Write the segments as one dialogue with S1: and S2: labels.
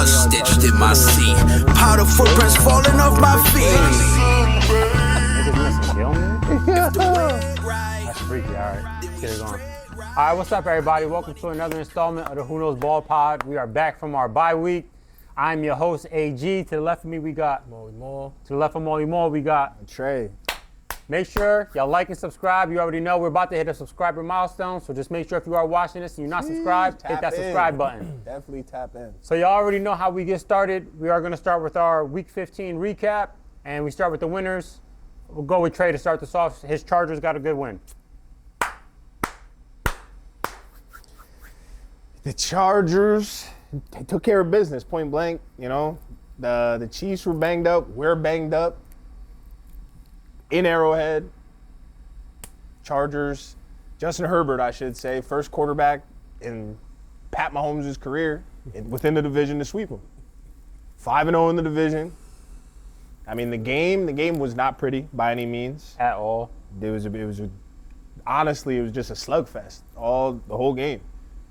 S1: blood stitched in my seat. Powder footprints falling off my feet.
S2: That's freaky. All right, let's get it going. All right, what's up, everybody? Welcome to another installment of the Who Knows Ball Pod. We are back from our bye week. I'm your host, AG. To the left of me, we got
S3: Molly Moore.
S2: To the left of Molly Moore, we got
S4: Trey.
S2: Make sure y'all like and subscribe. You already know we're about to hit a subscriber milestone, so just make sure if you are watching this and you're not subscribed, hit that subscribe button.
S4: Definitely tap in.
S2: So y'all already know how we get started. We are going to start with our Week 15 recap, and we start with the winners. We'll go with Trey to start this off. His Chargers got a good win.
S4: The Chargers took care of business, point blank. You know, the Chiefs were banged up. We're banged up. In Arrowhead, Chargers, Justin Herbert, I should say, first quarterback in Pat Mahomes' career within the division to sweep him. 5-0 in the division. I mean, the game was not pretty by any means.
S2: At all.
S4: Honestly, it was just a slugfest the whole game.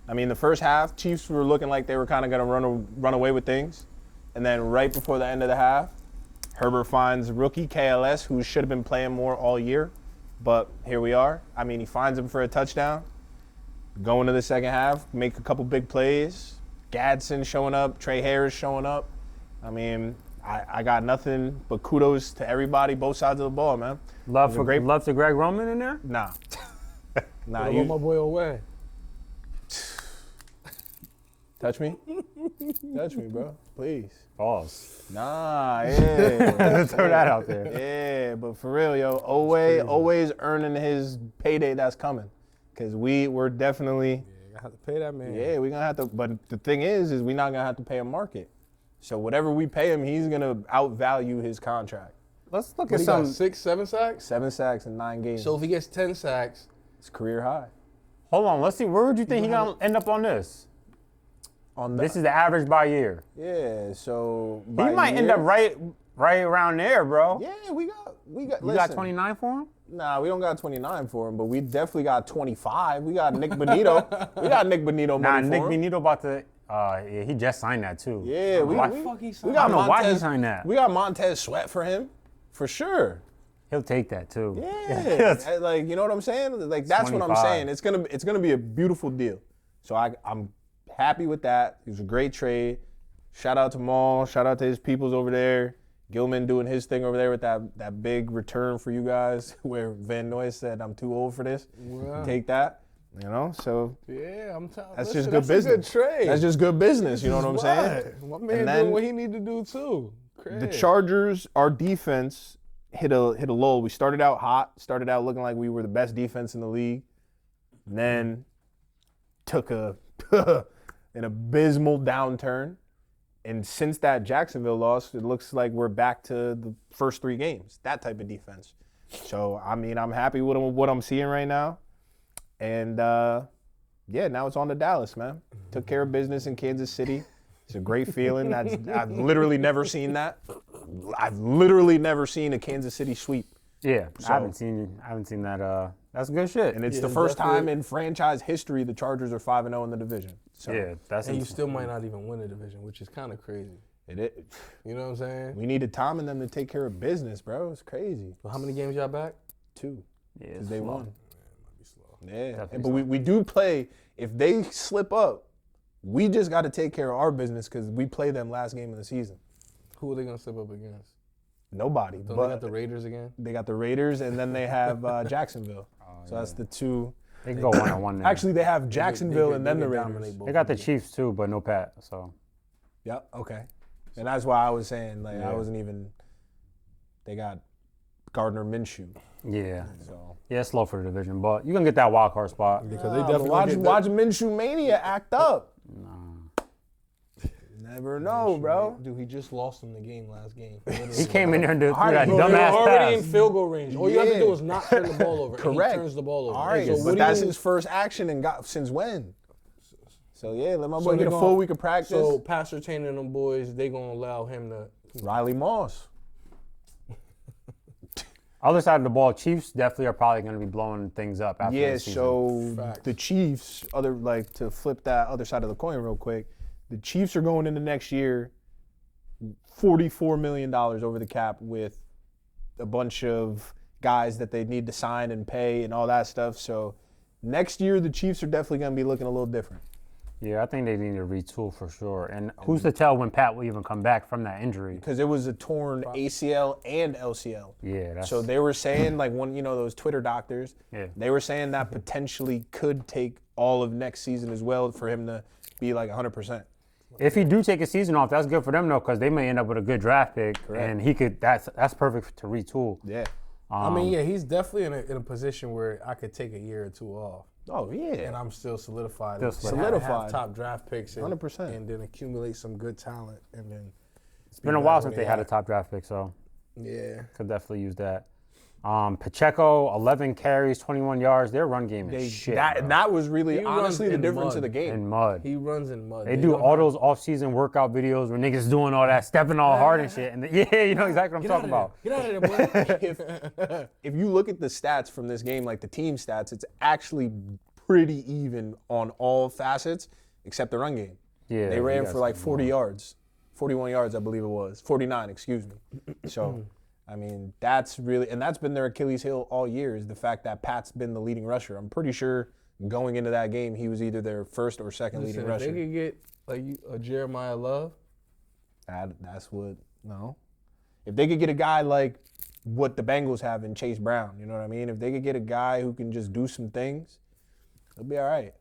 S4: I mean, the first half, Chiefs were looking like they were kind of going to run away with things. And then right before the end of the half, Herbert finds rookie KLS, who should have been playing more all year. But here we are. I mean, he finds him for a touchdown. Going to the second half, make a couple big plays. Gadsden showing up, Trey Harris showing up. I mean, I got nothing but kudos to everybody, both sides of the ball, man.
S2: Love to Greg Roman in there?
S4: Nah.
S3: I want my boy away.
S4: Touch me? Touch me, bro. Please.
S2: Pause.
S4: Nah, yeah.
S2: Throw that out there.
S4: Yeah, but for real, yo, always earning his payday that's coming. Because we're definitely.
S3: Yeah, I have to pay that man.
S4: Yeah, we're going to have to. But the thing is we're not going to have to pay a market. So whatever we pay him, he's going to outvalue his contract.
S2: Let's look
S3: What,
S2: at
S3: he
S2: some.
S3: got 6, 7 sacks?
S4: 7 sacks in 9 games.
S3: So if he gets 10 sacks.
S4: It's career high.
S2: Hold on, let's see. Where would you think he's going to end up on this? This is the average by year.
S4: Yeah, so
S2: He might end up right around there, bro.
S4: Yeah, we got.
S2: You got 29 for him?
S4: Nah, we don't got 29 for him, but we definitely got 25. We got Nick Bonito. We got Nick Bonito money
S2: Nick
S4: for him.
S2: Bonito about to. Yeah, he just signed that too.
S4: Yeah, we got
S2: I don't know why he signed that.
S4: We got Montez Sweat for him, for sure.
S2: He'll take that too.
S4: Yeah, like, you know what I'm saying? Like, that's
S2: 25.
S4: what I'm saying. It's gonna be a beautiful deal. So I'm happy with that. It was a great trade. Shout out to Maul. Shout out to his peoples over there. Gilman doing his thing over there with that big return for you guys, where Van Noy said, "I'm too old for this."
S3: Wow.
S4: Take that. You know, so
S3: Yeah, I'm telling you.
S4: that's just good business.
S3: That's a good trade.
S4: That's just good business. You know what I'm saying?
S3: My man doing what he need to do too. Craig.
S4: The Chargers, our defense hit a lull. We started out hot, started out looking like we were the best defense in the league, and then took an abysmal downturn. And since that Jacksonville loss, it looks like we're back to the first 3 games, that type of defense. So, I mean, I'm happy with what I'm seeing right now. And, yeah, now it's on to Dallas, man. Took care of business in Kansas City. It's a great feeling. I've literally never seen that. I've literally never seen a Kansas City sweep.
S2: Yeah, I haven't seen that. That's good shit.
S4: And it's the first time in franchise history the Chargers are 5-0 in the division. So
S2: yeah, that's
S3: and you still might not even win the division, which is kind of crazy.
S4: it is.
S3: You know what I'm saying?
S4: We needed Tom and them to take care of business, bro. It's crazy.
S3: So how many games y'all back?
S4: 2.
S2: Yeah,
S4: Because they won.
S3: Might be slow.
S4: Yeah.
S2: Definitely
S4: But we do play. If they slip up, we just got to take care of our business because we play them last game of the season.
S3: Who are they gonna slip up against?
S4: Nobody.
S3: Don't
S4: but
S3: they got the Raiders again?
S4: they got the Raiders, and then they have Jacksonville. So that's the 2.
S2: They can go 1-1 now.
S4: Actually, they have Jacksonville and then the Raiders.
S3: dominate both
S2: they got
S3: of
S2: the
S3: them.
S2: Chiefs too, but no Pat. So
S4: Yep. Okay. And that's why I was saying, like, I wasn't even. They got Gardner Minshew.
S2: yeah,
S4: So
S2: it's slow for the division, but you can get that wild card spot.
S3: Because they definitely
S4: watch Minshew Mania act up. Never know, bro.
S3: Dude, he just lost him the game last game.
S2: He came in there and did that
S4: right, bro,
S3: You're
S2: dumbass
S3: already in
S2: pass.
S3: field goal range. All you have to
S4: Yeah.
S3: do is not turn the ball over.
S4: Correct.
S3: And he turns the ball over.
S4: All right,
S3: So what
S4: but
S3: do
S4: that's
S3: you-
S4: his first action and got since when? So yeah, let my
S3: so
S4: boy get
S3: they're
S4: a
S3: gonna-
S4: full week of practice.
S3: So Pastor Taylor and them boys, they gonna allow him to.
S4: Riley Moss.
S2: Other side of the ball, Chiefs definitely are probably going to be blowing things up after
S4: Yeah,
S2: this season.
S4: so
S3: Facts.
S4: the Chiefs, to flip that other side of the coin real quick, The Chiefs are going into next year $44 million over the cap with a bunch of guys that they need to sign and pay and all that stuff. So next year, the Chiefs are definitely going to be looking a little different.
S2: Yeah, I think they need to retool for sure. And who's to tell when Pat will even come back from that injury?
S4: Because it was a torn ACL and LCL.
S2: Yeah, that's...
S4: So they were saying, like, one, those Twitter doctors,
S2: Yeah.
S4: they were saying that potentially could take all of next season as well for him to be like 100%.
S2: If he do take a season off, that's good for them though, because they may end up with a good draft pick, and he could. That's perfect to retool.
S4: Yeah.
S3: I mean, yeah, he's definitely in a position where I could take a year or two off.
S4: Oh, yeah.
S3: And I'm still solidified.
S4: Solidified.
S3: Have top draft picks.
S4: 100%.
S3: And then accumulate some good talent. And then
S2: It's been a while since they had a top draft pick, so
S3: yeah,
S2: could definitely use that. Pacheco, 11 carries, 21 yards. Their run game is shit.
S4: That was really,
S3: He
S4: honestly,
S3: runs
S4: the
S3: in
S4: difference
S3: mud.
S4: of the game.
S2: In mud.
S3: he runs in mud.
S2: They do all those off-season workout videos where niggas doing all that, stepping all hard and shit. And yeah, you know exactly what I'm talking about.
S3: Get out of there, boy.
S4: If you look at the stats from this game, like the team stats, it's actually pretty even on all facets except the run game.
S2: Yeah,
S4: They
S2: you
S4: ran
S2: got
S4: for like
S2: some
S4: 40 yards, 41 yards, I believe it was. 49, excuse me. So, I mean, that's really, and that's been their Achilles heel all year, is the fact that Pat's been the leading rusher. I'm pretty sure going into that game, he was either their first or second leading
S3: If
S4: rusher.
S3: they could get a Jeremiah Love.
S4: That's what, no. If they could get a guy like what the Bengals have in Chase Brown, you know what I mean? If they could get a guy who can just do some things, it'll be all right.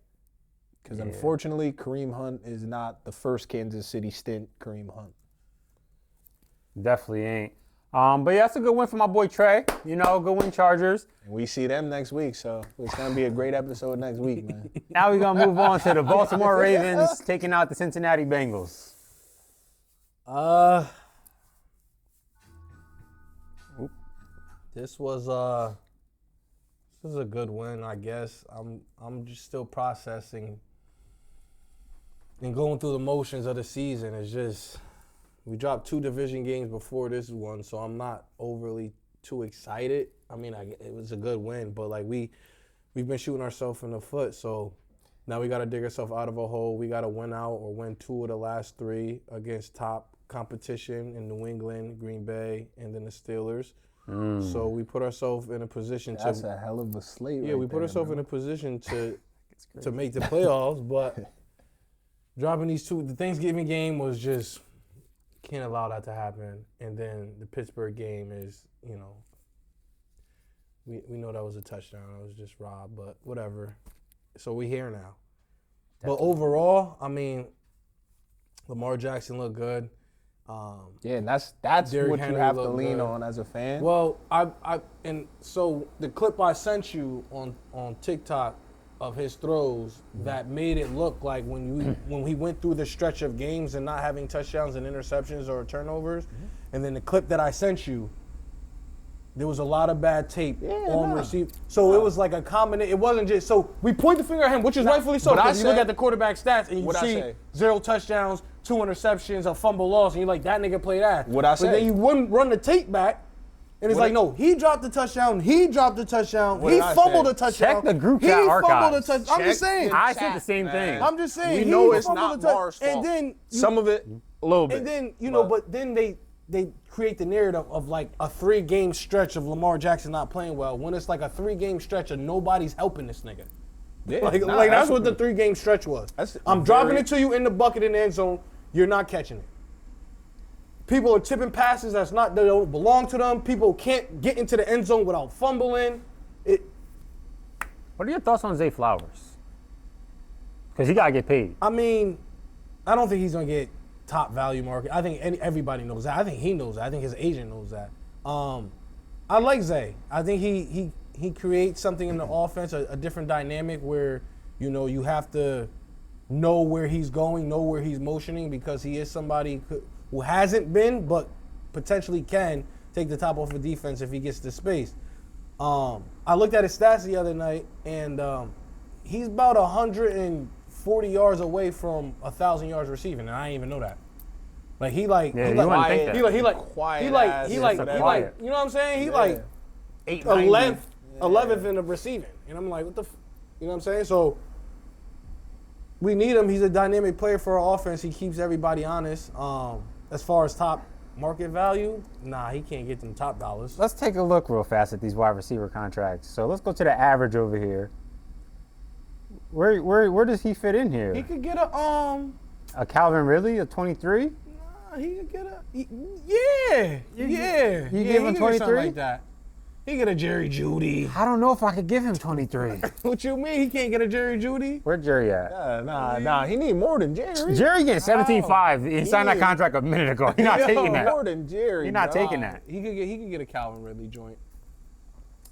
S4: Because unfortunately, Kareem Hunt is not the first Kansas City stint Kareem Hunt.
S2: Definitely ain't. But yeah, that's a good win for my boy Trey. You know, good win Chargers.
S4: And we see them next week, so it's going to be a great episode next week, man.
S2: Now we're going to move on to the Baltimore Ravens taking out the Cincinnati Bengals.
S3: This was a good win, I guess. I'm just still processing and going through the motions of the season. It's just we dropped 2 division games before this one, so I'm not overly too excited. I mean, it was a good win, but like we've been shooting ourselves in the foot, so now we got to dig ourselves out of a hole. We got to win out or win 2 of the last 3 against top competition in New England, Green Bay, and then the Steelers. So we put ourselves in a position
S4: That's a hell of a slate.
S3: yeah, we put ourselves in a position to make the playoffs, but dropping these 2, the Thanksgiving game was just can't allow that to happen. And then the Pittsburgh game is, you know, we know that was a touchdown. It was just robbed, but whatever. So we're here now. But overall, I mean, Lamar Jackson looked good.
S4: Yeah, and that's
S3: Derrick
S4: what
S3: Henry
S4: you have to
S3: looked
S4: lean
S3: good.
S4: on as a fan.
S3: Well, and so the clip I sent you on TikTok of his throws that made it look like when he went through the stretch of games and not having touchdowns and interceptions or turnovers, and then the clip that I sent you, there was a lot of bad tape on receive. So it was like a combination. It wasn't just so we point the finger at him, which is rightfully so. Because you look at the quarterback stats and you see 0 touchdowns, 2 interceptions, a fumble loss, and you're like, that nigga played ass.
S4: What I say?
S3: But then you wouldn't run the tape back, and it's like, no, he dropped the touchdown, he dropped the touchdown, he fumbled the touchdown.
S2: Check the group chat archives.
S3: I'm just saying.
S2: I said the same thing.
S3: I'm just saying.
S4: We know it's
S3: fumbled
S4: not
S3: the
S4: Barr's fault.
S3: And then
S4: Some of it, a little bit.
S3: and then, but then they create the narrative of like a 3-game stretch of Lamar Jackson not playing well when it's like a 3-game stretch of nobody's helping this nigga.
S4: Yeah,
S3: Like that's what the 3-game stretch was. I'm dropping it to you in the bucket in the end zone. You're not catching it. People are tipping passes that don't belong to them. People can't get into the end zone without fumbling.
S2: What are your thoughts on Zay Flowers? Because he got to get paid.
S3: I mean, I don't think he's going to get top value market. I think everybody knows that. I think he knows that. I think his agent knows that. I like Zay. I think he creates something in the offense, a different dynamic where, you have to know where he's going, know where he's motioning, because he is somebody who hasn't been but potentially can take the top off of defense if he gets the space. I looked at his stats the other night, and he's about 140 yards away from 1,000 yards receiving, and I didn't even know that. Like he like
S2: Yeah,
S3: he
S2: you
S3: like
S2: wouldn't think that.
S3: he like
S4: Quiet
S3: he like
S4: ass,
S3: he
S4: just
S3: like
S4: a
S3: he
S2: quiet.
S3: like you know what I'm saying? He like
S4: 890.
S3: 11th in the receiving, and I'm like, what the, you know what I'm saying? So we need him. He's a dynamic player for our offense. He keeps everybody honest. As far as top market value, nah, he can't get them top dollars.
S2: Let's take a look real fast at these wide receiver contracts. So let's go to the average over here. Where does he fit in here?
S3: He could get a
S2: Calvin Ridley, a 23?
S3: he could get yeah.
S2: You
S3: Yeah,
S2: give him
S3: he could get
S2: 23?
S3: something like that. He get a Jerry Jeudy.
S2: I don't know if I could give him 23.
S3: What you mean? He can't get a Jerry Jeudy?
S2: Where Jerry at?
S4: Nah. He need more than Jerry.
S2: Jerry getting 17.5. He signed that contract a minute ago. He's not taking that.
S4: More than Jerry.
S2: He's not
S4: bro.
S2: taking that.
S3: He could get a Calvin Ridley joint.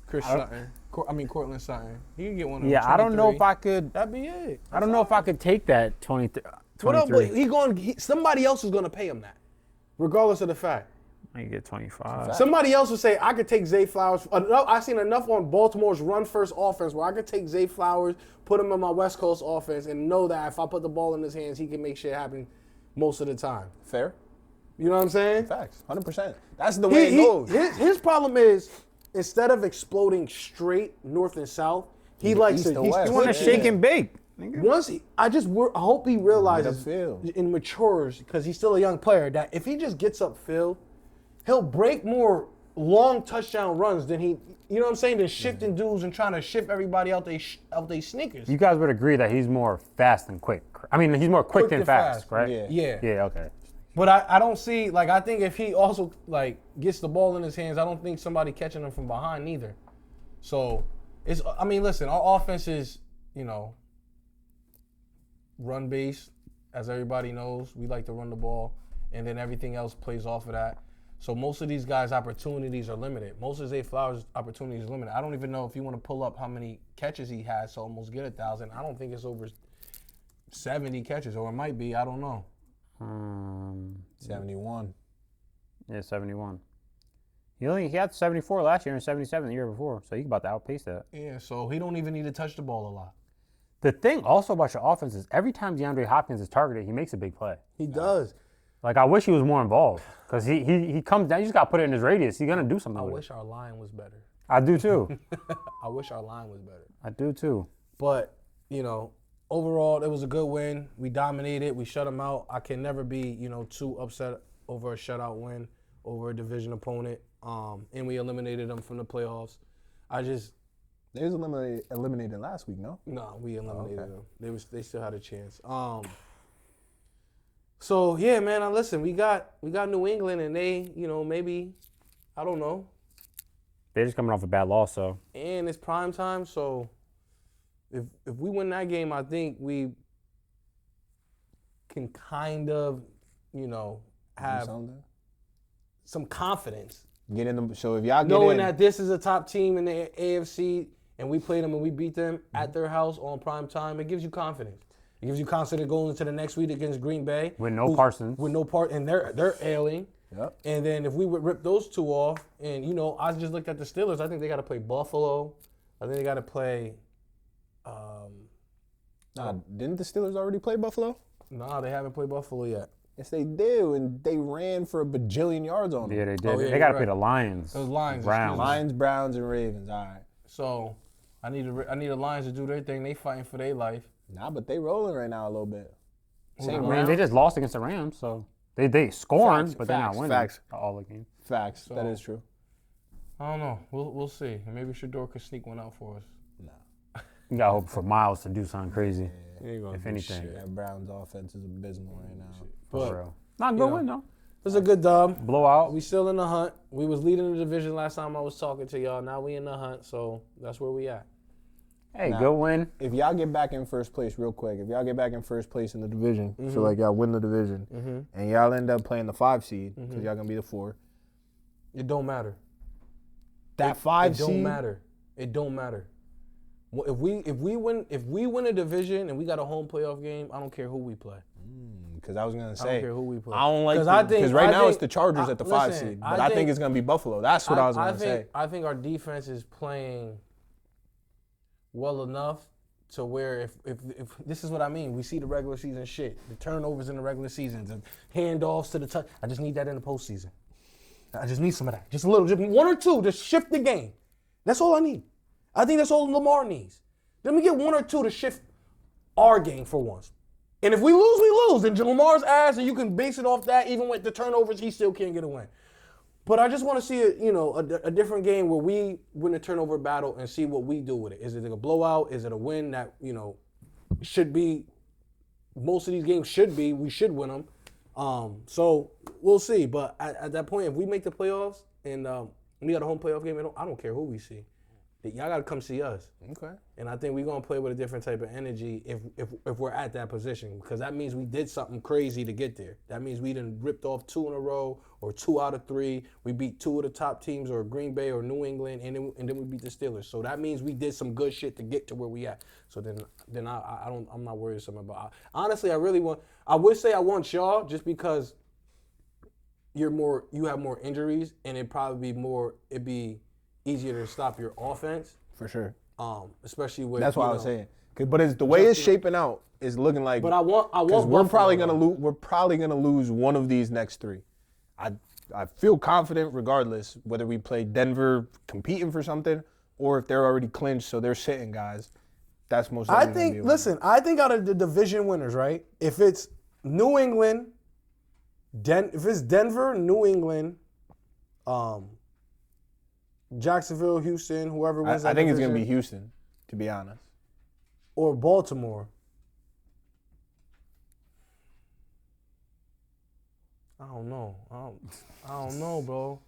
S3: Chris
S2: I don't-
S3: Sutton. Cortland Sutton. He could get one of them.
S2: Yeah, I don't know
S3: 23.
S2: if I could.
S3: That'd be it.
S2: I don't know if I could take that 23.
S3: What up? But somebody else is gonna pay him that, regardless of the fact.
S2: I can get 25.
S3: Somebody else would say, I could take Zay Flowers. I've seen enough on Baltimore's run-first offense where I could take Zay Flowers, put him in my West Coast offense, and know that if I put the ball in his hands, he can make shit happen most of the time.
S4: Fair.
S3: You know what I'm saying?
S4: Facts. 100%. That's the way it goes.
S3: His problem is, instead of exploding straight north and south, he likes
S4: east
S3: to.
S4: and west.
S2: You want to
S4: Yeah.
S2: shake and bake.
S3: I hope he realizes
S4: upfield.
S3: and matures, because he's still a young player, that if he just gets upfield, he'll break more long touchdown runs than he, you know what I'm saying, than shifting dudes and trying to shift everybody out they sneakers.
S2: You guys would agree that he's more fast than quick. I mean, he's more quick than fast, right?
S4: Yeah.
S3: Yeah.
S2: Okay.
S3: But I don't see, I think if he also, gets the ball in his hands, I don't think somebody catching him from behind either. So, listen, our offense is, run-based, as everybody knows. We like to run the ball, and then everything else plays off of that. So most of these guys' opportunities are limited. Most of Zay Flowers' opportunities are limited. I don't even know if you want to pull up how many catches he has to almost get 1,000. I don't think it's over 70 catches, or it might be. I don't know.
S4: 71.
S2: Yeah, 71. He had 74 last year and 77 the year before, so he's about to outpace that.
S3: Yeah, so he don't even need to touch the ball a lot.
S2: The thing also about your offense is every time DeAndre Hopkins is targeted, he makes a big play.
S3: He does.
S2: I wish he was more involved, because he comes down. You just got to put it in his radius. He's gonna do something.
S3: I
S2: with
S3: wish
S2: it.
S3: our line was better.
S2: I do too.
S3: I wish our line was better.
S2: I do too.
S3: But, overall, it was a good win. We dominated. We shut them out. I can never be, too upset over a shutout win over a division opponent. And we eliminated them from the playoffs.
S4: They was eliminated last week, no?
S3: No, we eliminated them. They still had a chance. So yeah, man. Listen, we got New England, and they, maybe, I don't know.
S2: They're just coming off a bad loss, so.
S3: And it's prime time, so if we win that game, I think we can kind of, have some confidence.
S4: Get in the so if y'all get
S3: Knowing
S4: in,
S3: that this is a top team in the AFC and we played them and we beat them at their house on prime time, it gives you confidence. It gives you confidence going into the next week against Green Bay.
S2: With no Parsons.
S3: With no part, and they're ailing.
S4: Yep.
S3: And then if we would rip those two off, and I just looked at the Steelers, I think they got to play Buffalo. I think they got to play.
S4: Didn't the Steelers already play Buffalo?
S3: No, they haven't played Buffalo yet.
S4: Yes, they did, and they ran for a bajillion yards on them.
S2: Yeah, they did.
S3: Oh, yeah,
S2: they got to
S3: you're
S2: play the Lions.
S3: Those Lions,
S2: Browns.
S4: Lions, Browns, and Ravens. All right.
S3: So I need the Lions to do their thing. They fighting for their life.
S4: Nah, but they rolling right now a little bit.
S2: I mean, they just lost against the Rams, so they scoring,
S4: Facts,
S2: but they're not winning
S4: facts.
S2: all the games.
S4: Facts. That is true.
S3: I don't know. We'll see. And maybe Shador could sneak one out for us.
S2: You got to hope for Miles to do something crazy, if anything.
S4: That Browns offense is abysmal right now.
S2: For real. Not a good win, though.
S3: It was a good dub.
S2: Blowout.
S3: We still in the hunt. We was leading the division last time I was talking to y'all. Now we in the hunt, so that's where we at.
S2: Hey, good win.
S4: If y'all get back in first place real quick, if y'all get back in first place in the division, so y'all win the division, and y'all end up playing the 5 seed, because y'all gonna be the 4.
S3: It don't matter.
S4: That 5 seed.
S3: It don't matter. It don't matter. If we win a division and we got a home playoff game, I don't care who we play.
S4: Because I was gonna
S3: I
S4: say,
S3: don't care who we play.
S4: I don't like because right now it's the Chargers at the 5 seed, but I think it's gonna be Buffalo. That's what I was gonna say.
S3: I think our defense is playing well enough to where if this is what I mean, we see the regular season shit, the turnovers in the regular season, the handoffs to the touch. I just need that in the postseason. I just need some of that, just a little, just 1 or 2 to shift the game. That's all I need. I think that's all Lamar needs. Let me get 1 or 2 to shift our game for once. And if we lose, we lose. And Lamar's ass, and you can base it off that. Even with the turnovers, he still can't get a win. But I just want to see a different game where we win a turnover battle and see what we do with it. Is it a blowout? Is it a win that should be? Most of these games should be. We should win them. So we'll see. But at that point, if we make the playoffs and we got a home playoff game, I don't care who we see. Y'all got to come see us.
S4: Okay.
S3: And I think we're going to play with a different type of energy if we're at that position, because that means we did something crazy to get there. That means we done ripped off 2 in a row or 2 out of 3. We beat 2 of the top teams, or Green Bay or New England, and then we beat the Steelers. So that means we did some good shit to get to where we at. So then I'm not worried something about. Honestly, I would say I want y'all just because you have more injuries, and it'd be easier to stop your offense.
S4: For sure.
S3: Especially with
S4: that's what I was saying. But it's the way it's shaping out is looking like.
S3: But I want.
S4: We're probably gonna lose. We're probably gonna lose one of these next 3. I feel confident regardless whether we play Denver competing for something or if they're already clinched, so they're sitting guys. That's most.
S3: I think. Listen, I think out of the division winners, right? If it's New England, if it's Denver, New England, Jacksonville, Houston, whoever wins that
S4: I think it's
S3: division,
S4: going to be Houston, to be honest.
S3: Or Baltimore. I don't know. I don't know, bro.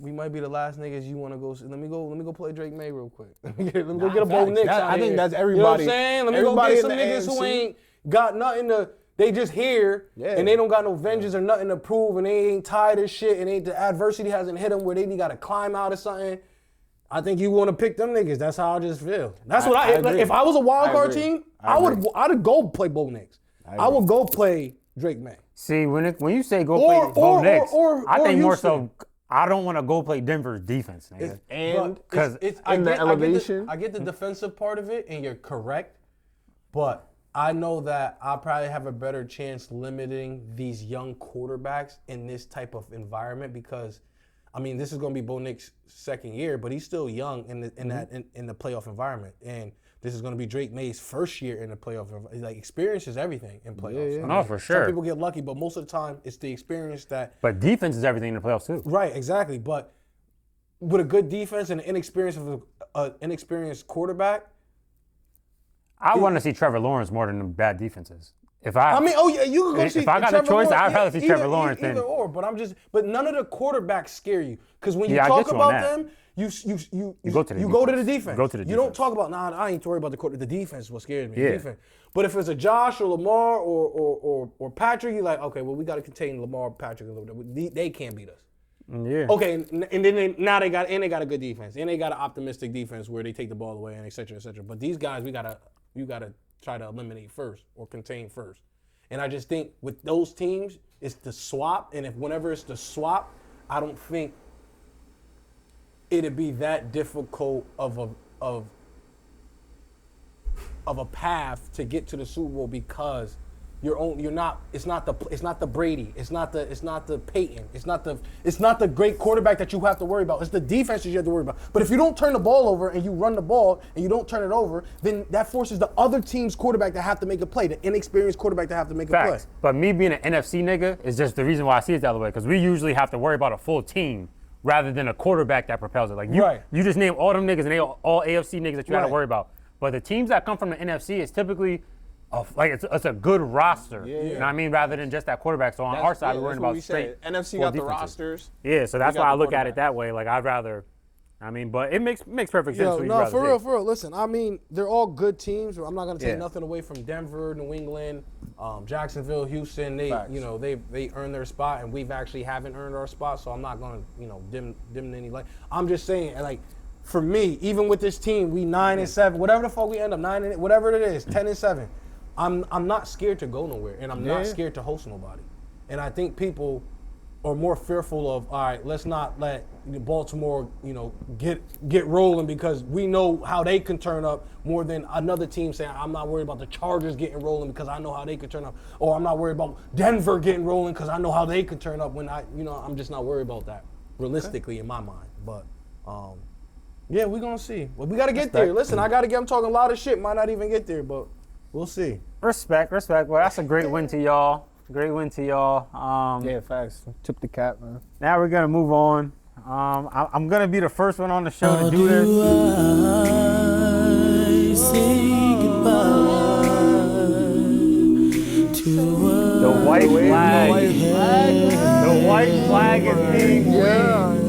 S3: We might be the last niggas you want to go. Let me go play Drake May real quick. Let me go get a Bo Nix out
S4: I think
S3: here.
S4: that's everybody.
S3: You know what I'm saying? Let me go get some niggas who ain't got nothing to. They just here, and they don't got no vengeance or nothing to prove, and they ain't tired of shit, and the adversity hasn't hit them where they got to climb out of something. I think you want to pick them niggas. That's how I just feel. That's what I agree. If I was a wild card team, I'd go play Bo Nix. I would go play Drake May.
S2: See, when you say go play Bo Nix, I think more
S3: Houston.
S2: so. I don't want to go play Denver's defense, nigga.
S3: I get the defensive part of it, and you're correct, but I know that I'll probably have a better chance limiting these young quarterbacks in this type of environment because, I mean, this is going to be Bo Nix's second year, but he's still young in the playoff environment, and this is going to be Drake May's first year in the playoff. Like, experience is everything in playoffs.
S2: Yeah. No, for sure.
S3: Some people get lucky, but most of the time it's the experience that.
S2: But defense is everything in the playoffs too.
S3: Right, exactly. But with a good defense and an inexperienced quarterback.
S2: I want to see Trevor Lawrence more than the bad defenses.
S3: You can go see.
S2: If I got
S3: Trevor
S2: a choice,
S3: Lawrence,
S2: I'd rather see Trevor Lawrence than
S3: either or. But none of the quarterbacks scare you because when you talk about them, you go to the defense.
S2: Go to the defense.
S3: You don't talk about I ain't worried about the quarterback. The defense is what scares me. Yeah. The defense. But if it's a Josh or Lamar or Patrick, you're like, okay, well we got to contain Lamar, Patrick a little bit. They can't beat us.
S2: Yeah.
S3: Okay, and then they got a good defense, and they got an optimistic defense where they take the ball away and et cetera, et cetera. But these guys, you gotta try to eliminate first or contain first. And I just think with those teams, it's the swap. And whenever it's the swap, I don't think it'd be that difficult of a path to get to the Super Bowl because it's not the Brady, it's not the Peyton, it's not the great quarterback that you have to worry about. It's the defense that you have to worry about. But if you don't turn the ball over and you run the ball and you don't turn it over, then that forces the other team's quarterback to have to make a play, the inexperienced quarterback to have to make a play.
S2: But me being an NFC nigga is just the reason why I see it the other way because we usually have to worry about a full team rather than a quarterback that propels it. Like you just name all them niggas and they all AFC niggas that you got to worry about. But the teams that come from the NFC is typically it's a good roster. Yeah. You know what I mean? Rather than just that quarterback. So on our side, we're worrying about straight
S4: NFC got the rosters.
S2: Yeah, so that's why I look at it that way. Like I'd rather. But it makes perfect sense.
S3: For real. Listen, I mean, they're all good teams. I'm not gonna take nothing away from Denver, New England, Jacksonville, Houston. They earned their spot, and we've actually haven't earned our spot. So I'm not gonna dim any light. I'm just saying, like, for me, even with this team, we 9-7, whatever the fuck we end up 9, whatever it is, 10-7. I'm not scared to go nowhere, and I'm not scared to host nobody. And I think people are more fearful of, all right, let's not let Baltimore, get rolling because we know how they can turn up more than another team saying, I'm not worried about the Chargers getting rolling because I know how they can turn up, or I'm not worried about Denver getting rolling because I know how they can turn up. When I'm just not worried about that realistically in my mind. But Yeah, we're going to see. Well, we got to get there. Listen, I'm talking a lot of shit. Might not even get there, but we'll see.
S2: Respect. Well, that's a great win to y'all.
S4: Yeah, facts. Tip the cap, man.
S2: Now we're going to move on. I'm going to be the first one on the show to do this. The white flag. The white flag is being waved.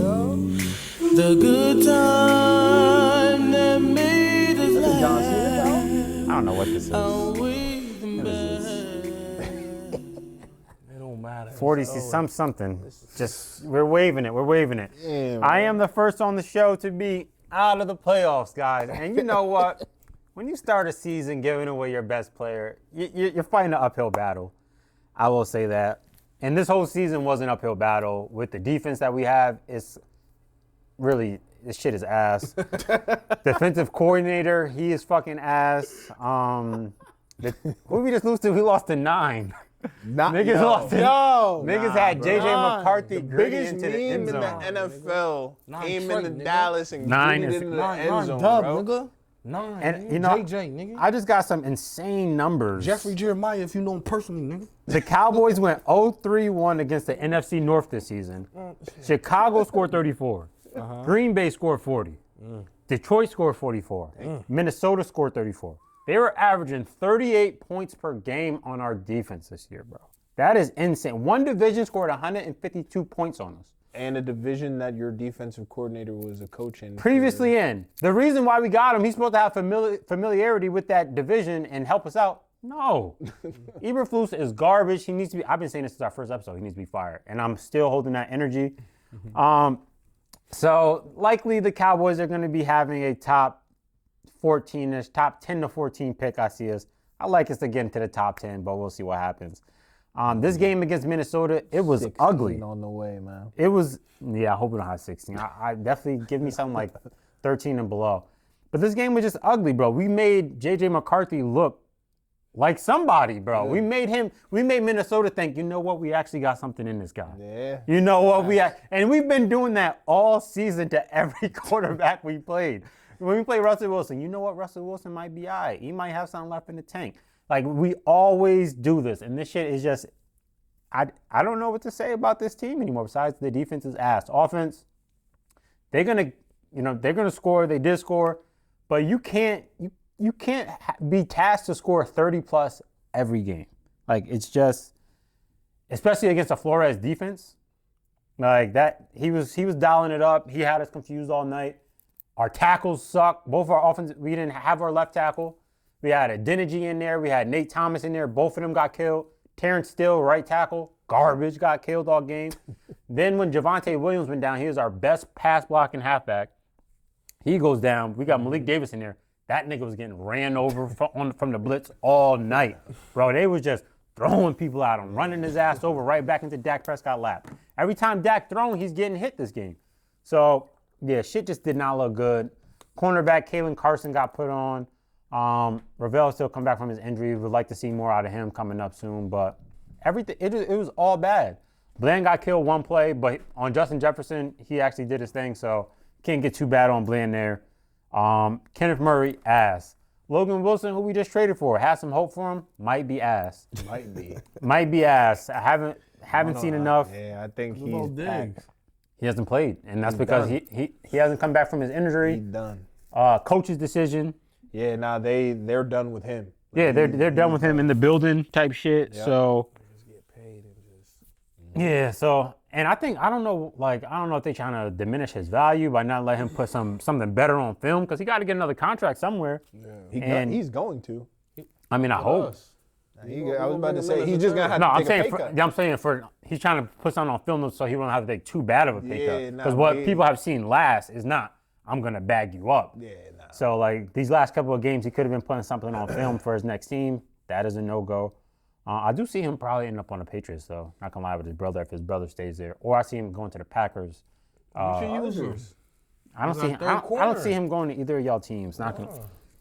S1: The good time that made us laugh.
S2: I don't know what this is.
S3: It don't matter.
S2: 40 something. Just we're waving it.
S4: Yeah,
S2: I am the first on the show to be out of the playoffs, guys. And you know what? When you start a season giving away your best player, you're fighting an uphill battle. I will say that. And this whole season was an uphill battle with the defense that we have. It's really, this shit is ass. Defensive coordinator, he is fucking ass. Who we just lose to? We lost to 9. Niggas lost to Niggas had JJ McCarthy gritty into the end zone.
S4: In the NFL came into Dallas and
S2: 9
S4: gritted
S2: is
S4: into the end zone,
S3: dub,
S4: bro.
S3: nigga. 9,
S2: And
S3: nigga.
S2: you know,
S3: JJ, nigga.
S2: I just got some insane numbers.
S3: Jeffrey Jeremiah, if you know him personally, nigga.
S2: The Cowboys went 0-3-1 against the NFC North this season. Chicago scored 34. Green Bay scored 40. Detroit scored 44. Minnesota scored 34. They were averaging 38 points per game on our defense this year, bro. That is insane. One division scored 152 points on us.
S4: And a division that your defensive coordinator was a coach in.
S2: Previously in. The reason why we got him, he's supposed to have familiarity with that division and help us out. No. Eberflus is garbage. He needs to be, I've been saying this since our first episode, he needs to be fired. And I'm still holding that energy. So likely the Cowboys are going to be having a top 14-ish, top 10 to 14 pick, I see us. I like us to get into the top 10, but we'll see what happens. This game against Minnesota, it was ugly.
S4: On the way, man.
S2: It was, I hope we don't have 16. I definitely give me something like 13 and below. But this game was just ugly, bro. We made J.J. McCarthy look like somebody, bro. Yeah. We made Minnesota think, you know what, we actually got something in this guy.
S4: Yeah.
S2: You know what, and we've been doing that all season to every quarterback we played. When we play Russell Wilson, you know what, Russell Wilson might be all right. He might have something left in the tank. Like, we always do this, and this shit is just, I don't know what to say about this team anymore besides the defense is ass. Offense, they're gonna score. They did score, but you can't be tasked to score 30 plus every game. Like, it's just, especially against a Flores defense, like that. He was dialing it up. He had us confused all night. Our tackles suck. Both our offense, we didn't have our left tackle. We had a Adeniji in there. We had Nate Thomas in there. Both of them got killed. Terrence Steele, right tackle, garbage, got killed all game. Then when Javonte Williams went down, he was our best pass blocking halfback. He goes down. We got Malik Davis in there. That nigga was getting ran over from the blitz all night. Bro, they was just throwing people at him, running his ass over right back into Dak Prescott lap. Every time Dak thrown, he's getting hit this game. So, yeah, shit just did not look good. Cornerback Kalen Carson got put on. Ravel still come back from his injury. Would like to see more out of him coming up soon, but everything, it was all bad. Bland got killed one play, but on Justin Jefferson, he actually did his thing, so can't get too bad on Bland there. Kenneth Murray, ass. Logan Wilson, who we just traded for, has some hope for him, might be ass. Might be ass. I haven't seen enough.
S4: Yeah, I think he's back.
S2: He hasn't played, and that's because he hasn't come back from his injury.
S4: He's done.
S2: Coach's decision.
S4: Yeah, nah, they're done with him.
S2: Yeah, they're done with him in the building type shit. Yep. So
S3: just get paid and just.
S2: Yeah. So, and I don't know if they're trying to diminish his value by not letting him put something better on film because he got to get another contract somewhere.
S4: Yeah. He's going to.
S2: I mean, I hope.
S4: I was about to say he's just gonna have to take a pay cut.
S2: I'm saying he's trying to put something on film so he won't have to take too bad of a pay cut. Because what people have seen last is not, I'm gonna bag you up.
S4: Yeah, nah.
S2: So like these last couple of games, he could have been putting something on film for his next team. That is a no-go. I do see him probably end up on the Patriots though. Not gonna lie with his brother if his brother stays there, or I see him going to the Packers.
S3: You should use yours.
S2: I don't see him going to either of y'all teams.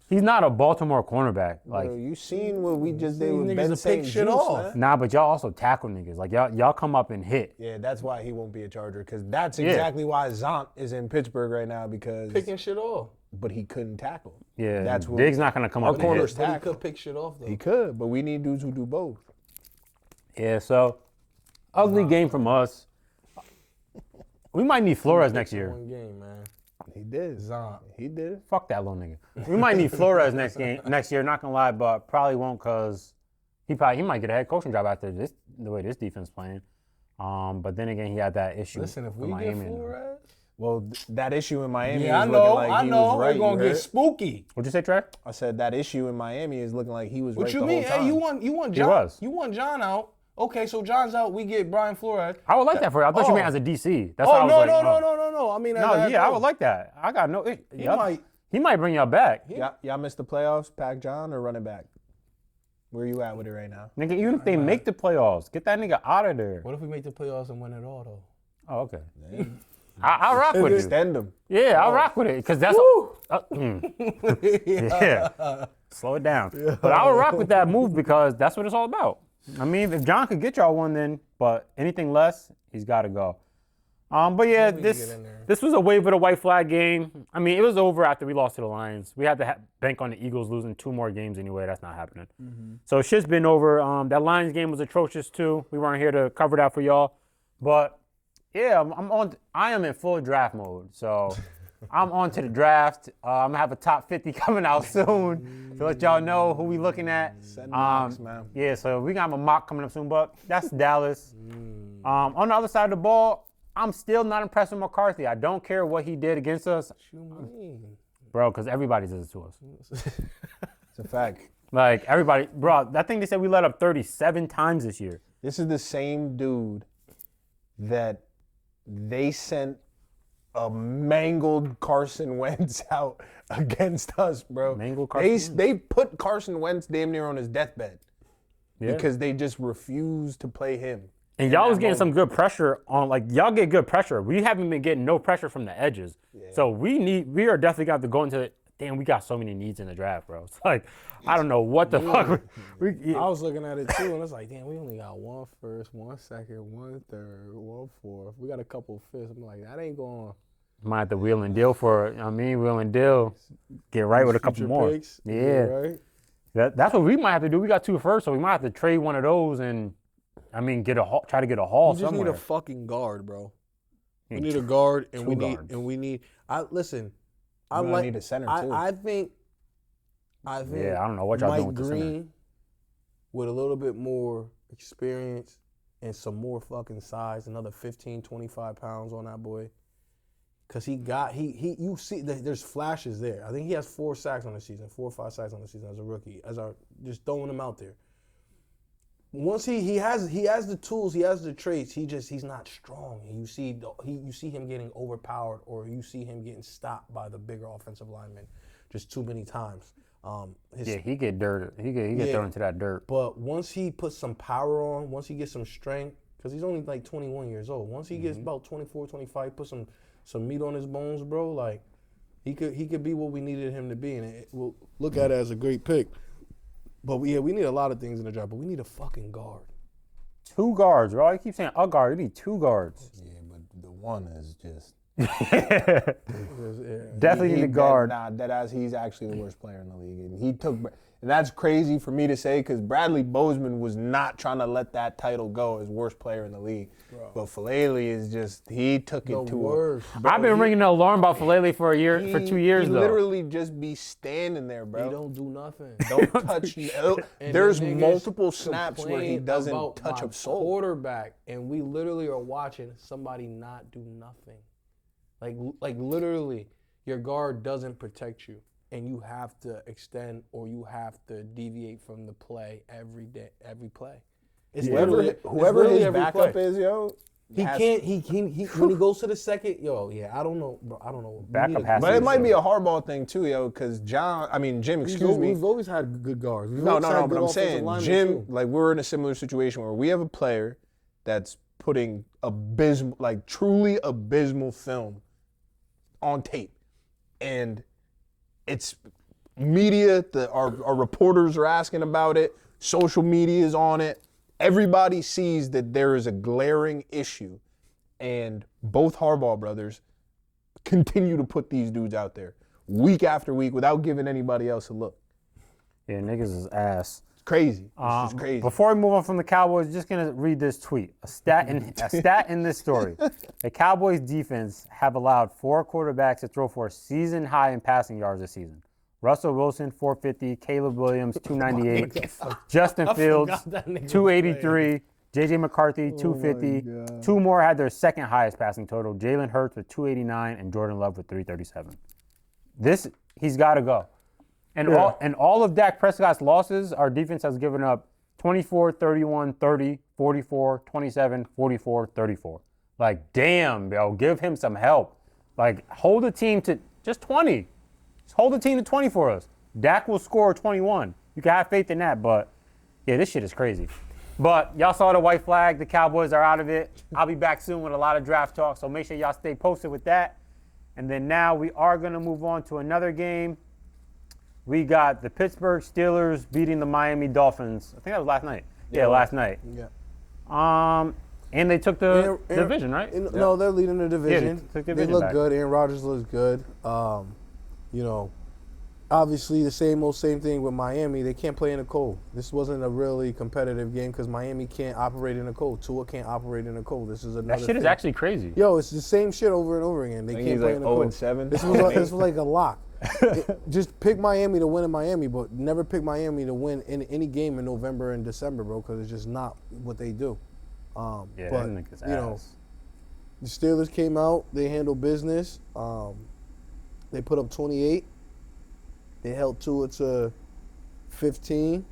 S2: He's not a Baltimore cornerback. Like,
S4: Bro, you seen what we just did with
S3: niggas
S4: Ben
S3: to
S4: St.
S3: pick shit
S4: Juice,
S3: off.
S4: man?
S2: nah, but y'all also tackle niggas. Like, y'all come up and hit.
S4: Yeah, that's why he won't be a Charger, because that's exactly why Zont is in Pittsburgh right now, because
S3: Picking shit off.
S4: but he couldn't tackle.
S2: Yeah,
S4: that's what
S2: Diggs not gonna come up and
S4: corners
S2: hit.
S3: But he
S4: tackle.
S3: could pick shit off though.
S4: He could, but we need dudes who do both.
S2: Yeah, so ugly game from us. We might need Flores next year.
S3: One game, man.
S4: He did.
S3: Zont.
S4: He did.
S2: Fuck that little nigga. We might need Flores next year. Not gonna lie, but probably won't because he might get a head coaching job after this. The way this defense playing. But then again, he had that issue.
S3: Listen, if
S2: with
S3: we get
S2: Miami.
S3: Flores.
S4: Well, that issue in Miami
S3: Yeah,
S4: is looking like
S3: I
S4: he
S3: know.
S4: was right.
S3: We're gonna
S4: you
S3: get
S4: heard?
S3: spooky.
S2: What'd you say, Trey?
S4: I said that issue in Miami is looking like he was
S3: What
S4: right
S3: you
S4: the
S3: mean?
S4: whole time.
S3: Hey, you want
S2: He
S3: John?
S2: was.
S3: You want John out? Okay, so John's out. We get Brian Flores.
S2: I would like that for you. I thought you meant as a DC. That's why I
S3: Oh
S2: was
S3: no,
S2: like,
S3: no. I mean, as
S2: No,
S3: a head
S2: yeah, I
S3: coach.
S2: would like that. I got no. He might bring y'all back,
S4: Y'all missed the playoffs, Pac John, or running back? Where you at with it right now?
S2: nigga. Even if they make the playoffs, get that nigga out of there.
S3: What if we make the playoffs and win it all though?
S2: Oh, okay. I'll rock with you.
S4: Extend him.
S2: Yeah, I'll rock with it because that's. Yeah. Slow it down. But I would rock with that move because that's what it's all about. I mean, if John could get y'all one, then, but anything less, he's got to go. But yeah, this was a wave of the white flag game. I mean, it was over after we lost to the Lions. We had to bank on the Eagles losing 2 more games anyway. That's not happening. So shit's been over. That Lions game was atrocious too. We weren't here to cover that for y'all. But yeah, I am in full draft mode. So I'm on to the draft. I'm gonna have a top 50 coming out soon to let y'all know who we looking at.
S4: Send mocks, man.
S2: Yeah, so we got a mock coming up soon, but that's Dallas. On the other side of the ball, I'm still not impressed with McCarthy. I don't care what he did against us. Bro, because everybody does it to us.
S4: It's a fact.
S2: Like, everybody, bro, I think they said we let up 37 times this year.
S4: This is the same dude that they sent a mangled Carson Wentz out against us, bro.
S2: Mangled Carson Wentz?
S4: They put Carson Wentz damn near on his deathbed because they just refused to play him.
S2: And y'all was getting some good pressure on, like, y'all get good pressure. We haven't been getting no pressure from the edges. Yeah. So we are definitely got to go into it. Damn, we got so many needs in the draft, bro. It's like, I don't know what the fuck.
S3: I was looking at it too, and it's like, damn, we only got 1 first, 1 second, 1 third, 1 fourth. We got a couple fifths. I'm like, that ain't going.
S2: Might have to wheel and deal for it. Wheel and deal. Get right with a couple more.
S3: Picks,
S2: yeah.
S3: Right?
S2: That's what we might have to do. We got 2 first, so we might have to trade one of those and, try to get a haul somewhere.
S3: We just need a fucking guard, bro. We need a guard, and we need. I
S4: need a center too.
S3: I think.
S2: Yeah, I don't know what y'all doing with the center.
S3: Mike Green, with a little bit more experience and some more fucking size, another 15, 25 pounds on that boy. Cause you see there's flashes there. I think he has 4 sacks on the season, 4 or 5 sacks on the season as a rookie. Just throwing him out there. Once he has the tools, he has the traits. He's not strong. You see him getting overpowered, or you see him getting stopped by the bigger offensive linemen just too many times.
S2: He get dirt. He get thrown into that dirt.
S3: But once he puts some power on, once he gets some strength, because he's only like 21 years old. Once he gets about 24, 25, put some meat on his bones, bro. Like he could be what we needed him to be, and we'll look at it as a great pick. But we need a lot of things in the draft, but we need a fucking guard.
S2: 2 guards, bro. You keep saying a guard. You need 2 guards.
S4: Yeah, but the one is just.
S2: Definitely need a guard.
S4: Deadass, he's actually the worst player in the league. And he took. And that's crazy for me to say because Bradley Bozeman was not trying to let that title go as worst player in the league. Bro. But Falele is just, he took it to
S3: worst.
S2: I've been ringing the alarm about Falele for 2 years, though.
S4: He literally just be standing there, bro.
S3: He don't do nothing.
S4: Don't touch. There's multiple snaps where he doesn't touch a soul.
S3: Quarterback, and we literally are watching somebody not do nothing. Like literally, your guard doesn't protect you. And you have to extend or you have to deviate from the play every day, every play. It's
S4: whoever his backup is, yo.
S3: He can't. He when he goes to the second, I don't know, bro. I don't know.
S2: Backup has to.
S4: But it might be a hardball thing too, yo, because Jim, excuse me.
S3: We've always had good guards.
S4: No, but I'm saying Jim, like we're in a similar situation where we have a player that's putting abysmal, like truly abysmal film on tape, and it's media, our reporters are asking about it. Social media is on it. Everybody sees that there is a glaring issue, and both Harbaugh brothers continue to put these dudes out there week after week without giving anybody else a look.
S2: Yeah, niggas is ass.
S4: It's crazy. It's just crazy.
S2: Before we move on from the Cowboys, just gonna read this tweet. A stat in this story. The Cowboys defense have allowed 4 quarterbacks to throw for a season high in passing yards this season. Russell Wilson, 450, Caleb Williams, 298, Justin Fields, 283, J.J. McCarthy, 250. 2 more had their second highest passing total. Jalen Hurts with 289 and Jordan Love with 337. He's got to go. And all of Dak Prescott's losses, our defense has given up 24, 31, 30, 44, 27, 44, 34. Like, damn, yo, give him some help. Like, hold the team to just 20. Just hold the team to 20 for us. Dak will score 21. You can have faith in that, but, yeah, this shit is crazy. But y'all saw the white flag. The Cowboys are out of it. I'll be back soon with a lot of draft talk, so make sure y'all stay posted with that. And then now we are going to move on to another game. We got the Pittsburgh Steelers beating the Miami Dolphins. I think that was last night. Yeah, last night.
S3: Yeah.
S2: And they took the division, right?
S3: No, they're leading the division.
S2: Yeah, they took the division
S3: look
S2: back.
S3: good. Aaron Rodgers looks good. Obviously the same thing with Miami. They can't play in the cold. This wasn't a really competitive game because Miami can't operate in the cold. Tua can't operate in the cold. This is another
S2: That shit is actually crazy.
S3: Yo, it's the same shit over and over again. They can't play in the cold.
S4: 0-7.
S3: This was like a lock. Just pick Miami to win in Miami, but never pick Miami to win in any game in November and December, bro, because it's just not what they do. But the Steelers came out. They handled business. They put up 28. They held Tua to 15,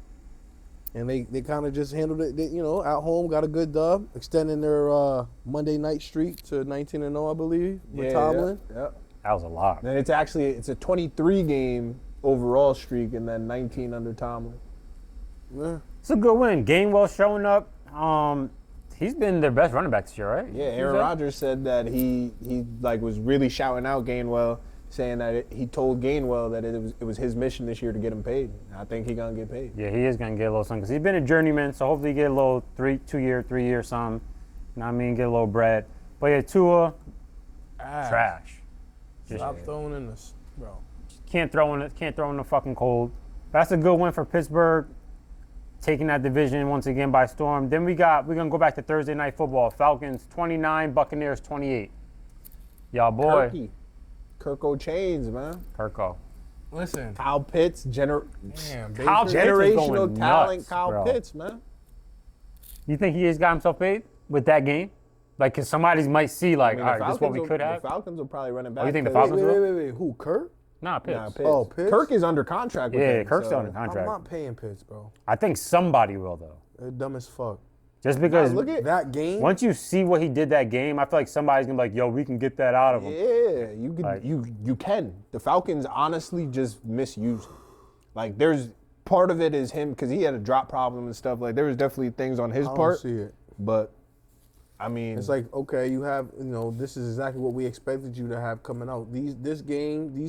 S3: and they kind of just handled it. They, at home, got a good dub, extending their Monday night streak to 19-0, I believe, with Tomlin.
S4: Yeah.
S2: That was a lot.
S4: And it's a 23-game overall streak, and then 19 under Tomlin.
S3: Yeah.
S2: It's a good win. Gainwell showing up. He's been their best running back this year, right?
S4: Yeah, Aaron Rodgers said that he was really shouting out Gainwell, saying that he told Gainwell that it was his mission this year to get him paid. I think he's going to get paid.
S2: Yeah, he is going to get a little something because he's been a journeyman, so hopefully he get a little 2-year, something. You know what I mean? Get a little bread. But yeah, Tua, trash.
S3: Stop throwing in this, bro.
S2: Can't throw in the fucking cold. That's a good win for Pittsburgh, taking that division once again by storm. Then we're gonna go back to Thursday night football. Falcons 29, Buccaneers 28. Y'all boy.
S4: Kirko Chains, man.
S2: Kirko.
S3: Listen.
S4: Kyle Pitts,
S2: Kyle
S4: generational talent.
S2: Nuts,
S4: Kyle
S2: bro.
S4: Pitts, man.
S2: You think he just got himself paid with that game? Like, cause somebody might see, like, all right, this is what we could have.
S4: The Falcons will probably run it back.
S2: Oh, you think the Falcons will?
S3: Wait. Who, Kirk?
S2: Nah, Pitts.
S4: Nah, Pitts.
S3: Oh, Pitts?
S4: Kirk is under contract with him.
S2: Kirk's under contract.
S3: I'm not paying Pitts, bro.
S2: I think somebody will, though.
S3: They're dumb as fuck.
S2: Just because
S4: look at
S3: that game.
S2: Once you see what he did that game, I feel like somebody's gonna be like, "Yo, we can get that out of him."
S4: Yeah, you can. The Falcons honestly just misuse him. Like, there's part of it is him because he had a drop problem and stuff. Like, there was definitely things on his part.
S3: I don't see it.
S4: But I mean,
S3: it's like, okay, you have, this is exactly what we expected you to have coming out. These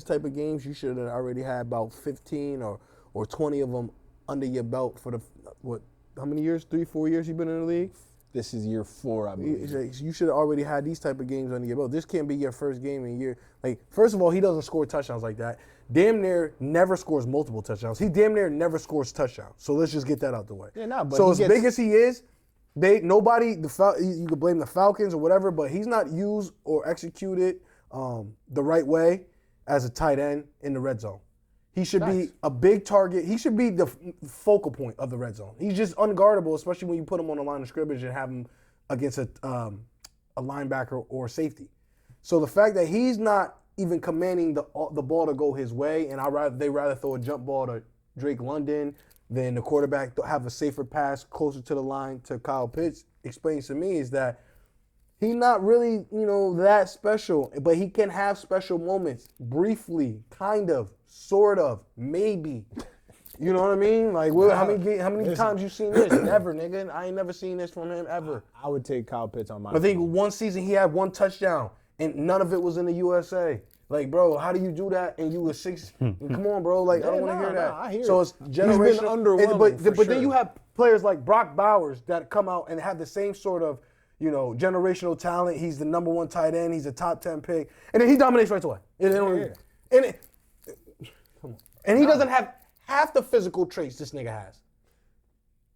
S3: type of games, you should have already had about 15 or 20 of them under your belt for how many years? 3-4 years you've been in the league?
S4: this is year 4, I believe.
S3: You should have already had these type of games under your belt. This can't be your first game in a year. Like, first of all, he doesn't score touchdowns like that. Damn near never scores multiple touchdowns. He damn near never scores touchdowns. So let's just get that out the way.
S4: Yeah, no, but
S3: so big as he is, you could blame the Falcons or whatever, but he's not used or executed the right way as a tight end in the red zone. He should be a big target. He should be the focal point of the red zone. He's just unguardable, especially when you put him on the line of scrimmage and have him against a linebacker or safety. So the fact that he's not even commanding the ball to go his way, and they rather throw a jump ball to Drake London than the quarterback have a safer pass closer to the line to Kyle Pitts, explains to me is that he's not really, that special, but he can have special moments, briefly, kind of, sort of, maybe. You know what I mean? Like, how many times you seen this? Never, nigga. I ain't never seen this from him ever.
S4: I would take Kyle Pitts on my
S3: I think one season he had one touchdown, and none of it was in the USA. Like, bro, how do you do that? And you were 6. Come on, bro. Like, I don't want to hear that.
S4: I hear
S3: so
S4: it.
S3: it's generational.
S4: He's been underwhelming
S3: But then you have players like Brock Bowers that come out and have the same sort of, generational talent. He's the number 1 tight end. He's a top 10 pick, and then he dominates right away. And he doesn't have half the physical traits this nigga has.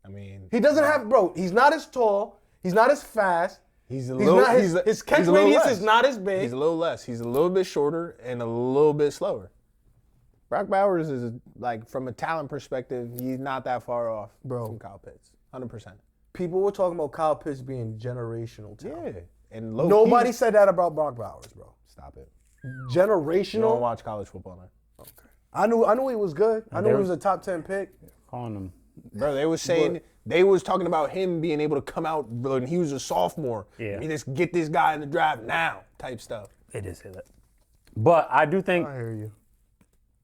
S4: I mean,
S3: he doesn't have, bro. He's not as tall. He's not as fast.
S4: His
S3: catch radius is not as big.
S4: He's a little less. He's a little bit shorter and a little bit slower. Brock Bowers is, like, from a talent perspective, he's not that far off from Kyle Pitts. 100%.
S3: People were talking about Kyle Pitts being generational talent.
S4: Yeah. And
S3: nobody said that about Brock Bowers, bro.
S4: Stop it.
S3: Generational.
S4: You don't watch college football now.
S3: Okay. I knew he was good. I knew he was a top 10 pick.
S2: Calling him.
S4: Bro, they was saying they was talking about him being able to come out when he was a sophomore.
S2: Yeah.
S4: And just get this guy in the draft now type stuff.
S2: They did say that. But I do think
S3: I hear you.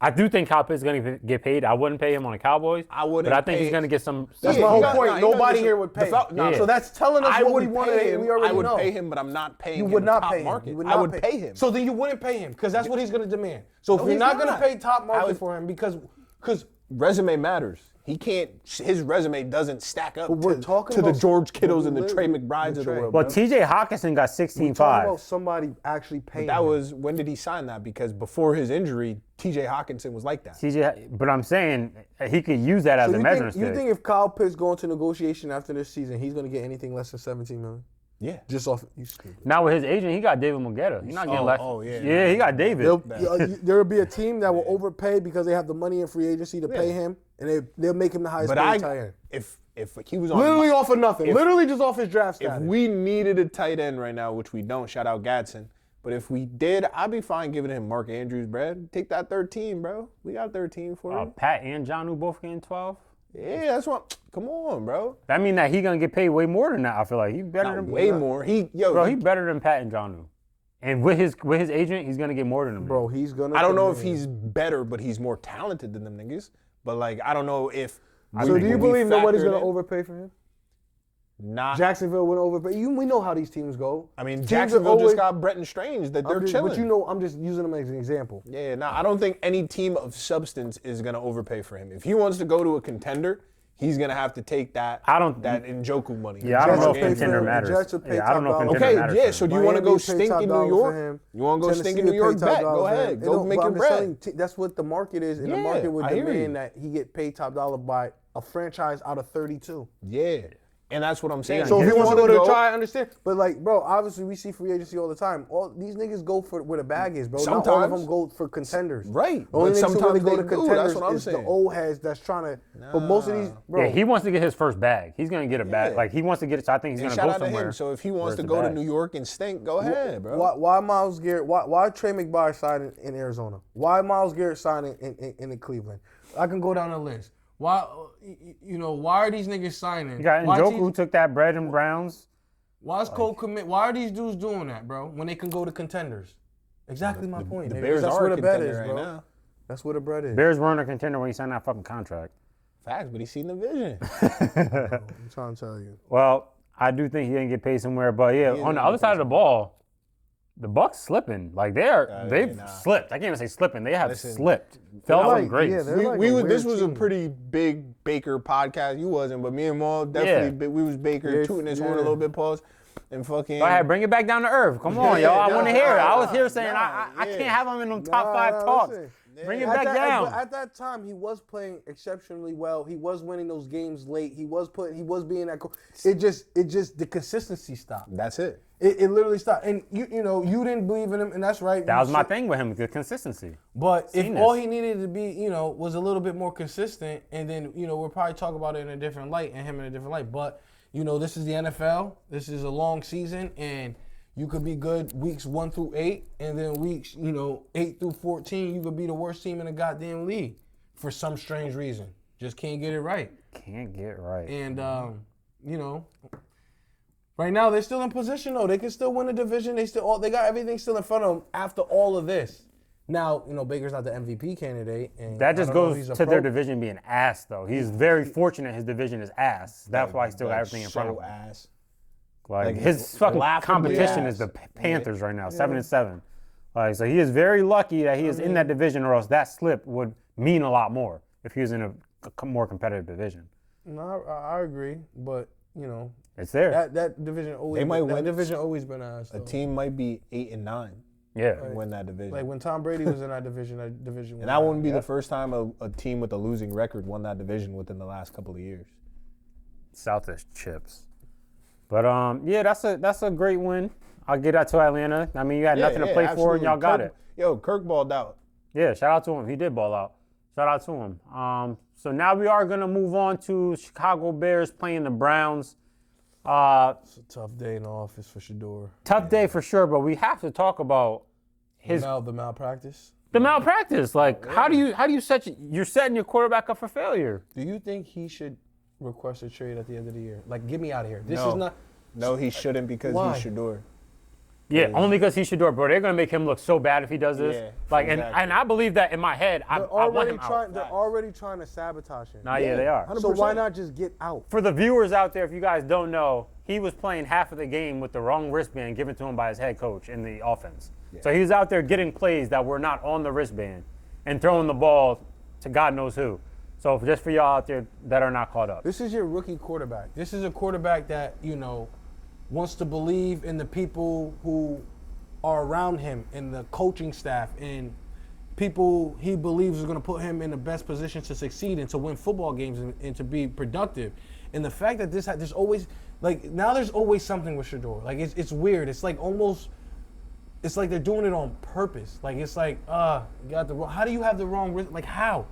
S2: I do think Kyle Pitts is going to get paid. I wouldn't pay him on the Cowboys.
S4: I wouldn't.
S2: But I think he's going to get some.
S3: That's my whole point. Nobody here would pay. So that's telling us what he wanted. We already know.
S4: I would pay him, but I'm not paying him.
S3: You would not
S4: top
S3: pay him.
S4: market.
S3: I
S4: would pay him.
S3: So then you wouldn't pay him because that's what he's going to demand. So if you're not going to pay top market for him because
S4: resume matters. He can't. His resume doesn't stack up to the
S3: about
S4: George Kittles and the Trey McBrides of the world.
S2: Well, T.J. Hawkinson got 16.5.
S3: We're talking about somebody actually paying.
S4: That was when did he sign that? Because before his injury, T.J. Hawkinson was like that.
S2: But I'm saying he could use that as a measuring stick.
S3: You think if Kyle Pitts going to negotiation after this season, he's going to get anything less than $17 million?
S4: Yeah.
S3: Just off. You stupid.
S2: Now with his agent, he got David Mugeta. He's not getting less.
S4: Oh yeah.
S2: Yeah, he got David.
S3: There'll be a team that will overpay because they have the money in free agency to pay him, and they'll make him the highest paid tight end.
S4: If he was on
S3: Literally off of nothing. Literally just off his draft
S4: If
S3: status.
S4: we needed a tight end right now, which we don't, shout out Gadsden. But if we did, I'd be fine giving him Mark Andrews, Brad. Take that 13, bro. We got 13 for him.
S2: Pat and Jonnu both getting 12.
S4: Yeah, that's what. Come on, bro.
S2: That mean that he gonna get paid way more than that. I feel like he's better than
S4: way more. He
S2: better than Pat and Jonnu. And with his agent, he's gonna get more than him.
S3: Bro, he's gonna.
S4: I don't know if he's better, but he's more talented than them niggas. But like, I don't know if.
S3: So do you believe nobody's gonna overpay for him?
S4: Not
S3: Jacksonville wouldn't overpay. We know how these teams go.
S4: I mean, Jacksonville just got Bretton Strange that they're chilling.
S3: But I'm just using him as an example.
S4: Yeah, I don't think any team of substance is gonna overpay for him. If he wants to go to a contender, he's gonna have to take that Njoku money.
S2: Yeah, I don't know if contender matters. I don't know if contender matters.
S4: Okay, yeah. So do you want to go stink in New York? You want to go stink in New York? Bet. Go ahead. Go make your bread.
S3: That's what the market is, and the market would demand that he get paid top dollar by a franchise out of 32.
S4: Yeah. And that's what I'm saying.
S3: So if he wants to go to a try, I understand. But like, bro, obviously we see free agency all the time. All these niggas go for where the bag is, bro.
S4: Sometimes.
S3: Not all of them go for contenders.
S4: Right.
S3: The only niggas who really go to
S4: do.
S3: contenders
S4: That's what I'm
S3: is
S4: saying.
S3: the old heads that's trying to. But most of these, bro.
S2: Yeah, he wants to get his first bag. He's gonna get a bag. Like he wants to get it. So I think he's gonna go somewhere.
S4: So if he wants to go to New York and stink, go ahead, bro.
S3: Why Myles Garrett? Why Trey McBride signed in Arizona? Why Myles Garrett signed in Cleveland? I can go down the list. Why are these niggas signing?
S2: You got Njoku who took that bread and Browns.
S3: Why is Cole commit? Why are these dudes doing that, bro? When they can go to contenders? Exactly my point.
S4: The Bears are a contender right now.
S3: That's where the bread is.
S2: Bears weren't a contender when he signed that fucking contract.
S4: Facts, but he's seen the vision.
S3: I'm trying to tell you.
S2: Well, I do think he didn't get paid somewhere, but yeah, on the other side of the ball, the Bucks slipping. Like they've slipped. I can't even say slipping. They have slipped. Fell from grace.
S3: Yeah,
S4: this was a pretty big Baker podcast. You wasn't, but me and Maul definitely. We was Baker tooting his horn a little bit, pause, and fucking.
S2: Go ahead, bring it back down to earth. Come on, y'all. I want to hear it. I was here saying I can't have him in them top 5 talks. Bring it back down.
S3: But at that time, he was playing exceptionally well. He was winning those games late. He was being that. It just the consistency stopped.
S4: That's it.
S3: It literally stopped. And you didn't believe in him, and that's right.
S2: That was my thing with him, the consistency.
S3: But if all he needed to be, was a little bit more consistent, and then we'll probably talk about it in a different light and him in a different light. But this is the NFL. This is a long season, and you could be good weeks 1 through 8, and then weeks 8 through 14, you could be the worst team in the goddamn league for some strange reason. Just can't get it right.
S2: Can't get right.
S3: And right now they're still in position though. They can still win the division. They got everything still in front of them after all of this. Now, Baker's not the MVP candidate. And
S2: that just goes to their division being ass though. He's very fortunate his division is ass. That's why he still got everything in front of him.
S4: Ass.
S2: Like his fucking competition is the Panthers right now, 7-7. Like, so he is very lucky that he is in that division, or else that slip would mean a lot more if he was in a more competitive division.
S3: No, I agree, but you know,
S2: it's there.
S3: That division always.
S4: They might win.
S3: That division always been ass.
S4: A team might be 8-9.
S2: Yeah,
S4: and win that division.
S3: Like when Tom Brady was in that division
S4: and that wouldn't be the first time a team with a losing record won that division within the last couple of years.
S2: South is chips. But yeah, that's a great win. I'll get that to Atlanta. I mean, you had nothing to play for, and y'all got it.
S4: Yo, Kirk balled out.
S2: Yeah, shout out to him. He did ball out. Shout out to him. So now we are gonna move on to Chicago Bears playing the Browns.
S3: It's a tough day in the office for Shador.
S2: Tough day for sure, but we have to talk about
S3: the malpractice.
S2: The malpractice. Like, how do you you're setting your quarterback up for failure?
S3: Do you think he should request a trade at the end of the year? Like, get me out of here. This
S4: No.
S3: is not.
S4: No, he shouldn't because
S3: Why?
S4: he's Shador.
S2: Yeah, only because he's Shador, bro. They're gonna make him look so bad if he does this.
S4: Yeah,
S2: like,
S4: exactly.
S2: and I believe that in my head. I want him out.
S3: They're already trying to sabotage him.
S2: Nah, yeah, they are.
S3: So why not just get out?
S2: For the viewers out there, if you guys don't know, he was playing half of the game with the wrong wristband given to him by his head coach in the offense. Yeah. So he was out there getting plays that were not on the wristband and throwing the ball to God knows who. So just for y'all out there that are not caught up.
S3: This is your rookie quarterback. This is a quarterback that, wants to believe in the people who are around him and the coaching staff and people he believes is going to put him in the best position to succeed and to win football games and to be productive. And the fact that there's always, now there's always something with Shador. Like, it's weird. It's like almost, it's like they're doing it on purpose. Like, it's like, you got the wrong, how do you have the wrong wrist? Like, how?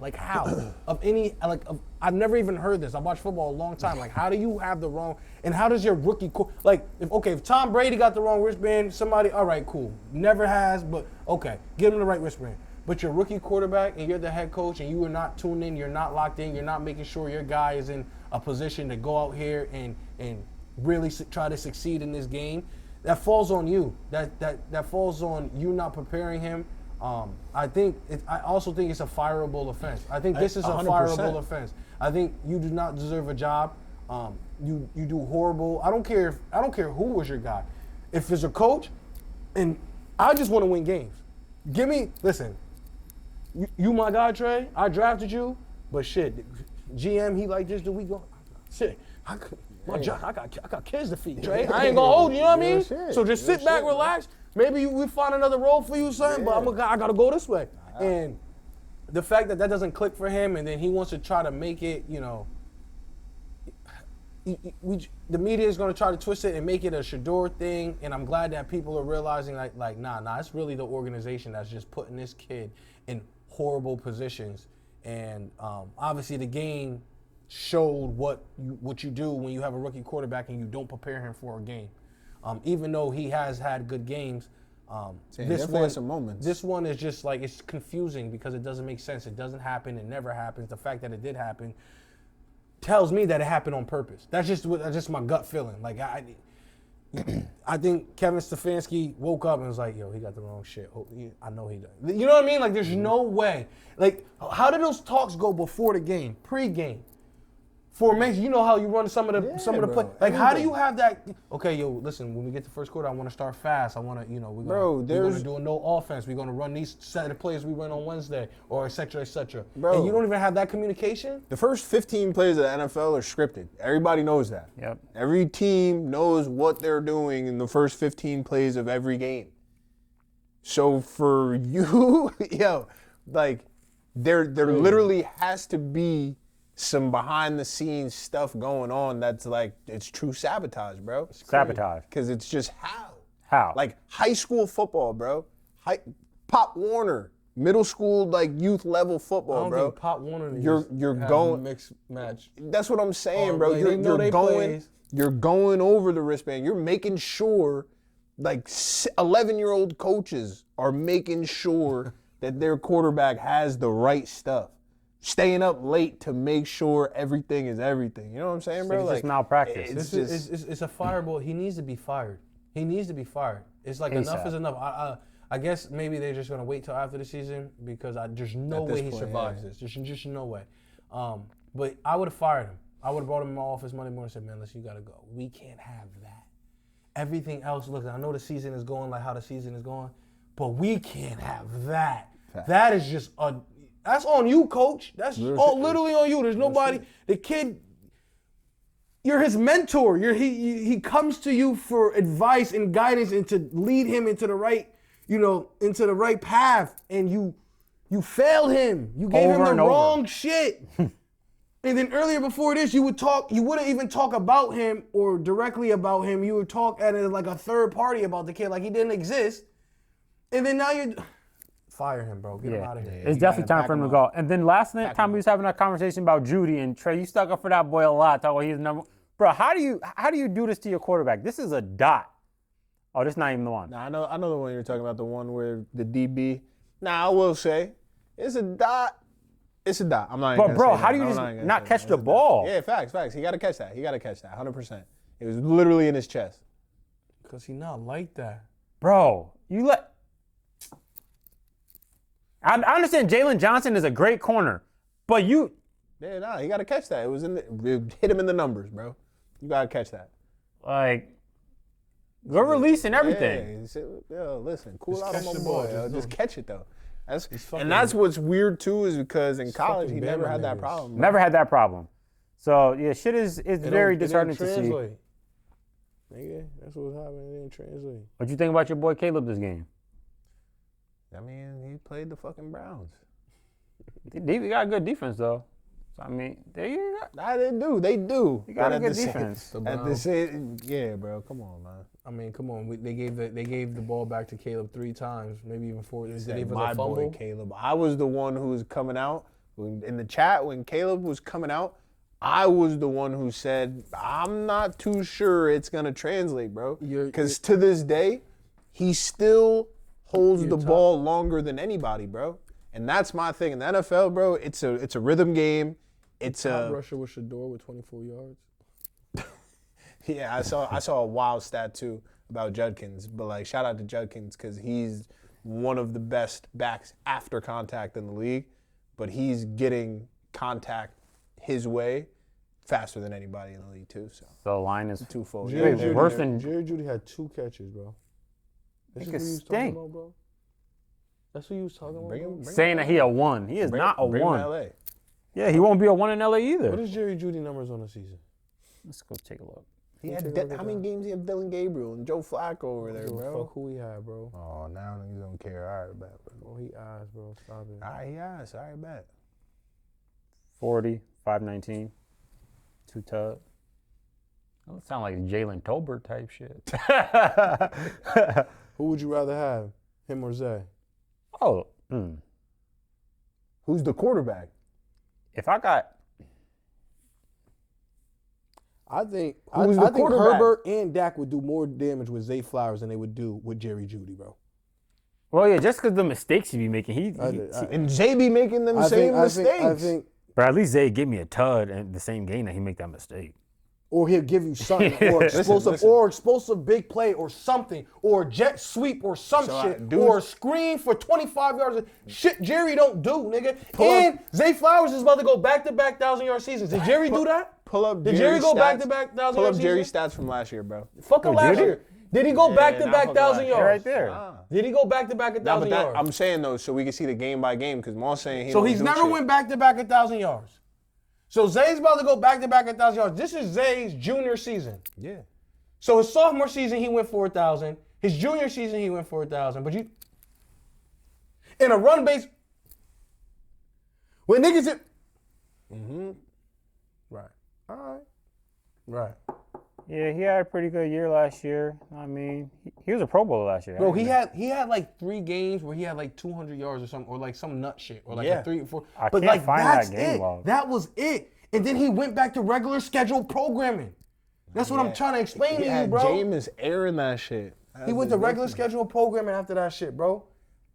S3: I've never even heard this. I've watched football a long time. Like, how do you have the wrong, and how does your rookie, if Tom Brady got the wrong wristband, somebody, all right, cool. Never has, but okay, give him the right wristband. But your rookie quarterback and you're the head coach and you are not tuned in, you're not locked in, you're not making sure your guy is in a position to go out here and really try to succeed in this game. That falls on you. That falls on you not preparing him. I also think it's a fireable offense. I think this is 100%. A fireable offense. I think you do not deserve a job. You do horrible. I don't care who was your guy. If there's a coach, and I just want to win games. Listen. You my guy, Trey. I drafted you, but shit, GM he like this. Do we go? Shit, I got kids to feed, Trey. I ain't gonna hold you. You know what I mean? Shit. So just sit back, relax. Maybe we find another role for you, son. But I gotta go this way. And the fact that doesn't click for him, and then he wants to try to make it, the media is going to try to twist it and make it a Shador thing, and I'm glad that people are realizing nah, it's really the organization that's just putting this kid in horrible positions, and obviously the game showed what you do when you have a rookie quarterback and you don't prepare him for a game. Even though he has had good games, this one is just like, it's confusing because it doesn't make sense. It doesn't happen. It never happens. The fact that it did happen tells me that it happened on purpose. That's just my gut feeling. Like, I think Kevin Stefanski woke up and was like, yo, he got the wrong shit. I know he does. You know what I mean? Like, there's no way. Like, how did those talks go before the game, pre-game? Formation, you know how you run some of the play. Like, how do you have that? Okay, yo, listen. When we get to first quarter, I want to start fast. I want to, we're gonna do a no offense. We're gonna run these set of plays we run on Wednesday, or et cetera, et cetera. Bro, and you don't even have that communication.
S4: The first 15 plays of the NFL are scripted. Everybody knows that.
S2: Yep.
S4: Every team knows what they're doing in the first 15 plays of every game. So for you, there literally has to be some behind the scenes stuff going on that's like, it's true sabotage, bro.
S2: Sabotage.
S4: Because it's just
S2: how?
S4: Like high school football, bro. Pop Warner, middle school, youth level football,
S3: I don't
S4: bro.
S3: think Pop Warner
S4: you're going
S3: mixed match.
S4: That's what I'm saying, bro. You're going over the wristband. You're making sure 11-year-old coaches are making sure that their quarterback has the right stuff. Staying up late to make sure everything is everything. You know what I'm saying, bro?
S2: It's just malpractice.
S3: It's a fireball. He needs to be fired. It's like
S2: ASAP.
S3: Enough is enough. I guess maybe they're just gonna wait till after the season because there's no way he survives this. There's just no way. But I would have fired him. I would have brought him in my office Monday morning and said, man, listen, you gotta go. We can't have that. Everything else, look, I know the season is going like how the season is going, but we can't have that. That is just that's on you, coach. That's literally on you. There's nobody. The kid, you're his mentor. He comes to you for advice and guidance and to lead him into the right, into the right path. And you failed him. You gave him the wrong shit. And then earlier before this, you wouldn't even talk about him or directly about him. You would talk at it like a third party about the kid, like he didn't exist. And then now you're fire him, bro. Get him out of here.
S2: It's definitely time for him to go. And then last time we was having that conversation about Judy and Trey, you stuck up for that boy a lot, talking about he's number. Bro, how do you do this to your quarterback? This is a dot. Oh, this is not even the one.
S4: Nah, I know the one you're talking about, the one where the DB. Nah, I will say, it's a dot. It's a dot. I'm not even
S2: But bro, how do you just not catch the ball?
S4: Yeah, facts. He got to catch that. 100%. It was literally in his chest.
S3: Because he not like that.
S2: Bro, I understand Jalen Johnson is a great corner, but you...
S4: Yeah, nah, he got to catch that. It hit him in the numbers, bro. You got to catch that.
S2: Like, go release and everything.
S4: Yeah, listen, cool out on my boy. Just catch it, though.
S3: And
S4: that's what's weird too, is because in college he never had that problem.
S2: Never had that problem. So yeah, shit is very disheartening to see.
S3: Nigga, that's what's happening. It didn't translate.
S2: What you think about your boy Caleb this game?
S4: I mean, he played the fucking Browns.
S2: They got a good defense though. So, I mean, they do.
S4: They do.
S2: You got a good defense.
S4: Yeah, bro. Come on, man.
S3: I mean, come on. They gave the ball back to Caleb 3 times, maybe even 4. They
S4: My boy Caleb. I was the one who was coming out in the chat when Caleb was coming out. I was the one who said, I'm not too sure it's gonna translate, bro. Because to this day, he still holds the ball longer than anybody, bro. And that's my thing in the NFL, bro. It's a rhythm game. It's
S3: a rusher with Shador with 24 yards.
S4: Yeah, I saw a wild stat too about Judkins, but like shout out to Judkins because he's one of the best backs after contact in the league, but he's getting contact his way faster than anybody in the league too. So
S2: the line is
S4: twofold.
S3: Jerry Judy had 2 catches, bro. This is what you was talking about, bro. That's what you was talking about. Bro?
S2: Saying that he a 1. He is not a 1.
S4: Bring him to LA.
S2: Yeah, he won't be a 1 in LA either.
S3: What is Jerry Judy numbers on the season?
S2: Let's go take a look.
S4: How many games he had Dylan Gabriel and Joe Flacco over there, bro?
S3: Fuck who he had, bro.
S4: Oh, now niggas don't care. All right, bet.
S3: Oh, he asked, bro. Stop it.
S4: All right, he asked. All right, bet.
S2: 40, 519, 2 tub. That sound like Jalen Tolbert type shit.
S3: Who would you rather have, him or Zay?
S2: Oh,
S4: Who's the quarterback?
S2: If I got...
S3: I think Herbert and Dak would do more damage with Zay Flowers than they would do with Jerry Judy, bro.
S2: Well, yeah, just because the mistakes he be making,
S4: and Zay be making them same mistakes.
S3: I think,
S2: but at least Zay give me a tud in the same game that he make that mistake.
S3: Or he'll give you something, or explosive big play, or something, or jet sweep, or some shit, or a screen for 25 yards. Shit, Jerry don't do, nigga. Zay Flowers is about to go back-to-back 1,000-yard seasons. Did Jerry do that? Did Jerry go back-to-back 1,000-yard seasons?
S4: Pull up Jerry's stats from last year, bro.
S3: Fuck him last year. Did he go back-to-back 1,000 yards?
S2: Right there.
S3: Did he go back-to-back 1,000 yards?
S4: I'm saying though, so we can see the game by game, because Maul's saying he.
S3: So he's never went back-to-back 1,000 yards. So Zay's about to go back-to-back 1,000 yards. This is Zay's junior season.
S4: Yeah.
S3: So his sophomore season, he went for 1,000. His junior season, he went for 1,000. But in a run base, when niggas Right. All right. Right.
S2: Yeah, he had a pretty good year last year. I mean, he was a Pro Bowler last year.
S3: Bro, he had like 3 games where he had like 200 yards or something, or like some nut shit, or like a 3 or 4.
S2: But like that's it.
S3: That was it. And then he went back to regular scheduled programming. That's what I'm trying to explain to you, bro.
S4: Jameis airing that shit.
S3: He went to regular scheduled programming after that shit, bro.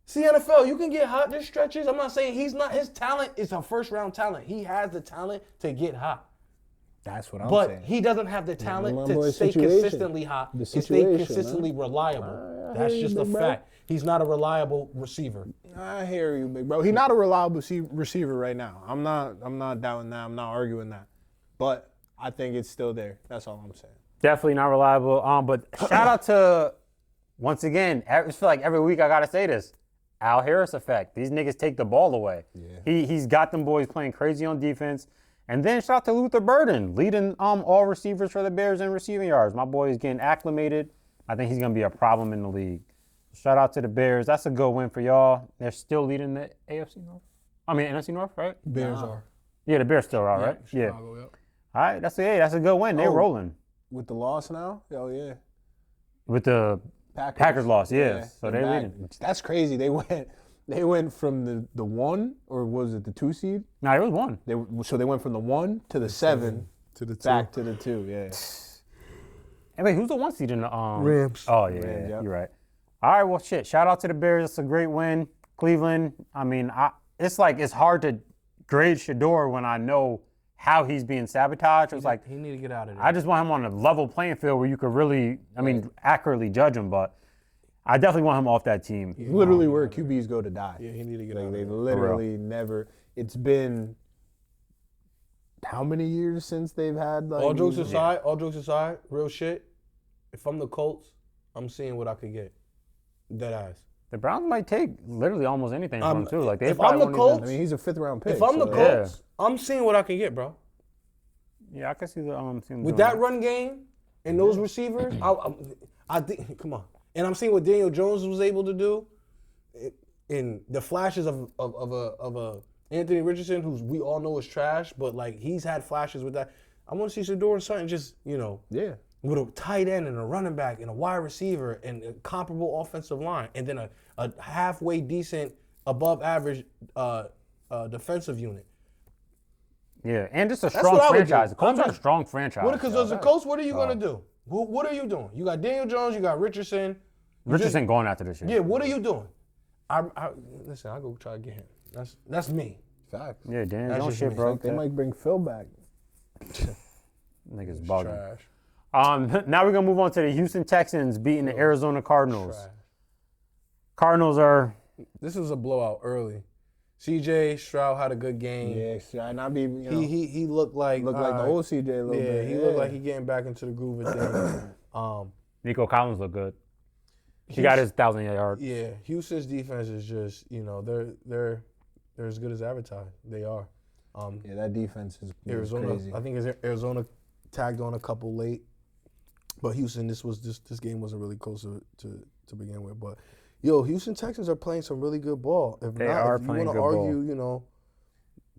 S3: See, NFL, you can get hot. There's stretches. I'm not saying his talent is a first-round talent. He has the talent to get hot.
S4: That's what I'm saying.
S3: But he doesn't have the talent to stay consistently hot and stay consistently reliable. That's just a fact. He's not a reliable receiver.
S4: I hear you, big bro. He's not a reliable receiver right now. I'm not doubting that. I'm not arguing that. But I think it's still there. That's all I'm saying.
S2: Definitely not reliable. But shout out to once again, I feel like every week I gotta say this. Al Harris effect. These niggas take the ball away. Yeah. He's got them boys playing crazy on defense. And then shout out to Luther Burden, leading all receivers for the Bears in receiving yards. My boy is getting acclimated. I think he's gonna be a problem in the league. Shout out to the Bears. That's a good win for y'all. They're still leading the AFC North. I mean NFC North, right?
S3: Bears are.
S2: Yeah, the Bears still are, right?
S3: Chicago,
S2: yeah. All right, that's a good win. They're rolling.
S4: With the loss now? Oh yeah.
S2: With the Packers loss, yeah. So they're leading.
S4: That's crazy. They went from the 1, or was it the 2 seed?
S2: No, it was 1.
S4: So they went from the 1 to the 7
S3: to the 2.
S4: Back to the 2, yeah.
S2: Hey, wait, who's the 1 seed in the
S3: Rams?
S2: Oh yeah,
S4: Rams, yep.
S2: You're right. All right, well shit. Shout out to the Bears. It's a great win. Cleveland. I mean, it's hard to grade Shador when I know how he's being sabotaged. It's like
S3: he need to get out of there.
S2: I just want him on a level playing field where you could really, accurately judge him. But I definitely want him off that team.
S4: Literally where QBs go to die.
S3: Yeah, he need to get out of there.
S4: They've literally never. It's been how many years since they've had like.
S3: All jokes aside, real shit. If I'm the Colts, I'm seeing what I could get. Dead ass.
S2: The Browns might take literally almost anything from him too. Like
S3: if I'm the Colts,
S4: I mean, he's a 5th round pick.
S3: If I'm the Colts, I'm seeing what I can get, bro.
S2: Yeah, I can see the
S3: with that run game and those receivers. I think. Come on, and I'm seeing what Daniel Jones was able to do in the flashes of a Anthony Richardson, who we all know is trash, but like he's had flashes with that. I want to see Shador and something just with a tight end and a running back and a wide receiver and a comparable offensive line, and then a halfway decent, above average defensive unit.
S2: Yeah, and just a strong franchise. The Colts are a strong franchise.
S3: Because as a coach, what are you going to do? What are you doing? You got Daniel Jones, you got Richardson.
S2: Richardson going after this year.
S3: Yeah, what are you doing? Listen, I'll go try to get him. That's me.
S4: Facts.
S2: Yeah, Daniel Jones shit, bro.
S4: They might bring Phil back.
S2: Niggas bugging.
S3: Trash.
S2: Now we're going to move on to the Houston Texans beating the Arizona Cardinals.
S3: Trash.
S2: Cardinals are...
S3: This was a blowout early. CJ Stroud had a good game.
S4: Yeah, should not be,
S3: He looked like...
S4: the old CJ a little bit.
S3: He looked like he getting back into the groove of things.
S2: Nico Collins looked good. He got his 1,000 yards.
S3: Yeah, Houston's defense is just, they're as good as advertised. They are.
S4: That defense is
S3: Arizona.
S4: crazy.
S3: I think Arizona tagged on a couple late. But Houston, this game wasn't really close to begin with. But Houston Texans are playing some really good ball. If you want to argue,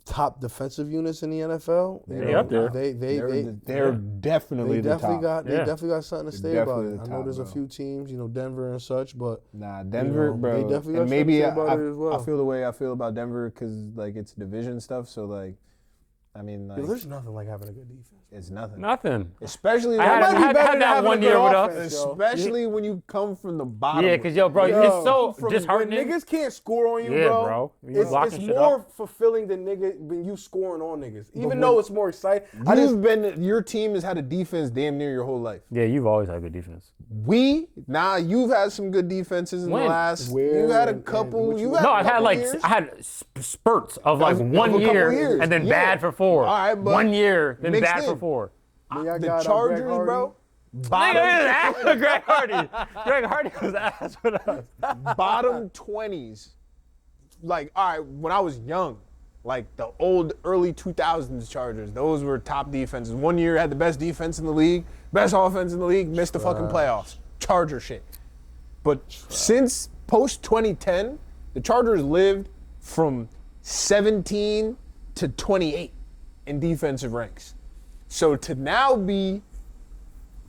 S3: top defensive units in the NFL,
S2: they're up there.
S4: They're definitely the top.
S3: They definitely got something to say about it. I know there's a few teams, Denver and such, but
S4: Denver, bro.
S3: They definitely got
S4: and maybe
S3: something to say about it as well.
S4: I feel the way I feel about Denver because it's division stuff. So
S3: there's nothing like having a good defense.
S4: It's nothing.
S2: Nothing.
S4: Especially
S2: I had that 1 year with us.
S4: Especially when you come from the bottom.
S2: Yeah, because it's so disheartening.
S3: When niggas can't score on you,
S2: bro.
S3: It's more fulfilling than you scoring on niggas. Even though it's more exciting.
S4: Your team has had a defense damn near your whole life.
S2: Yeah, you've always had good defense.
S4: You've had some good defenses in the last. You had a couple.
S2: I had spurts of 1 year and then bad for 4.
S4: All right, but
S2: 1 year, then bad for 4.
S4: The Chargers, bro.
S2: Greg Hardy. Greg Hardy was ass with us.
S4: Bottom 20s. All right, when I was young, the old early 2000s Chargers, those were top defenses. 1 year had the best defense in the league, best offense in the league, missed the fucking playoffs. Charger shit. But since post 2010, the Chargers lived from 17 to 28 in defensive ranks. So to now be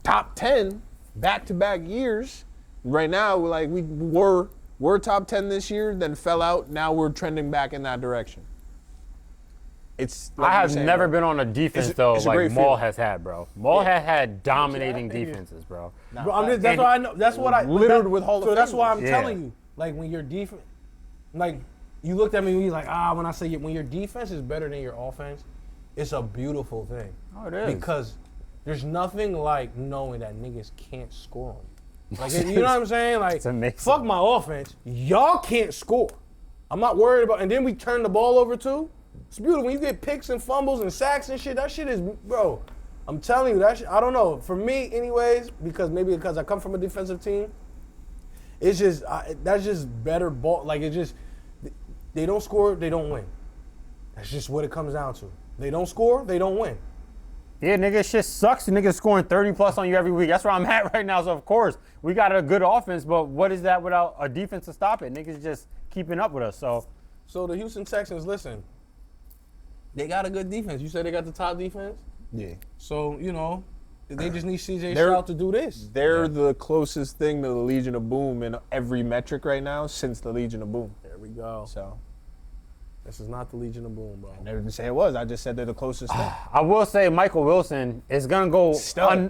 S4: top 10 back-to-back years, right now we were top 10 this year, then fell out. Now we're trending back in that direction. It's
S2: I have never been on a defense like Maul has had, bro. Maul has had dominating defenses, bro.
S3: But that's why I know. That's what I
S4: littered with Hall of Fame.
S3: So that's why I'm telling you, when your defense, you looked at me and you're like, when I say when your defense is better than your offense, it's a beautiful thing.
S2: Oh, it is.
S3: Because there's nothing like knowing that niggas can't score on you. You know what I'm saying?
S2: It's amazing.
S3: Fuck my offense. Y'all can't score. I'm not worried about. And then we turn the ball over too. It's beautiful. When you get picks and fumbles and sacks and shit, that shit is, bro. I'm telling you, that shit, I don't know. For me, anyways, because I come from a defensive team, It's just that's just better ball. Like it just they don't score, they don't win. That's just what it comes down to. They don't score, they don't win.
S2: Yeah, nigga, shit sucks. The niggas scoring 30 plus on you every week. That's where I'm at right now. So of course we got a good offense, but what is that without a defense to stop it? Niggas just keeping up with us.
S3: So the Houston Texans, listen, they got a good defense. You said they got the top defense?
S4: Yeah.
S3: So, they just need CJ Stroud to do this.
S4: They're the closest thing to the Legion of Boom in every metric right now since the Legion of Boom.
S3: There we go.
S4: So
S3: this is not the Legion of Boom, bro.
S4: I never didn't say it was. I just said they're the closest thing.
S2: I will say Michael Wilson is gonna go. He's gonna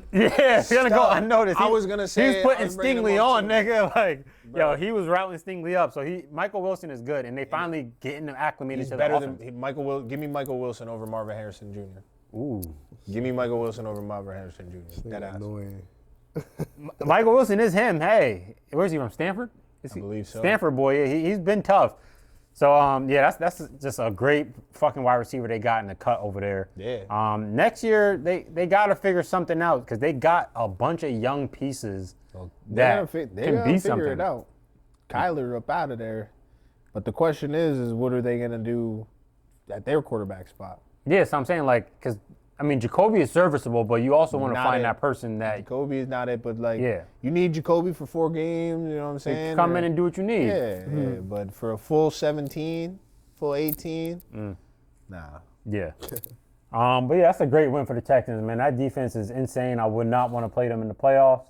S2: go unnoticed.
S4: I was gonna say
S2: he's putting Stingley on, nigga. Like, bro. Yo, he was routing Stingley up. So Michael Wilson is good, and they finally getting him acclimated to the offense.
S4: Give me Michael Wilson over Marvin Harrison Jr.
S2: Ooh.
S4: Give me Michael Wilson over Marvin Harrison Jr. That
S3: annoying.
S2: Michael Wilson is him. Hey, where's he from? Stanford?
S4: I believe so.
S2: Stanford boy. Yeah, he's been tough. So that's just a great fucking wide receiver they got in the cut over there.
S4: Yeah.
S2: Next year they got to figure something out because they got a bunch of young pieces that can be something.
S4: Figure it out. Kyler up out of there, but the question is what are they gonna do at their quarterback spot?
S2: Yeah, so I'm saying because Jacoby is serviceable, but you also want to find that person that
S4: Jacoby is not it, but you need Jacoby for 4 games. You know what I'm saying?
S2: Come in and do what you need.
S4: Yeah, yeah, but for a full 17, full 18, nah.
S2: Yeah. But yeah, that's a great win for the Texans, man. That defense is insane. I would not want to play them in the playoffs.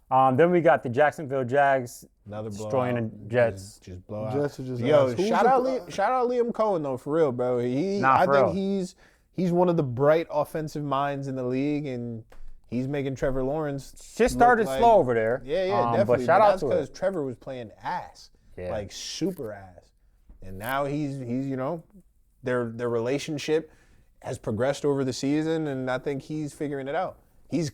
S2: Then we got the Jacksonville Jags destroying the Jets.
S4: Just blow out.
S3: Jets are just
S4: shout out Liam Cohen though, for real, bro. I think he's one of the bright offensive minds in the league, and he's making Trevor Lawrence.
S2: Just started slow over there.
S4: Yeah, definitely.
S2: But shout out to
S4: because Trevor was playing ass, super ass, and now he's their relationship has progressed over the season, and I think he's figuring it out. He's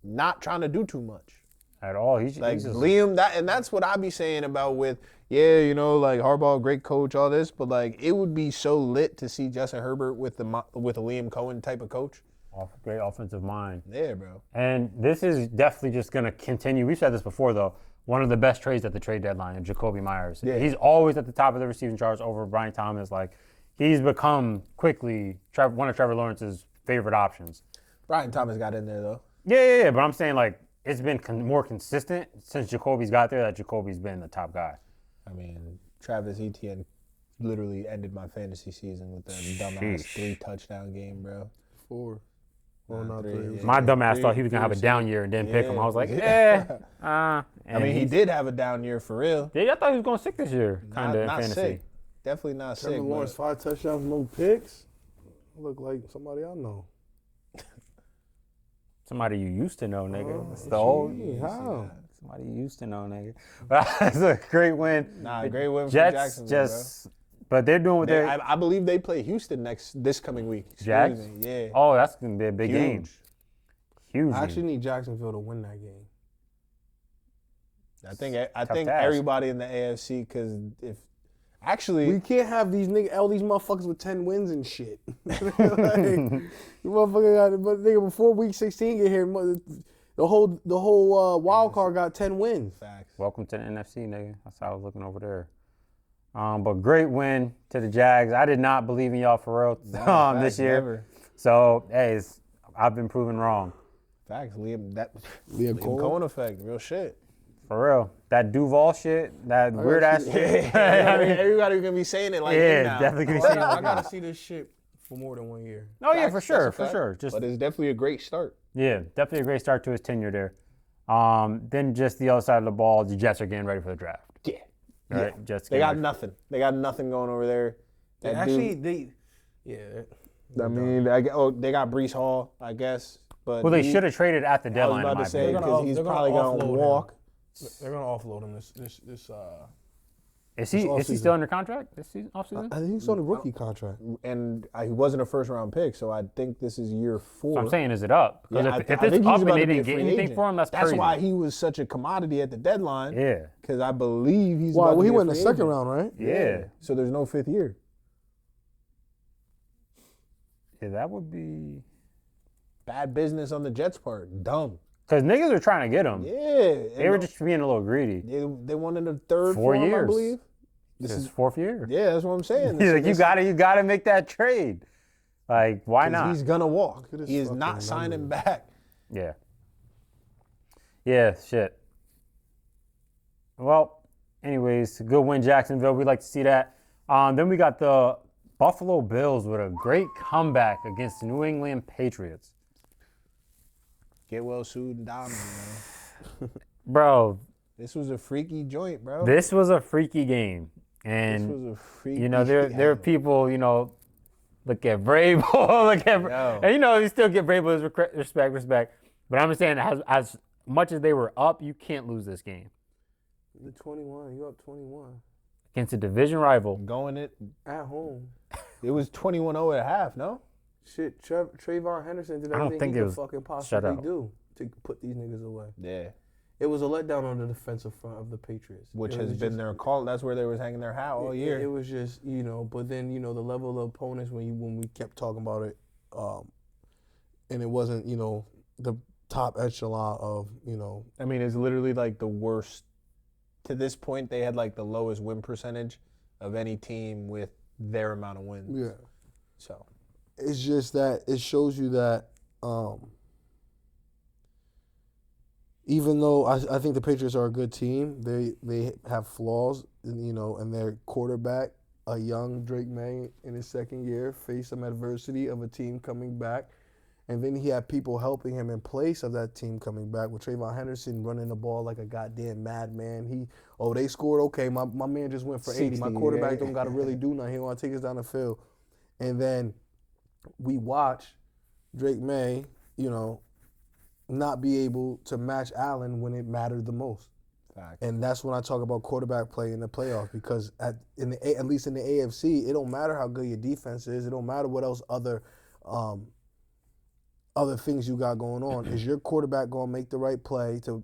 S4: not trying to do too much
S2: at all. He's
S4: like
S2: just,
S4: Liam, that's what I be saying about with Harbaugh, great coach, all this, but it would be so lit to see Justin Herbert with a Liam Cohen type of coach.
S2: Great offensive mind.
S4: Yeah, bro.
S2: And this is definitely just going to continue. We've said this before, though. One of the best trades at the trade deadline, Jacoby Myers. Yeah. He's always at the top of the receiving charts over Brian Thomas. He's become quickly one of Trevor Lawrence's favorite options.
S4: Brian Thomas got in there, though.
S2: Yeah. But I'm saying, it's been more consistent since Jacoby's got there that Jacoby's been the top guy.
S4: Travis Etienne literally ended my fantasy season with that dumbass 3-touchdown game, bro.
S3: 4. Well, not 3.
S2: My dumbass thought he was going to have a down year and didn't pick him. I was like,
S4: he did have a down year for real.
S2: Yeah, I thought he was going sick this year, kind of in fantasy.
S4: Sick. Definitely not sick.
S3: Trevor Lawrence, 5 touchdowns, no picks. I look like somebody I know.
S2: Somebody you used to know, nigga. It's the old.
S3: How?
S2: Somebody you used to know, nigga. But that's a great win.
S4: Great win for
S2: Jets
S4: Jacksonville,
S2: but they're doing what they're.
S4: I believe they play Houston this coming week.
S2: Jags?
S4: Yeah.
S2: Oh, that's going to be a big game. Huge.
S3: I actually need Jacksonville to win that game.
S4: I think everybody in the AFC, because we can't have all these motherfuckers with 10 wins and shit.
S3: Motherfucker before week 16 get here, the whole wild card got 10 wins.
S4: Facts.
S2: Welcome to the NFC, nigga. That's how I was looking over there. But great win to the Jags. I did not believe in y'all for real this year.
S4: Never.
S2: So I've been proven wrong.
S4: Facts. Liam Cohen effect, real shit.
S2: For real. That Duval shit, that weird ass shit.
S4: Everybody's gonna be saying it now.
S2: Definitely gonna be saying it.
S3: I gotta see this shit for more than 1 year.
S2: Oh yeah, for sure.
S4: But it's definitely a great start.
S2: Yeah, definitely a great start to his tenure there. Then just the other side of the ball, the Jets are getting ready for the draft.
S4: Yeah.
S2: Right? Jets.
S4: They got nothing. They got nothing going over there.
S3: They got
S4: Breece Hall, I guess. But
S2: they should have traded at the deadline.
S4: I was about to say, because he's probably going to walk.
S3: They're going to offload him this
S2: Is he still under contract this season, offseason?
S3: I think he's on a rookie contract.
S4: And he wasn't a first-round pick, so I think this is year 4.
S2: So I'm saying, is it up? Because if it's up and they didn't get anything for him, that's crazy.
S4: That's why he was such a commodity at the deadline.
S2: Yeah.
S4: Because I believe he's
S3: he went in the second round, right?
S2: Yeah.
S4: So there's no 5th year.
S2: Yeah, that would be
S4: bad business on the Jets' part. Dumb.
S2: Because niggas were trying to get him.
S4: Yeah.
S2: They were just being a little greedy.
S4: They won in the third
S2: 4
S4: form,
S2: years.
S4: I believe.
S2: This is 4th year.
S4: Yeah, that's what I'm saying.
S2: He's like, you gotta make that trade. Like, why not?
S4: He's gonna walk. He is not signing back.
S2: Yeah. Yeah, shit. Well, anyways, good win, Jacksonville. We'd like to see that. Then we got the Buffalo Bills with a great comeback against the New England Patriots.
S4: Get well soon, dominant, man.
S2: Bro.
S4: This was a freaky joint, bro.
S2: This was a freaky game. And,
S4: this was a freaky
S2: you know, there are people, you know, look at Vrabel, and, you know, you still give Vrabel his respect. But I'm just saying, as much as they were up, you can't lose this game.
S3: The 21, you up 21.
S2: Against a division rival.
S4: Going it
S3: at home.
S4: It was 21-0 at half, no?
S3: Shit, Trayvon Henderson did everything he could fucking possibly do to put these niggas away.
S4: Yeah.
S3: It was a letdown on the defensive front of the Patriots.
S4: Which has been their call. That's where they was hanging their hat all year.
S3: It was just, you know, but then, you know, the level of opponents when we kept talking about it, and it wasn't, you know, the top echelon of, you know.
S4: I mean, it's literally like the worst. To this point, they had like the lowest win percentage of any team with their amount of wins.
S3: Yeah.
S4: So.
S3: It's just that it shows you that even though I think the Patriots are a good team, they have flaws, you know, and their quarterback, a young Drake May in his second year, faced some adversity of a team coming back. And then he had people helping him in place of that team coming back with Trayvon Henderson running the ball like a goddamn madman. They scored, okay, my man just went for 80. My quarterback don't got to really do nothing. He want to take us down the field. And then we watch Drake May, you know, not be able to match Allen when it mattered the most.
S4: Fact.
S3: And that's when I talk about quarterback play in the playoffs, because at least in the AFC, it don't matter how good your defense is. It don't matter what else other things you got going on. Is your quarterback going to make the right play to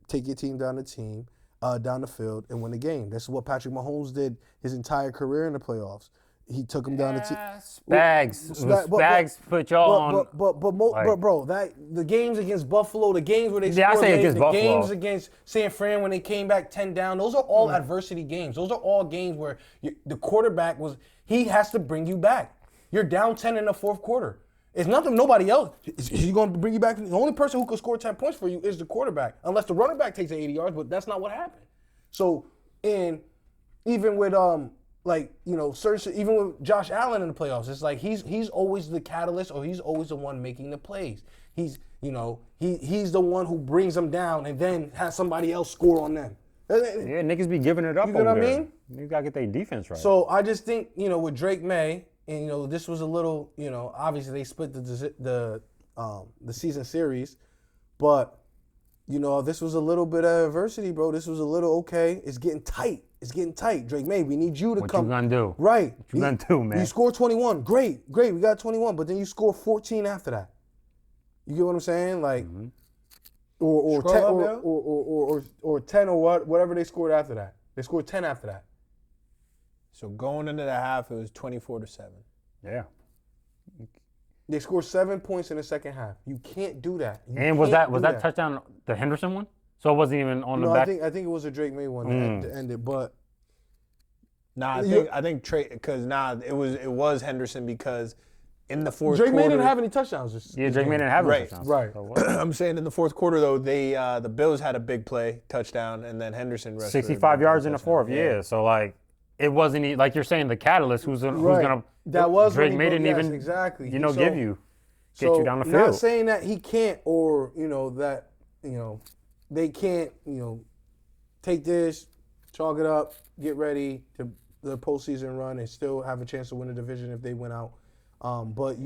S3: take your team down the field and win the game? That's what Patrick Mahomes did his entire career in the playoffs. He took him down the
S2: Spags put y'all on.
S3: Bro, the games against Buffalo, the games where they scored late, the games against San Fran when they came back 10 down, those are all adversity games. Those are all games where the quarterback he has to bring you back. You're down 10 in the fourth quarter. It's nothing, nobody else. Is he going to bring you back? The only person who could score 10 points for you is the quarterback, unless the running back takes 80 yards, but that's not what happened. So, even with even with Josh Allen in the playoffs, it's like he's always the catalyst, or he's always the one making the plays. He's the one who brings them down and then has somebody else score on them.
S2: Yeah, niggas be giving it up. You know what I mean? You gotta get their defense right.
S3: So I just think, you know, with Drake May, and, you know, this was a little, you know, obviously they split the season series, but, you know, this was a little bit of adversity, bro. This was a little, okay, it's getting tight. It's getting tight. Drake May, we need you to come.
S2: What you gonna do?
S3: Right.
S2: What you gonna do, man?
S3: You scored 21. Great. We got 21, but then you score 14 after that. You get what I'm saying? Like, or 10 or 10 or whatever they scored after that. They scored 10 after that.
S4: So going into the half, it was 24-7.
S2: Yeah.
S3: They scored 7 points in the second half. You can't do that.
S2: And was that touchdown the Henderson one? So it wasn't even on the back?
S3: I think it was a Drake May one that ended, but
S4: I think Trey, because it was Henderson, because in the fourth quarter,
S3: Drake May didn't have any touchdowns.
S2: Drake May didn't have any touchdowns.
S3: Right.
S4: I'm saying in the fourth quarter though, the Bills had a big play touchdown, and then Henderson rushed
S2: 65 yards in the fourth. Yeah. So like, it wasn't like you're saying the catalyst who's gonna.
S3: That was
S2: Drake May didn't even
S3: exactly.
S2: Get you down the field.
S3: Not saying that he can't, or that they can't take this, chalk it up, get ready to the postseason run, and still have a chance to win the division if they win out. But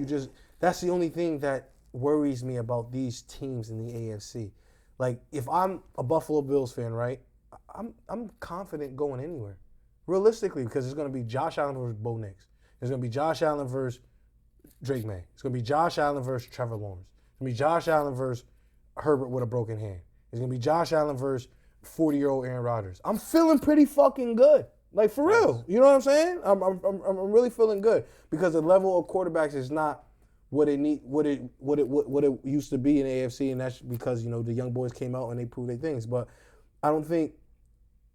S3: that's the only thing that worries me about these teams in the AFC. Like, if I'm a Buffalo Bills fan, right, I'm confident going anywhere, realistically, because it's going to be Josh Allen versus Bo Nix. It's going to be Josh Allen versus Drake May. It's going to be Josh Allen versus Trevor Lawrence. It's going to be Josh Allen versus Herbert with a broken hand. It's going to be Josh Allen versus 40-year-old Aaron Rodgers. I'm feeling pretty fucking good. Like, for real. You know what I'm saying? I'm really feeling good, because the level of quarterbacks is not what it used to be in AFC, and that's because the young boys came out and they proved their things. But I don't think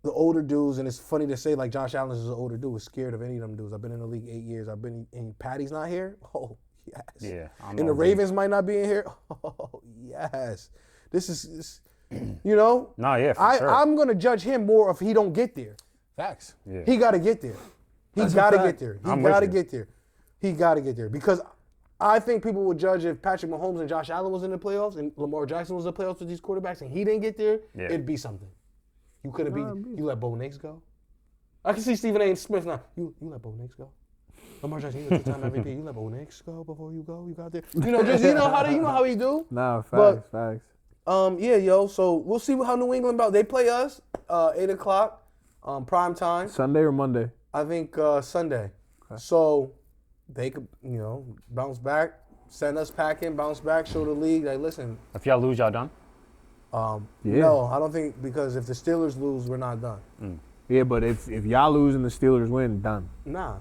S3: the older dudes, and it's funny to say like Josh Allen is an older dude, is scared of any of them dudes. I've been in the league 8 years. And Patty's not here. Oh yes.
S2: Yeah.
S3: And the Ravens might not be in here. Oh yes. This is. No,
S2: yeah, for sure.
S3: I'm gonna judge him more if he don't get there.
S4: Facts.
S2: Yeah.
S3: He got to get there. He got to get there. He
S2: I'm
S3: got to
S2: with you.
S3: get there. He got to get there because I think people would judge if Patrick Mahomes and Josh Allen was in the playoffs and Lamar Jackson was in the playoffs with these quarterbacks and he didn't get there.
S2: Yeah.
S3: It'd be something. You could have you let Bo Nix go. I can see Stephen A. Smith now. You let Bo Nix go. Lamar Jackson, you got 2-time MVP. You let Bo Nix go before you go. You got there. Just how he do.
S4: No, facts.
S3: Yeah, yo. So we'll see how New England about. They play us 8 o'clock, prime time.
S4: Sunday or Monday?
S3: I think Sunday. Okay. So they could, bounce back, send us packing, bounce back, show the league. Like, listen.
S2: If y'all lose, y'all done?
S3: No, I don't think because if the Steelers lose, we're not done.
S4: Yeah, but if y'all lose and the Steelers win, done.
S3: Nah,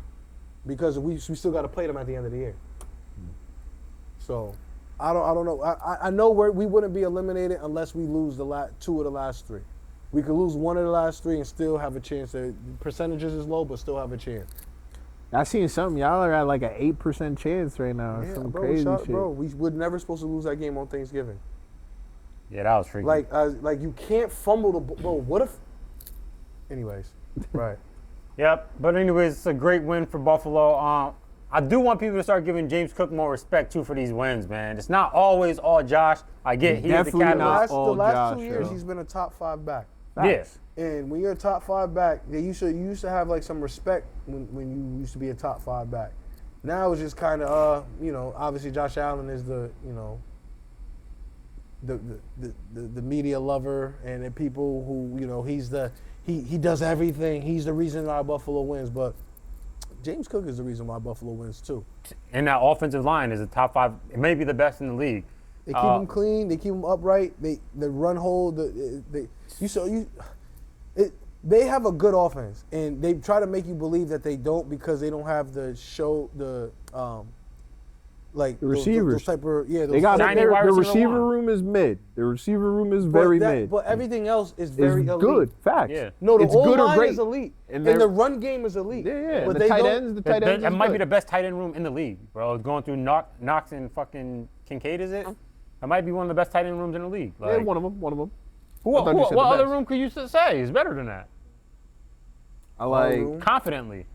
S3: because we still got to play them at the end of the year. So. I don't know. I know we wouldn't be eliminated unless we lose the 2 of the last 3. We could lose 1 of the last 3 and still have a chance. The percentages is low, but still have a chance.
S4: I seen something. Y'all are at like an 8% chance right now.
S3: Yeah,
S4: some
S3: bro,
S4: crazy shit.
S3: Bro, we were never supposed to lose that game on Thanksgiving.
S2: Yeah, that was freaky.
S3: Like you can't fumble the bro. What if? Anyways, right.
S2: Yep. But anyways, it's a great win for Buffalo. I do want people to start giving James Cook more respect, too, for these wins, man. It's not always all Josh. I get he is the catalyst.
S3: The last 2 years, he's been a top 5 back.
S2: Yes.
S3: And when you're a top 5 back, you used to have like some respect when you used to be a top 5 back. Now it's just kind of, obviously Josh Allen is the media lover and the people who, he does everything. He's the reason why Buffalo wins, but James Cook is the reason why Buffalo wins too.
S2: And that offensive line is a top 5, maybe the best in the league.
S3: They keep them clean. They keep them upright. They run hold. They have a good offense, and they try to make you believe that they don't because they don't have the
S4: receivers.
S3: They
S4: got
S2: the
S4: receiver room is mid. The receiver room is very mid.
S3: But everything else is very elite.
S4: Good. Facts.
S2: Yeah.
S3: No, the
S4: it's
S3: O
S4: good or
S3: line
S4: great.
S3: is elite, and
S4: And
S3: the run game is elite.
S4: Yeah.
S3: But
S4: The tight ends.
S2: That might be the best tight end room in the league, bro. Going through Knox and fucking Kincaid, is it? That might be one of the best tight end rooms in the league.
S4: Like, yeah, one of them.
S2: What other room could you say is better than that?
S4: I like
S2: confidently.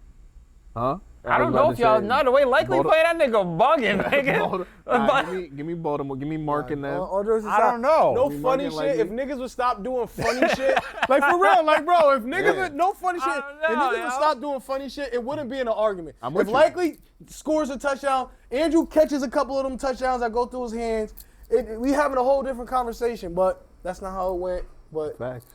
S4: Huh?
S2: I don't know if y'all know the way likely play that nigga bugging, nigga.
S4: Give me Baltimore. Give me Mark and them.
S2: I don't know.
S3: No funny shit. If niggas would stop doing funny shit, like for real, like bro, if niggas would no funny shit, if niggas would stop doing funny shit, it wouldn't be in an argument. If likely scores a touchdown, Andrew catches a couple of them touchdowns that go through his hands, we having a whole different conversation. But that's not how it went. But
S4: facts.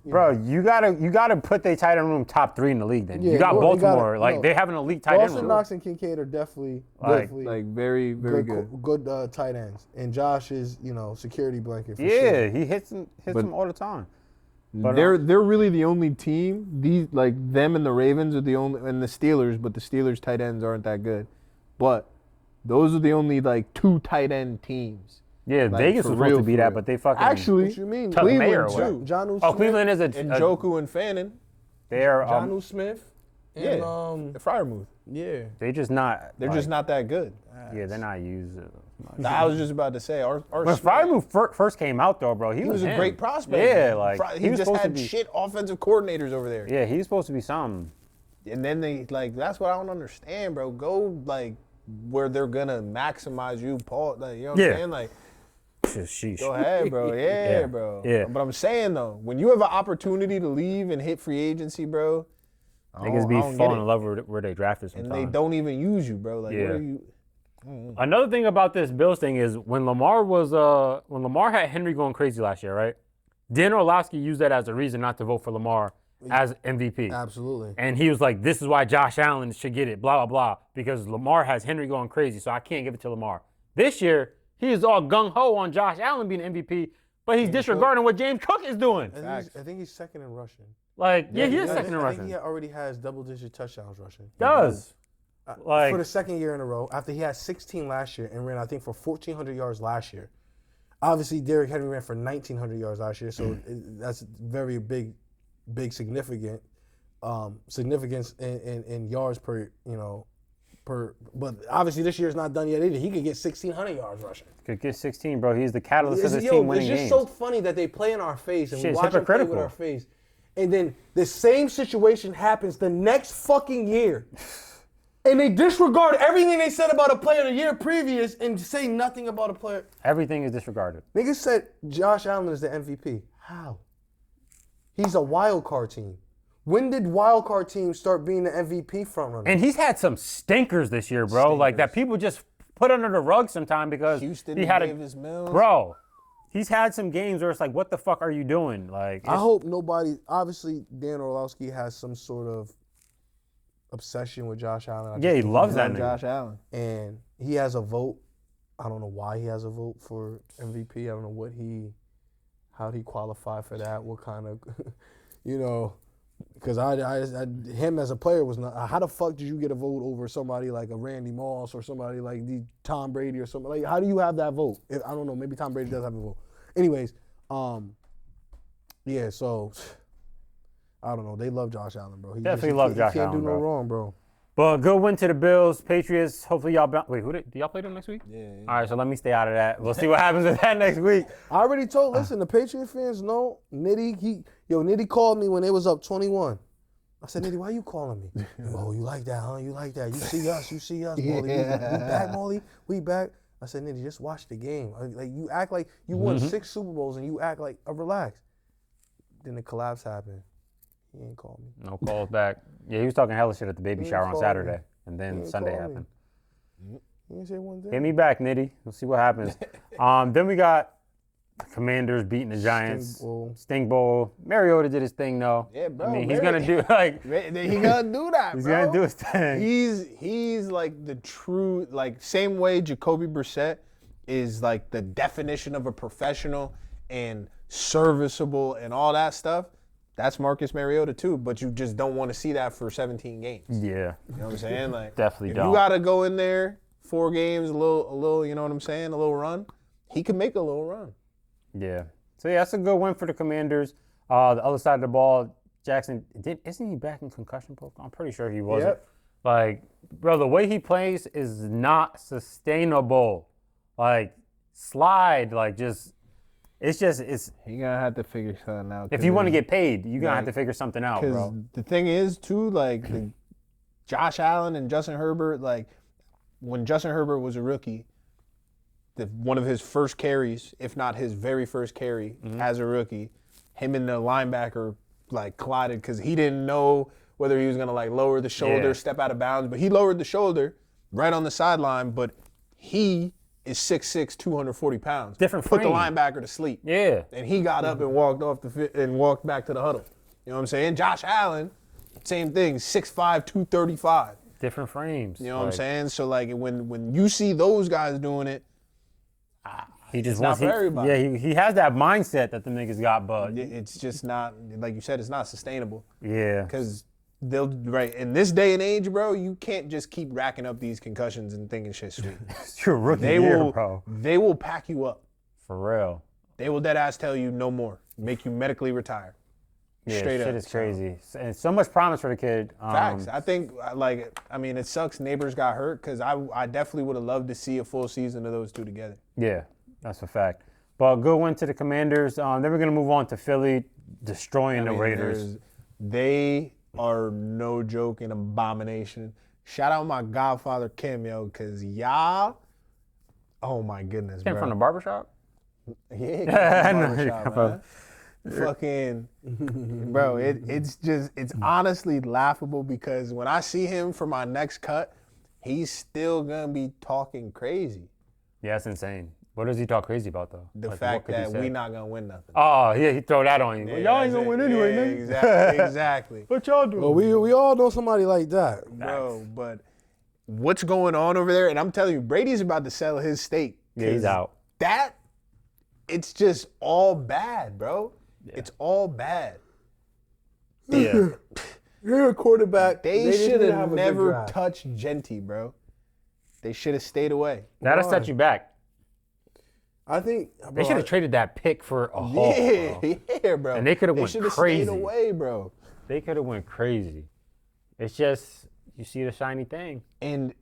S2: Bro, you gotta put their tight end room top 3 in the league. Then you got Baltimore, they have an elite tight end room.
S3: Knox and Kincaid are definitely
S4: very good.
S3: Good tight ends, and Josh is security blanket. For
S2: sure. He hits them all the time.
S4: But they're really the only team. These them and the Ravens are the only, and the Steelers. But the Steelers tight ends aren't that good. But those are the only 2 tight end teams.
S2: Yeah, Vegas was supposed to be that, but they fucking
S4: actually.
S3: What you mean?
S4: Cleveland too.
S3: Jonnu Smith.
S2: Cleveland is
S4: and Njoku and Fannin.
S2: They're
S3: Jonnu Smith. And,
S4: Fryermuth.
S3: Yeah.
S2: They're just not.
S4: They're just not that good.
S2: Yeah, they're not used.
S4: I was just about to say our
S2: when Fryermuth first came out though, bro, he was
S4: a great prospect.
S2: Yeah,
S4: he just had shit offensive coordinators over there.
S2: Yeah, he's supposed to be something.
S4: And then they that's what I don't understand, bro. Go where they're gonna maximize you, Paul. You know what I'm saying?
S2: Sheesh.
S4: Go ahead, bro. Yeah, bro.
S2: Yeah.
S4: But I'm saying though, when you have an opportunity to leave and hit free agency, bro,
S2: niggas be falling in love with where they drafted sometimes.
S4: And they don't even use you, bro. What are you?
S2: Another thing about this Bills thing is when Lamar had Henry going crazy last year, right? Dan Orlovsky used that as a reason not to vote for Lamar as MVP.
S3: Absolutely.
S2: And he was like, this is why Josh Allen should get it, blah, blah, blah, because Lamar has Henry going crazy, so I can't give it to Lamar. This year, he's all gung-ho on Josh Allen being MVP, but he's disregarding what James Cook is doing.
S3: I think he's second in rushing.
S2: He is second in rushing.
S3: I think he already has double-digit touchdowns rushing.
S2: Does. Like
S3: for the second year in a row, after he had 16 last year and ran, I think, for 1,400 yards last year. Obviously, Derrick Henry ran for 1,900 yards last year, so that's very big significance in yards per. But obviously this year's not done yet either. He could get 1,600 yards rushing.
S2: Could get 16, bro. He's the catalyst of this team winning games.
S3: It's just so funny that they play in our face and we watch them play with our face. And then the same situation happens the next fucking year. And they disregard everything they said about a player the year previous and say nothing about a player.
S2: Everything is disregarded.
S3: Niggas said Josh Allen is the MVP. How? He's a wild card team. When did wild card teams start being the MVP frontrunner?
S2: And he's had some stinkers this year, bro. Like that people just put under the rug sometime because
S4: Houston
S2: he had
S4: Davis Mills.
S2: Bro, he's had some games where it's like, what the fuck are you doing? Like,
S3: I hope nobody. Obviously, Dan Orlovsky has some sort of obsession with Josh Allen.
S2: He loves that nigga.
S4: Josh Allen,
S3: and he has a vote. I don't know why he has a vote for MVP. I don't know how he qualified for that. What kind of, Because him as a player was not. How the fuck did you get a vote over somebody like a Randy Moss or somebody like Tom Brady or something? Like, how do you have that vote? I don't know. Maybe Tom Brady does have a vote. Anyways, yeah. So I don't know. They love Josh Allen, bro.
S2: Definitely love Josh Allen.
S3: He can't do no wrong, bro.
S2: But good win to the Bills, Patriots. Hopefully y'all. Wait, do y'all play them next week?
S4: Yeah.
S2: All right, so let me stay out of that. We'll see what happens with that next week.
S3: I already told. Listen, the Patriot fans know Nitty called me when they was up 21. I said, Nitty, why you calling me? Oh, you like that, huh? You like that? You see us, Molly. We back, Molly. We back. I said, Nitty, just watch the game. Like you act like you won 6 Super Bowls and you act like relax. Then the collapse happened. He ain't called me.
S2: No calls back. Yeah, he was talking hella shit at the baby shower on Saturday, and then Sunday happened.
S3: He didn't say one thing.
S2: Hit me back, Nitty. We'll see what happens. Then we got the Commanders beating the Giants. Stink Bowl. Mariota did his thing, though.
S4: Yeah, bro.
S2: I mean, he's gonna do
S4: he gonna do that,
S2: he's
S4: bro.
S2: gonna do his thing.
S4: He's like the true, like same way Jacoby Brissett is like the definition of a professional and serviceable and all that stuff. That's Marcus Mariota too, but you just don't want to see that for 17 games.
S2: Yeah.
S4: You know what I'm saying? Like
S2: Definitely
S4: if
S2: don't.
S4: you gotta go in there 4 games, a little, you know what I'm saying? A little run. He can make a little run.
S2: Yeah. So yeah, that's a good win for the Commanders. The other side of the ball, Jackson isn't he back in concussion protocol? I'm pretty sure he wasn't.
S4: Yep.
S2: Like, bro, the way he plays is not sustainable. Like, slide, like it's
S4: He gonna have to figure something out.
S2: if you want to get paid, you're gonna have to figure something out, bro.
S4: Because the thing is too, like Josh Allen and Justin Herbert, like when Justin Herbert was a rookie, one of his first carries, if not his very first carry as a rookie, him and the linebacker like collided because he didn't know whether he was gonna like lower the shoulder, step out of bounds, but he lowered the shoulder right on the sideline, but he is 6'6", 240 pounds.
S2: Different
S4: Put the
S2: frame.
S4: linebacker to sleep.
S2: Yeah.
S4: And he got up and walked off and walked back to the huddle. You know what I'm saying? Josh Allen, same thing, 6'5", 235.
S2: Different frames.
S4: You know what I'm saying? So like when you see those guys doing it,
S2: He just
S4: not
S2: wants
S4: for everybody.
S2: Yeah, he has that mindset that the niggas got, but
S4: it's just not, like you said, it's not sustainable.
S2: yeah.
S4: Because in this day and age, bro, you can't just keep racking up these concussions and thinking shit's sweet.
S2: It's your rookie year, bro.
S4: They will pack you up.
S2: For real.
S4: They will dead ass tell you no more, make you medically retire.
S2: Yeah,
S4: Straight
S2: shit
S4: up.
S2: is crazy. And so much promise for the kid.
S4: Facts. I think, it sucks Neighbors got hurt because I definitely would have loved to see a full season of those two together.
S2: Yeah, that's a fact. But good win to the Commanders. Then we're going to move on to Philly, destroying the Raiders.
S4: They are no joke, an abomination. Shout out my godfather, Kim, yo, because y'all, oh my goodness,
S2: Came
S4: bro.
S2: from the barbershop?
S4: Yeah,
S2: I
S4: came
S2: know
S4: from the
S2: you
S4: barbershop,
S2: come from.
S4: man. Fucking, bro, it's honestly laughable because when I see him for my next cut, he's still gonna be talking crazy.
S2: Yeah, that's insane. What does he talk crazy about, though?
S4: The
S2: Like,
S4: fact
S2: what could he
S4: that
S2: say?
S4: we not gonna win nothing.
S2: Oh, yeah, he throw that on you. Well, y'all ain't going to win anyway,
S4: yeah,
S2: nigga.
S4: Exactly.
S2: What y'all doing?
S3: Well, we all know somebody like that.
S4: Bro, but what's going on over there? And I'm telling you, Brady's about to sell his stake.
S2: Yeah, he's out.
S4: It's just all bad, bro. Yeah. It's all bad.
S2: Yeah.
S3: You're a quarterback.
S4: They
S3: didn't
S4: should
S3: have
S4: have
S3: a good
S4: never
S3: draft.
S4: touched Genty, bro. They should have stayed away.
S2: That'll
S3: Why?
S2: set you back.
S3: I think
S2: They should have traded that pick for a haul.
S4: Yeah, bro.
S2: And they could have went
S4: should've
S2: crazy.
S4: Stayed away, bro.
S2: They could have went crazy. It's just you see the shiny thing.
S4: And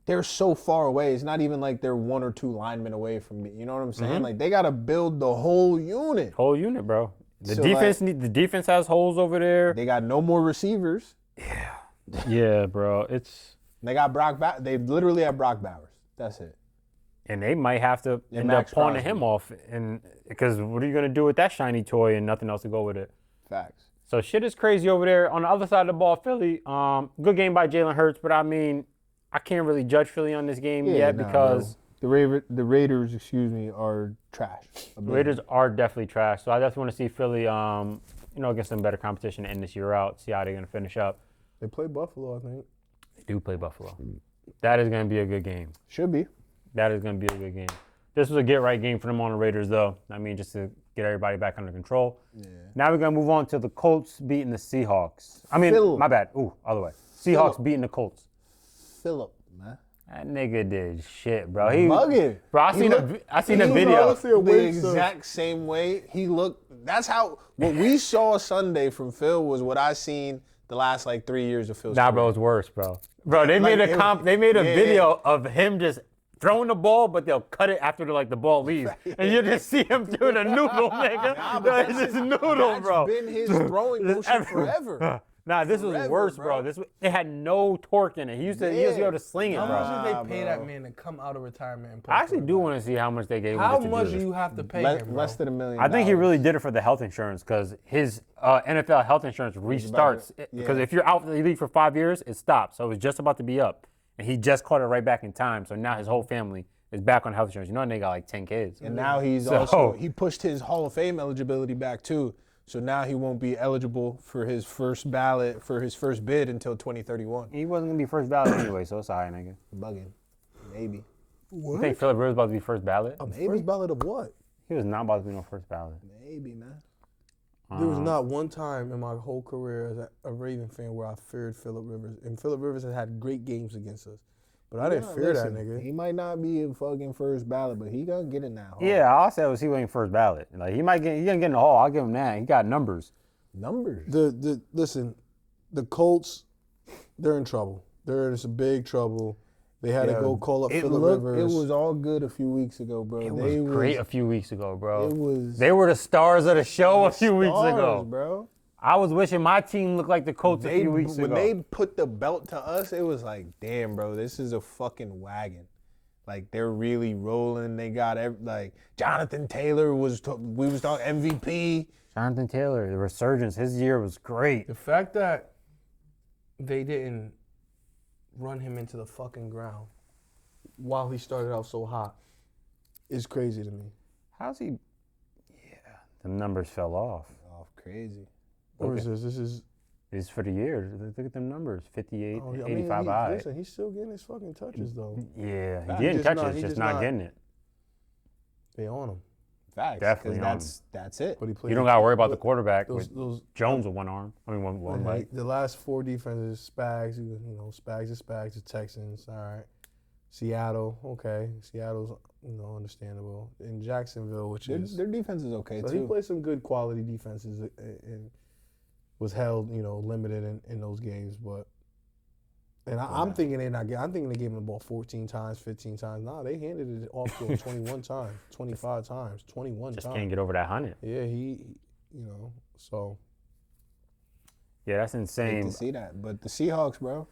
S4: they're so far away. It's not even like they're 1 or 2 linemen away from me. You know what I'm saying? Like they gotta build the whole unit.
S2: Whole unit, bro. The
S4: So,
S2: defense
S4: like,
S2: the defense has holes over there.
S4: They got no more receivers.
S2: Yeah, bro.
S4: They got they literally have Brock Bowers. That's it.
S2: And they might have to
S4: And
S2: end
S4: Max
S2: up pawning
S4: Crosby.
S2: him off, and because what are you gonna do with that shiny toy and nothing else to go with it?
S4: Facts.
S2: So shit is crazy over there. On the other side of the ball, Philly. Good game by Jalen Hurts, but I mean, I can't really judge Philly on this game yet because
S4: the Raiders, are trash.
S2: the Raiders are definitely trash. So I definitely want to see Philly, against some better competition to end this year out. See how they're gonna finish up.
S3: they play Buffalo, I think.
S2: They do play Buffalo. That is gonna be a good game.
S4: Should be.
S2: That is going to be a good game. This was a get-right game for them on the Raiders, though. I mean, just to get everybody back under control. Yeah. Now we're going to move on to the Colts beating the Seahawks. I mean, my bad. Ooh, other way. Seahawks beating the Colts.
S4: Phillip, man.
S2: That nigga did shit, bro. He
S4: bugging.
S2: Bro, I seen a video.
S4: The exact same way he looked. That's how what we saw Sunday from Phil was what I seen the last 3 years of Phil's
S2: Nah,
S4: career.
S2: bro, it's worse, bro. Bro, they made a video of him just throwing the ball, but they'll cut it after the ball leaves, and you just see him doing a noodle, nigga. Bro, it's just noodle, bro.
S4: That's been his throwing motion forever.
S2: Nah, this was
S4: Forever,
S2: worse,
S4: bro.
S2: bro. It had no torque in it. He used to be able to sling it,
S3: How
S2: bro.
S3: much did they pay that man to come out of retirement and play?
S2: I actually do want to see how much they gave him.
S3: How
S2: to
S3: much
S2: do
S3: do
S2: this.
S3: you have to pay him, bro?
S4: Less than $1 million.
S2: I think he really did it for the health insurance because his NFL health insurance restarts. Because if you're out of the league for 5 years, it stops. So it was just about to be up. And he just caught it right back in time. So now his whole family is back on health insurance. You know, they got 10 kids.
S4: And now he's he pushed his Hall of Fame eligibility back too. So now he won't be eligible for his first ballot, for his first bid until 2031.
S2: He wasn't going to be first ballot anyway, so it's all right, nigga.
S4: Bugging. Maybe.
S2: You think Philip Rivers about to be first ballot?
S3: First ballot of what?
S2: He was not about to be no first ballot.
S4: Maybe, man.
S3: There was not one time in my whole career as a Raven fan where I feared Phillip Rivers. And Phillip Rivers has had great games against us. But I didn't fear that nigga.
S4: He might not be a fucking first ballot, but he gonna get it now.
S2: Yeah, all I said was he wasn't first ballot. He gonna get in the hall. I'll give him that. He got numbers.
S4: Numbers.
S3: Listen, the Colts, they're in trouble. They're in some big trouble. They had to go call up Phillip Rivers.
S4: It was all good a few weeks ago, bro.
S2: It was great a few weeks ago, bro.
S4: They
S2: They were the stars of the show a few weeks ago.
S4: Bro.
S2: I was wishing my team looked like the Colts a few weeks ago.
S4: When they put the belt to us, it was like, damn, bro, this is a fucking wagon. They're really rolling. They got Jonathan Taylor we was talking MVP.
S2: Jonathan Taylor, the resurgence, his year was great.
S3: The fact that they didn't run him into the fucking ground while he started out so hot is crazy to me.
S2: How's he? Yeah, the numbers fell off.
S4: Crazy.
S3: What is this? This is...
S2: This is for the year. Look at them numbers, 58,
S3: Oh,
S2: 85 eyes.
S3: Listen, he's still getting his fucking touches, though.
S2: Yeah,
S3: Nah,
S2: he getting
S3: just
S2: touches, just not getting it.
S3: They on him.
S4: Facts.
S2: Definitely
S4: That's it.
S3: But he played.
S2: You don't got to worry about the quarterback with
S3: those
S2: Jones with one arm. I mean, one leg.
S3: the last 4 defenses, Spags, Spags, the Texans, all right. Seattle, okay. Seattle's, understandable. In Jacksonville, which
S4: Their defense is okay,
S3: so
S4: too.
S3: he played some good quality defenses and was held, limited in those games. But I'm thinking I'm thinking they gave him the ball 14 times, 15 times. Nah, they handed it off to him 21 times, 25 times, 21
S2: Just
S3: times.
S2: can't get over that 100.
S3: Yeah, so.
S2: Yeah, that's
S4: Hate
S2: insane.
S4: to see that. But the Seahawks, bro.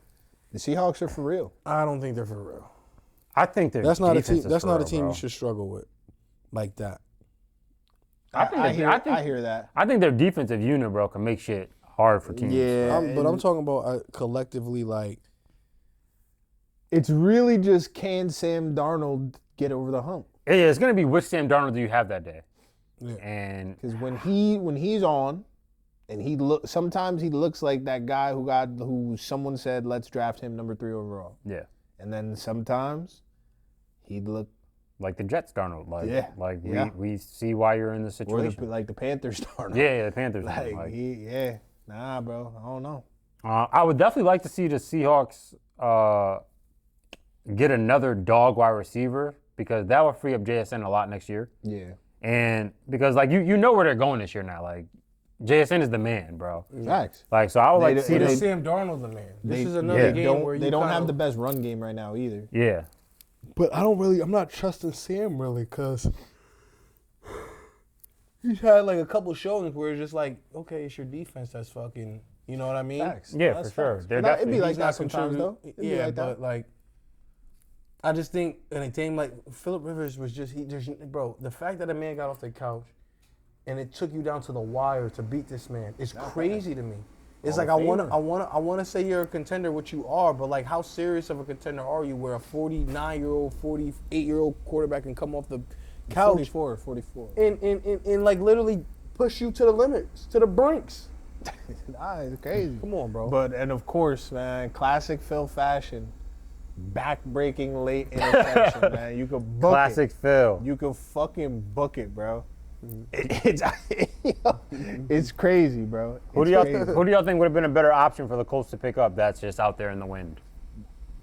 S4: The Seahawks are for real.
S3: I don't think they're for real.
S2: I think
S3: That's not a team.
S2: defense is
S3: That's
S2: for
S3: not a
S2: real,
S3: team
S2: bro.
S3: you should struggle with, like that.
S4: I hear that.
S2: I think their defensive unit, bro, can make shit hard for teams.
S4: Yeah.
S3: But I'm talking about collectively, like.
S4: It's really just can Sam Darnold get over the hump?
S2: Yeah, it's gonna be which Sam Darnold do you have that day,
S3: Yeah.
S2: and
S4: Because when he's on, and sometimes he looks like that guy who someone said let's draft him number 3 overall,
S2: yeah,
S4: and then sometimes he'd look
S2: like the Jets Darnold, we see why you're in this
S4: or
S2: situation.
S4: like the Panthers Darnold.
S2: Yeah, the Panthers.
S4: nah, bro, I don't know.
S2: I would definitely like to see the Seahawks get another dog wide receiver because that would free up JSN a lot next year.
S4: Yeah.
S2: And because, like, you know where they're going this year now. Like, JSN is the man, bro.
S4: Facts.
S2: Like, so I would like to see
S3: Is
S2: them.
S3: Sam Darnold the man? This is another game where
S4: they don't have the best run game right now either.
S2: Yeah.
S3: But I'm not trusting Sam really because he's had like a couple showings where it's just like, okay, it's your defense that's fucking, you know what I mean?
S4: Facts.
S2: Yeah,
S4: That's
S2: for sure.
S4: facts.
S2: They're
S4: It'd be
S2: definitely-
S4: like
S3: He's
S4: that
S3: not
S4: sometimes, though.
S3: contributing.
S4: It'd be
S3: Yeah,
S4: like that.
S3: but like, I just think in a game like Phillip Rivers was just bro. The fact that a man got off the couch and it took you down to the wire to beat this man is crazy to me. It's like I want to say you're a contender, which you are, but like how serious of a contender are you? Where a 49-year-old, 48-year-old quarterback can come off the couch
S4: 44.
S3: and like literally push you to the limits, to the brinks.
S4: Nah, it's crazy.
S3: Come on, bro.
S4: And of course, man, classic Phil fashion, back-breaking late interception, man. You could book
S2: Classic
S4: it.
S2: Phil.
S4: You could fucking book it, bro. It's crazy, bro.
S2: Who do y'all think would have been a better option for the Colts to pick up that's just out there in the wind?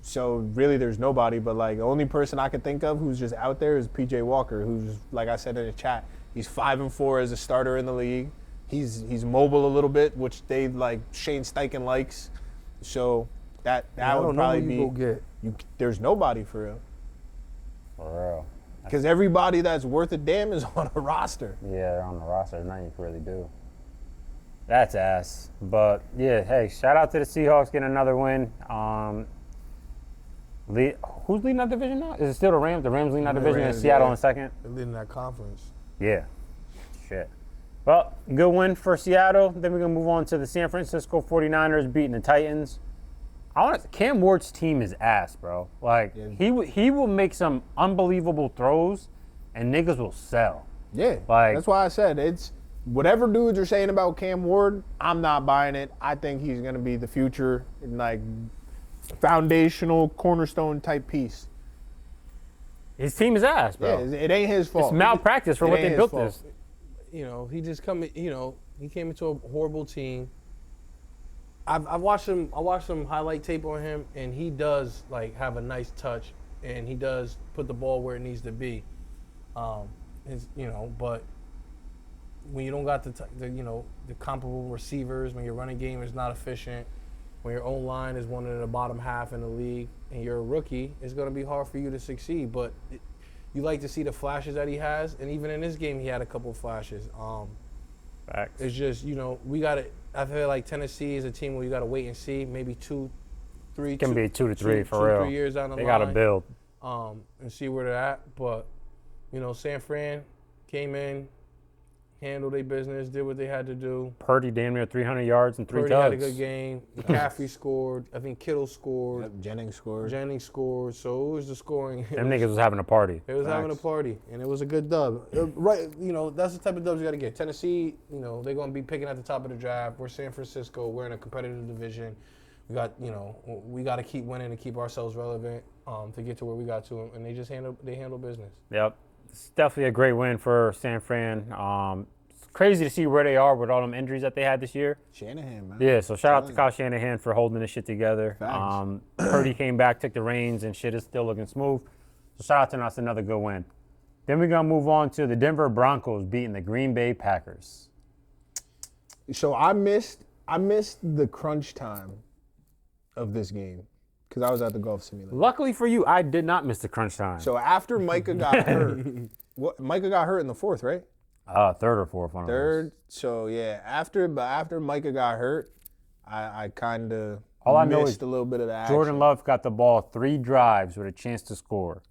S4: So really, there's nobody. But like the only person I could think of who's just out there is PJ Walker, who's like I said in the chat, he's 5-4 as a starter in the league. He's mobile a little bit, which they like Shane Steichen likes. So that would probably be. There's nobody for real.
S2: For real.
S4: Because everybody that's worth a damn is on a roster.
S2: Yeah, they're on the roster. There's nothing you can really do. That's ass. But, yeah, hey, shout out to the Seahawks getting another win. Who's leading that division now? Is it still the Rams? The Rams leading that division and Seattle in second?
S3: They're leading that conference.
S2: Yeah. Shit. Well, good win for Seattle. Then we're going to move on to the San Francisco 49ers beating the Titans. Cam Ward's team is ass, bro. Like, he will make some unbelievable throws, and niggas will sell.
S4: Yeah,
S2: Like-
S4: that's why I said it's whatever dudes are saying about Cam Ward, I'm not buying it. I think he's going to be the future, like, foundational, cornerstone type piece.
S2: His team is ass, bro.
S4: Yeah, it ain't his fault.
S2: It's malpractice for
S4: It
S2: what
S4: ain't
S2: they
S4: his
S2: built
S4: fault.
S2: this.
S3: You know, he just he came into a horrible team. I've watched him. I watched some highlight tape on him, and he does like have a nice touch, and he does put the ball where it needs to be. But when you don't got the comparable receivers, when your running game is not efficient, when your own line is one of the bottom half in the league, and you're a rookie, it's going to be hard for you to succeed. But you like to see the flashes that he has, and even in this game, he had a couple of flashes.
S2: Facts.
S3: It's just we got to. I feel like Tennessee is a team where you got to wait and see. Maybe 2, 3.
S2: It can be 2 to 3 for real.
S3: 3 years down the
S2: They
S3: line.
S2: got to build.
S3: And see where they're at. But San Fran came in, handled their business, did what they had to do.
S2: Purdy damn near 300 yards and 3
S3: Purdy
S2: tugs.
S3: had a good game. McCaffrey scored. I think Kittle scored.
S4: Jennings scored.
S3: Jennings scored. So it was the scoring.
S2: Them niggas was having a party.
S3: It was having a party, and it was a good dub. Right, that's the type of dubs you got to get. Tennessee, they're going to be picking at the top of the draft. We're San Francisco. We're in a competitive division. We got, we got to keep winning to keep ourselves relevant to get to where we got to, and they just handle business.
S2: Yep. It's definitely a great win for San Fran. It's crazy to see where they are with all them injuries that they had this year.
S4: Shanahan, man.
S2: Yeah, so shout out to Kyle Shanahan for holding this shit together.
S4: Facts.
S2: Purdy came back, took the reins, and shit is still looking smooth. So shout out to them. That's another good win. Then we're going to move on to the Denver Broncos beating the Green Bay Packers.
S4: So I missed the crunch time of this game because I was at the golf simulator.
S2: Luckily for you, I did not miss the crunch time.
S4: So after Micah got hurt, Micah got hurt in the fourth, right?
S2: Third or fourth, one of those.
S4: Third. So yeah, after Micah got hurt, I kind of
S2: All I know
S4: missed
S2: is
S4: a little bit of the action.
S2: Jordan Love got the ball 3 drives with a chance to score,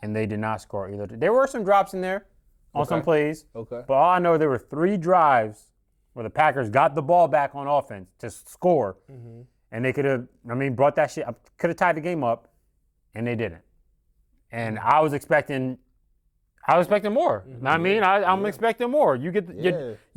S2: and they did not score either. There were some drops in there on some plays,
S4: Okay.
S2: but all I know there were 3 drives where the Packers got the ball back on offense to score, and they could have, brought that shit up, could have tied the game up, and they didn't. And I was expecting more. I'm expecting more. You get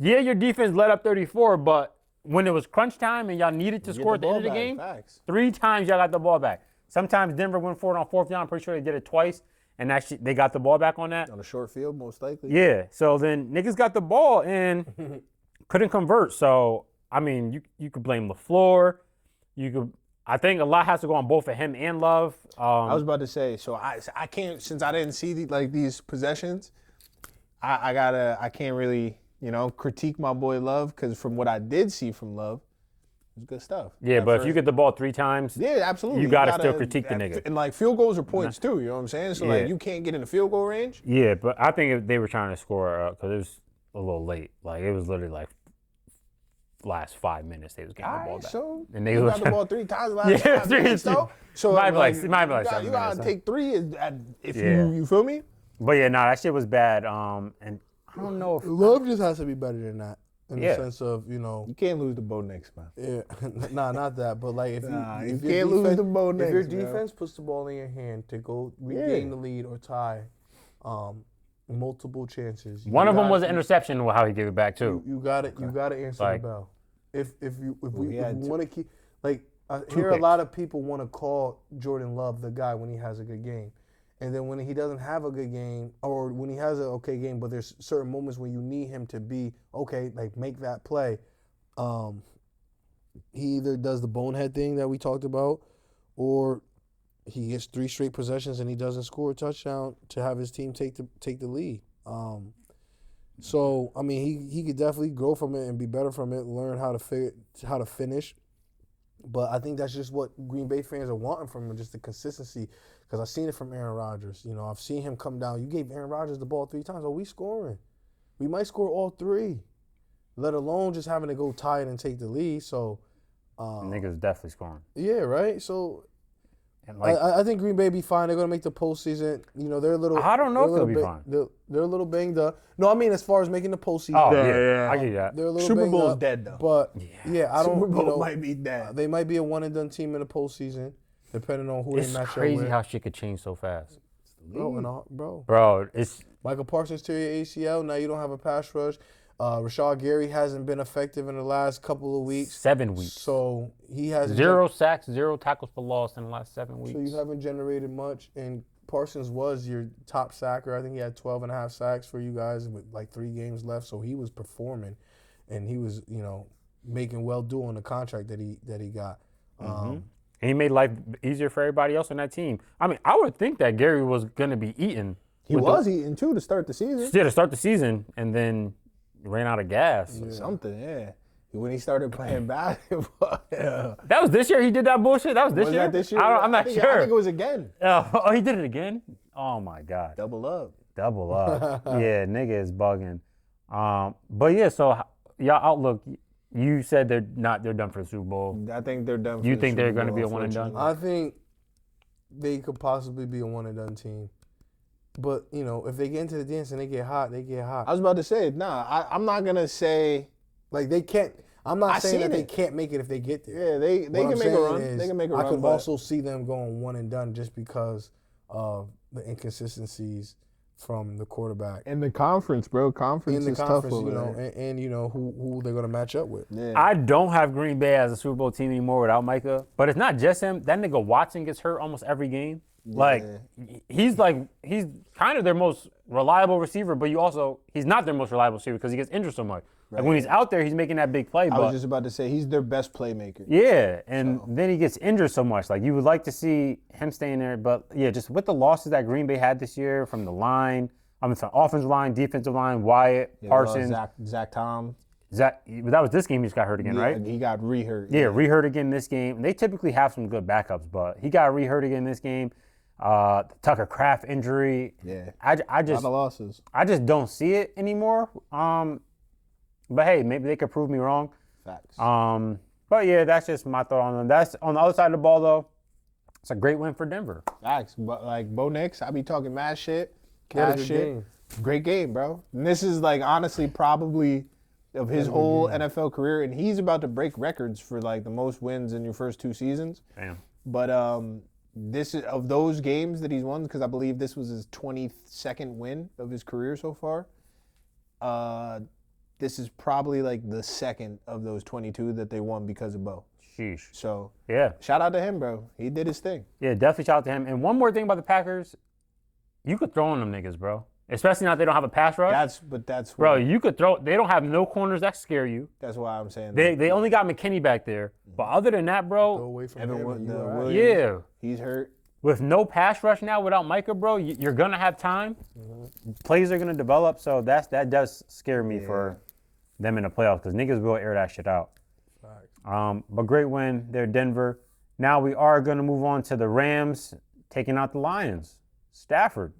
S2: your defense let up 34, but when it was crunch time and y'all needed to score at the end of the game,
S4: Facts.
S2: 3 times y'all got the ball back. Sometimes Denver went for it on 4th down. I'm pretty sure they did it twice, and actually they got the ball back on that.
S4: On a short field, most likely.
S2: Yeah. So then niggas got the ball and couldn't convert. So you could blame LaFleur. you could. I think a lot has to go on both of him and Love.
S4: I was about to say, so I can't, since I didn't see these possessions, I can't really, critique my boy Love, because from what I did see from Love, it was good stuff.
S2: Yeah, but if you get the ball 3 times,
S4: yeah, absolutely,
S2: you gotta still critique the nigga.
S4: And like field goals are points too, you know what I'm saying? So like you can't get in the field goal range.
S2: Yeah, but I think if they were trying to score, because it was a little late. Like it was literally like last 5 minutes they was getting the ball back.
S4: So
S2: and they
S4: got the ball 3 times last 5 minutes though. So
S2: might be like
S4: you
S2: 7
S4: gotta
S2: minutes.
S4: take 3 if you feel me.
S2: But yeah, that shit was bad. And I don't know if
S3: Love just has to be better than that in the sense of
S4: you can't lose the Bo Nix, man.
S3: Yeah, not that, but like if
S4: you can't lose the Bo Nix.
S3: If your defense puts the ball in your hand to go regain the lead or tie, multiple chances.
S2: One of them was an interception. How he gave it back too.
S3: You got it. You got to answer the bell. If we want to keep I hear a lot of people want to call Jordan Love the guy when he has a good game, and then when he doesn't have a good game or when he has an okay game, but there's certain moments when you need him to be okay, like make that play. He either does the bonehead thing that we talked about, or he gets 3 straight possessions and he doesn't score a touchdown to have his team take the lead. So I mean, he could definitely grow from it and be better from it, learn how to finish. But I think that's just what Green Bay fans are wanting from him, just the consistency. Because I've seen it from Aaron Rodgers. I've seen him come down. You gave Aaron Rodgers the ball 3 times. Oh, we scoring. We might score all 3, let alone just having to go tie it and take the lead. So
S2: niggas definitely scoring.
S3: Yeah, right. So. I think Green Bay be fine. They're gonna make the postseason. They're a little.
S2: I don't know if they'll be fine.
S3: They're a little banged up. No, I mean as far as making the postseason.
S2: Oh yeah, I get that.
S3: They're a little
S4: Super
S3: banged
S4: Bowl's
S3: up,
S4: dead though.
S3: But I don't.
S4: Super Bowl might be dead.
S3: They might be a one and done team in the postseason, depending on who they match up with.
S2: It's crazy how shit could change so fast.
S3: Bro,
S2: it's
S3: Michael Parsons tear your ACL. Now you don't have a pass rush. Rashad Gary hasn't been effective in the last couple of weeks.
S2: 7 weeks.
S3: So he has
S2: 0 sacks, 0 tackles for loss in the last 7 weeks.
S3: So you haven't generated much, and Parsons was your top sacker. I think he had 12 and a half sacks for you guys with like 3 games left. So he was performing, and he was making well due on the contract that he got.
S2: And he made life easier for everybody else on that team. I mean, I would think that Gary was gonna be eating.
S4: He was eating too to start the season.
S2: Yeah, to start the season, and then ran out of gas.
S4: Yeah. Something, yeah. When he started playing basketball. Yeah.
S2: That was this year he did that bullshit? That was this year?
S4: That this year?
S2: I'm not sure.
S4: I think it was again.
S2: Oh, he did it again? Oh, my God.
S4: Double up.
S2: Yeah, nigga is bugging. But, yeah, so y'all outlook, you said they're done for the Super Bowl.
S4: I think they're done for
S2: You
S4: the
S2: think
S4: Super
S2: they're going to
S4: Bowl,
S2: be a one and done?
S3: I think they could possibly be a one and done team. But, if they get into the dance and they get hot, they get hot.
S4: I was about to say, I'm not going to say.
S3: Like, they can't. I'm not saying that they can't make it if they get there.
S4: Yeah, they can make a run. They can make a run.
S3: I could also see them going one and done just because of the inconsistencies from the quarterback.
S4: In the conference, bro. Conference is tough over there.
S3: And who they're going to match up with.
S4: Yeah.
S2: I don't have Green Bay as a Super Bowl team anymore without Micah. But it's not just him. That nigga Watson gets hurt almost every game. Like, he's kind of their most reliable receiver, but he's not their most reliable receiver because he gets injured so much. Right. Like, when he's out there, he's making that big play.
S4: I was just about to say, he's their best playmaker.
S2: Yeah, and then he gets injured so much. Like, you would like to see him staying there, but yeah, just with the losses that Green Bay had this year from the line, from offensive line, defensive line, Wyatt, Parsons.
S4: Zach Tom.
S2: That was this game he just got hurt again, right?
S4: He got re-hurt.
S2: Yeah, re-hurt again this game. They typically have some good backups, but he got re-hurt again this game. Tucker Kraft injury.
S4: Yeah.
S2: I just
S4: a lot of losses.
S2: I just don't see it anymore. But hey, maybe they could prove me wrong.
S4: Facts.
S2: But yeah, that's just my thought on them. That's on the other side of the ball though. It's a great win for Denver.
S4: Facts. But like Bo Nix, I be talking mad shit, cash shit.
S3: Game.
S4: Great game, bro. And this is like honestly probably of his whole NFL career, and he's about to break records for like the most wins in your first 2 seasons.
S2: Damn.
S4: But this is of those games that he's won, because I believe this was his 22nd win of his career so far. This is probably like the second of those 22 that they won because of Bo.
S2: Sheesh.
S4: So
S2: yeah,
S4: shout out to him, bro. He did his thing.
S2: Yeah, definitely shout out to him. And one more thing about the Packers, you could throw on them niggas, bro. Especially now they don't have a pass rush.
S4: That's
S2: Bro, you could throw. They don't have no corners that scare you.
S4: That's why I'm saying
S2: They only got McKinney back there. But other than that,
S3: Go
S2: bro,
S3: away from
S4: Evan
S3: him.
S4: Wood-
S3: and you
S4: the
S3: all right.
S4: Williams.
S2: yeah.
S4: he's hurt.
S2: With no pass rush now, without Micah, bro, you're gonna have time. Plays are gonna develop, so that does scare me for them in the playoffs because niggas will air that shit out. But great win there, Denver. Now we are gonna move on to the Rams taking out the Lions. Stafford.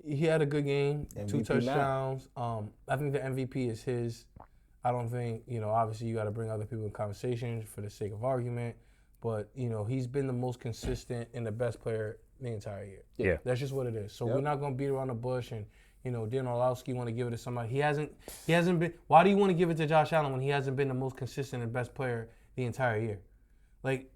S3: He had a good game,
S4: MVP
S3: 2 touchdowns. I think the MVP is his. I don't think, obviously you got to bring other people in conversation for the sake of argument. But, he's been the most consistent and the best player the entire year.
S2: Yeah.
S3: That's just what it is. So we're not going to beat around the bush and, Dan Orlovsky want to give it to somebody. He hasn't been. Why do you want to give it to Josh Allen when he hasn't been the most consistent and best player the entire year? Like,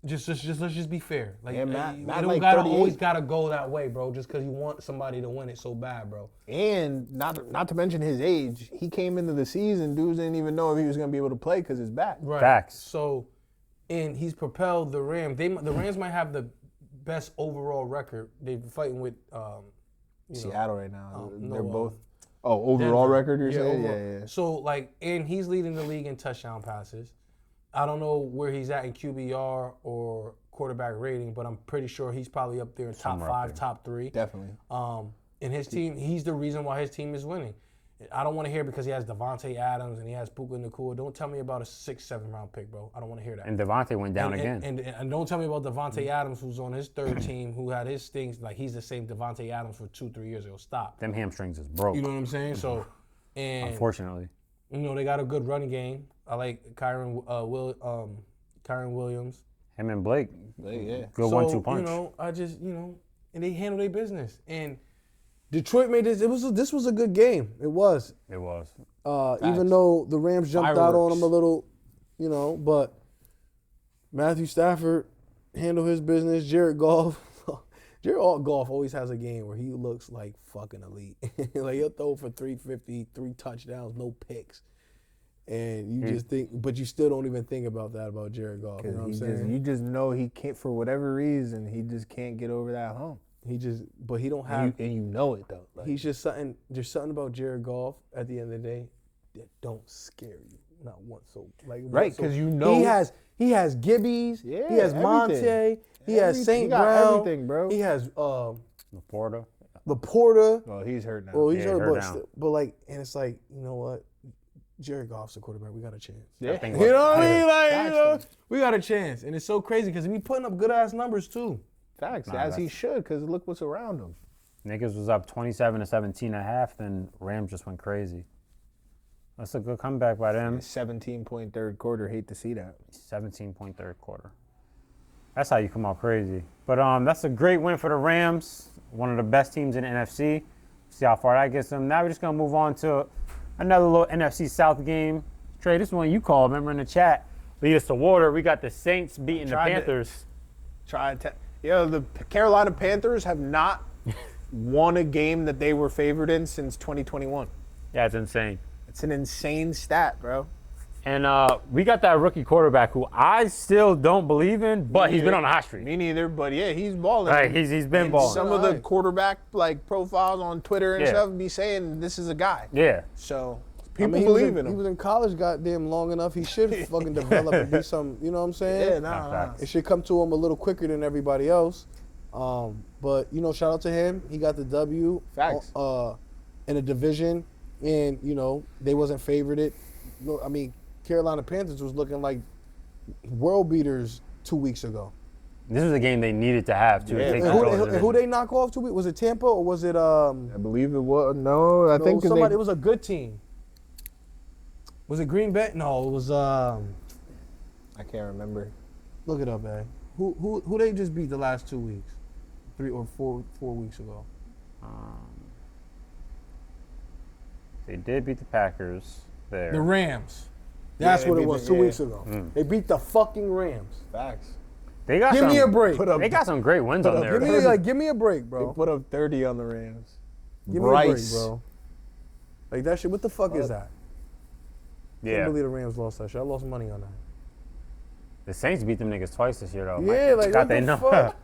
S3: just let's just be fair. Like,
S4: Matt
S3: you
S4: like
S3: always gotta go that way, bro. Just because you want somebody to win it so bad, bro.
S4: And not to mention his age, he came into the season, dudes didn't even know if he was gonna be able to play because his back.
S3: Right.
S2: Facts.
S3: So, and he's propelled the Rams. The Rams might have the best overall record. They're fighting with
S4: Seattle right now.
S3: no,
S4: They're both. Overall
S3: Denver.
S4: record you're saying?
S3: Overall.
S4: Yeah.
S3: So and he's leading the league in touchdown passes. I don't know where he's at in QBR or quarterback rating, but I'm pretty sure he's probably up there in top 5, top 3.
S4: Definitely.
S3: And his team, he's the reason why his team is winning. I don't want to hear because he has Devontae Adams and he has Puka Nacua. Don't tell me about a 6th, 7th round pick, bro. I don't want to hear that.
S2: And Devontae went down again.
S3: And don't tell me about Devontae Adams, who's on his 3rd team, who had his things like he's the same Devontae Adams for 2-3 years ago. Stop.
S2: Them hamstrings is broke.
S3: You know what I'm saying? So, and
S2: Unfortunately.
S3: they got a good running game. I like Kyron Williams.
S2: Him and Blake.
S4: Yeah.
S2: Good 1-2 punch.
S3: I just, and they handle their business. And Detroit made this. This was a good game. It was.
S2: It was.
S3: Even though the Rams jumped out on them a little, but Matthew Stafford handled his business. Jared Goff always has a game where he looks like fucking elite. Like he'll throw for 350, 3 touchdowns, no picks. And you just think, but you still don't even think about that about Jared Goff. You know what I'm saying?
S4: You just know he can't, for whatever reason, he just can't get over that hump.
S3: But he don't have.
S4: And you know it though.
S3: He's just something. There's something about Jared Goff at the end of the day that don't scare you, not once. So
S4: right, because you know
S3: he has Gibbies.
S4: Yeah,
S3: he has Monte. He has St. Brown.
S4: Everything, bro.
S3: He has
S2: Laporta.
S4: Well, he's hurt now.
S3: Well, he's hurt,
S2: hurt now.
S3: but and it's like, you know what? Jared Goff's the quarterback. We got a chance.
S4: Yeah.
S3: You know what I mean? We got a chance, and it's so crazy because he putting up good ass numbers too.
S4: Facts, as he should, because look what's around him.
S2: Niggas was up 27-17 at half, then Rams just went crazy. That's a good comeback by them.
S4: 17-point third quarter. Hate to see that.
S2: 17-point third quarter. That's how you come out crazy. But that's a great win for the Rams. One of the best teams in the NFC. See how far that gets them. Now we're just gonna move on to another little NFC South game. Trey, this one you called. Remember in the chat. Lead us to water. We got the Saints beating the Panthers.
S4: The Carolina Panthers have not won a game that they were favored in since 2021.
S2: Yeah, it's insane.
S4: It's an insane stat, bro.
S2: And we got that rookie quarterback who I still don't believe in, but he's been on a hot streak.
S4: Me neither, but yeah, he's balling.
S2: Right, he's been balling.
S4: Some of the quarterback profiles on Twitter and stuff be saying this is a guy.
S2: Yeah.
S4: So people believe in him.
S3: He was in college goddamn long enough. He should fucking develop and be some, you know what I'm saying?
S4: Yeah, nah.
S3: It should come to him a little quicker than everybody else. But, shout out to him. He got the W.
S4: Facts.
S3: In a division, and, they wasn't favored. Carolina Panthers was looking like world beaters 2 weeks ago.
S2: This was a game they needed to have, too.
S4: Yeah.
S3: And who they knock off 2 weeks? Was it Tampa or was it
S4: I believe it was. No, I think
S3: somebody. It was a good team. Was it Green Bay? No, it was.
S4: I can't remember.
S3: Look it up, man. Who they just beat the last 2 weeks? 3 or 4 weeks ago.
S2: They did beat the Packers there.
S3: The Rams. That's what it was 2 weeks ago. They beat the fucking Rams.
S4: Facts.
S2: They got
S3: Give me a break.
S2: They got some great wins on there.
S3: Give me a break,
S4: They
S3: bro.
S4: put up 30 on the Rams.
S3: Give me a break, bro. Like that shit. What the fuck is that? I
S2: Yeah.
S3: can't believe the Rams lost that shit. I lost money on that.
S2: The Saints beat them niggas twice this year, though.
S3: Yeah, like what the fuck?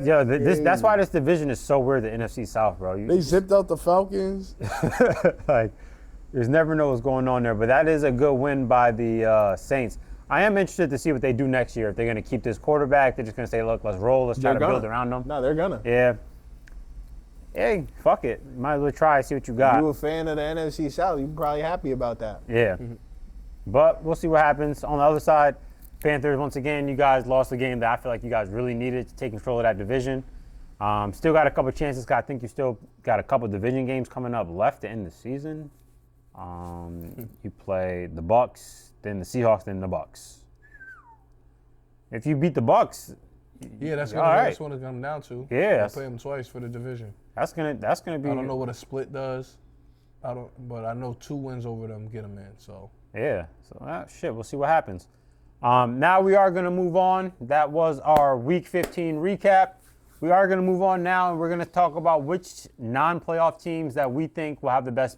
S2: Yeah, that's why this division is so weird. The NFC South, bro.
S3: They zipped out the Falcons.
S2: Like, there's never know what's going on there. But that is a good win by the Saints. I am interested to see what they do next year. If they're going to keep this quarterback, they're just going to say, look, let's roll. Let's try to build around them.
S4: No, they're gonna.
S2: Yeah. Hey, fuck it. Might as well try, see what you got.
S4: You a fan of the NFC South, you're probably happy about that.
S2: Yeah. But we'll see what happens. On the other side, Panthers, once again, you guys lost the game that I feel like you guys really needed to take control of that division. Still got a couple chances. I think you still got a couple division games coming up left to end the season. You play the Bucks, then the Seahawks, then the Bucks. If you beat the Bucks,
S3: yeah, that's
S2: all right.
S3: what it's coming down to.
S2: Yeah,
S3: play them twice for the division.
S2: That's gonna be.
S3: I don't know what a split does. But I know 2 wins over them get them in. So
S2: yeah, so shit, we'll see what happens. Now we are gonna move on. That was our Week 15 recap. We are gonna move on now, and we're gonna talk about which non-playoff teams that we think will have the best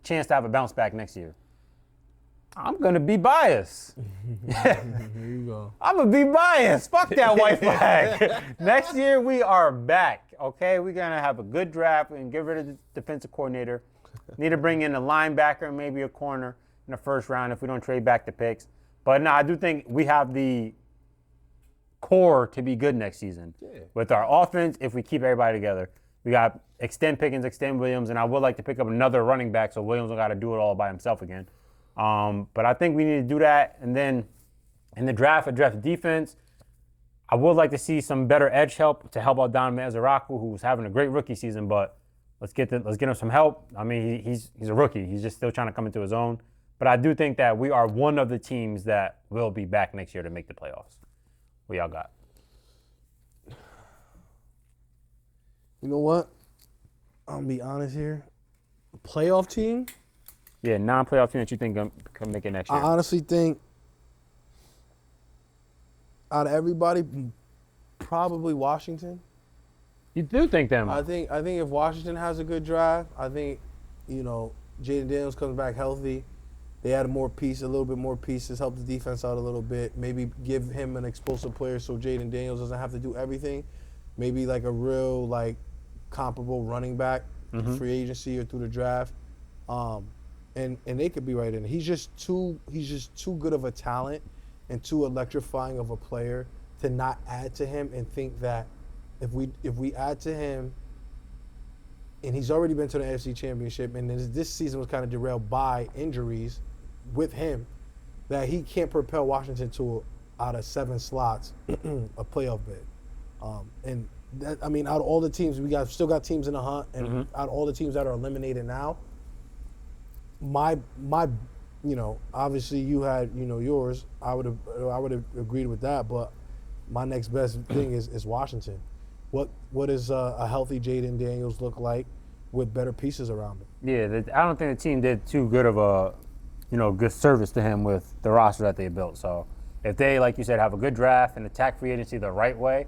S2: chance to have a bounce back next year. I'm gonna be biased.
S3: here you go.
S2: I'm gonna be biased. Fuck that white flag. Next year we are back. Okay, we're gonna have a good draft and get rid of the defensive coordinator. Need to bring in a linebacker and maybe a corner in the first round if we don't trade back the picks. But no, I do think we have the core to be good next season. Yeah. With our offense, if we keep everybody together. We got extend Pickens, extend Williams, and I would like to pick up another running back so Williams don't got to do it all by himself again. But I think we need to do that. And then in the draft, address defense. I would like to see some better edge help to help out Donovan Ezeraku, who's having a great rookie season, but let's get him some help. I mean, he's a rookie. He's just still trying to come into his own. But I do think that we are one of the teams that will be back next year to make the playoffs. What y'all got?
S3: You know what? I'm going to be honest here. Playoff team?
S2: Yeah, non-playoff team that you think can make it next year.
S3: I honestly think out of everybody, probably Washington.
S2: You do think them?
S3: I think if Washington has a good drive, I think, Jaden Daniels comes back healthy. They add a little bit more pieces, help the defense out a little bit. Maybe give him an explosive player so Jaden Daniels doesn't have to do everything. Maybe like a real comparable running back, free agency or through the draft. And they could be right in. He's just too good of a talent and too electrifying of a player to not add to him and think that if we add to him, and he's already been to the AFC Championship, and this season was kind of derailed by injuries with him, that he can't propel Washington to out of 7 slots a playoff bid. And that, I mean, out of all the teams, still got teams in the hunt, and out of all the teams that are eliminated now, my obviously you had yours. I would have agreed with that, but my next best thing is Washington. What does a healthy Jaden Daniels look like with better pieces around him?
S2: Yeah, I don't think the team did too good of a good service to him with the roster that they built. So if they, like you said, have a good draft and attack free agency the right way,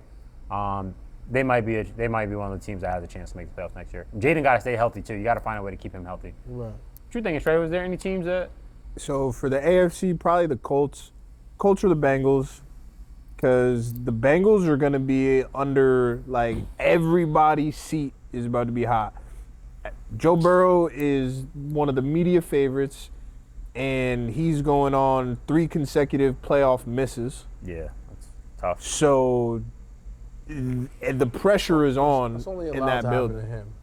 S2: they might be one of the teams that has a chance to make the playoffs next year. Jaden got to stay healthy too. You got to find a way to keep him healthy.
S3: Right.
S2: What you thinking, Trey? Was there any teams that?
S4: So for the AFC, probably the Colts or the Bengals, because the Bengals are going to be under everybody's seat is about to be hot. Joe Burrow is one of the media favorites, and he's going on 3 consecutive playoff misses.
S2: Yeah, that's tough.
S4: So the pressure is on in that building.
S3: To him.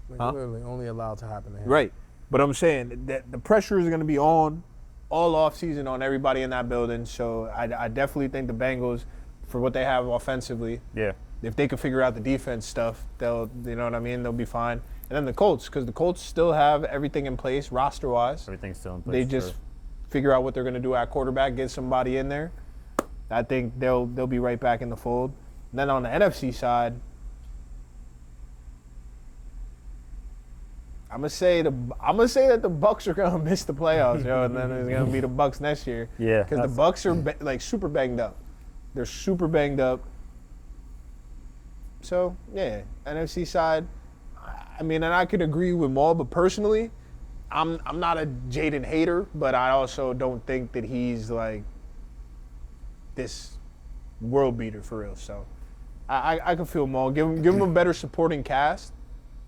S3: Literally only allowed to happen to him.
S4: Right. But I'm saying that the pressure is going to be on all offseason on everybody in that building. So I definitely think the Bengals, for what they have offensively, if they can figure out the defense stuff, they'll be fine. And then the Colts, because the Colts still have everything in place roster-wise.
S2: Everything's still in place.
S4: They just figure out what they're going to do at quarterback, get somebody in there. I think they'll be right back in the fold. And then on the NFC side, I'm gonna say that the Bucks are gonna miss the playoffs, and then it's gonna be the Bucks next year.
S2: Yeah,
S4: because the Bucks are super banged up. They're super banged up. So yeah, NFC side. I mean, and I could agree with Maul, but personally, I'm not a Jaden hater, but I also don't think that he's this world beater for real. So I can feel Maul. Give him a better supporting cast.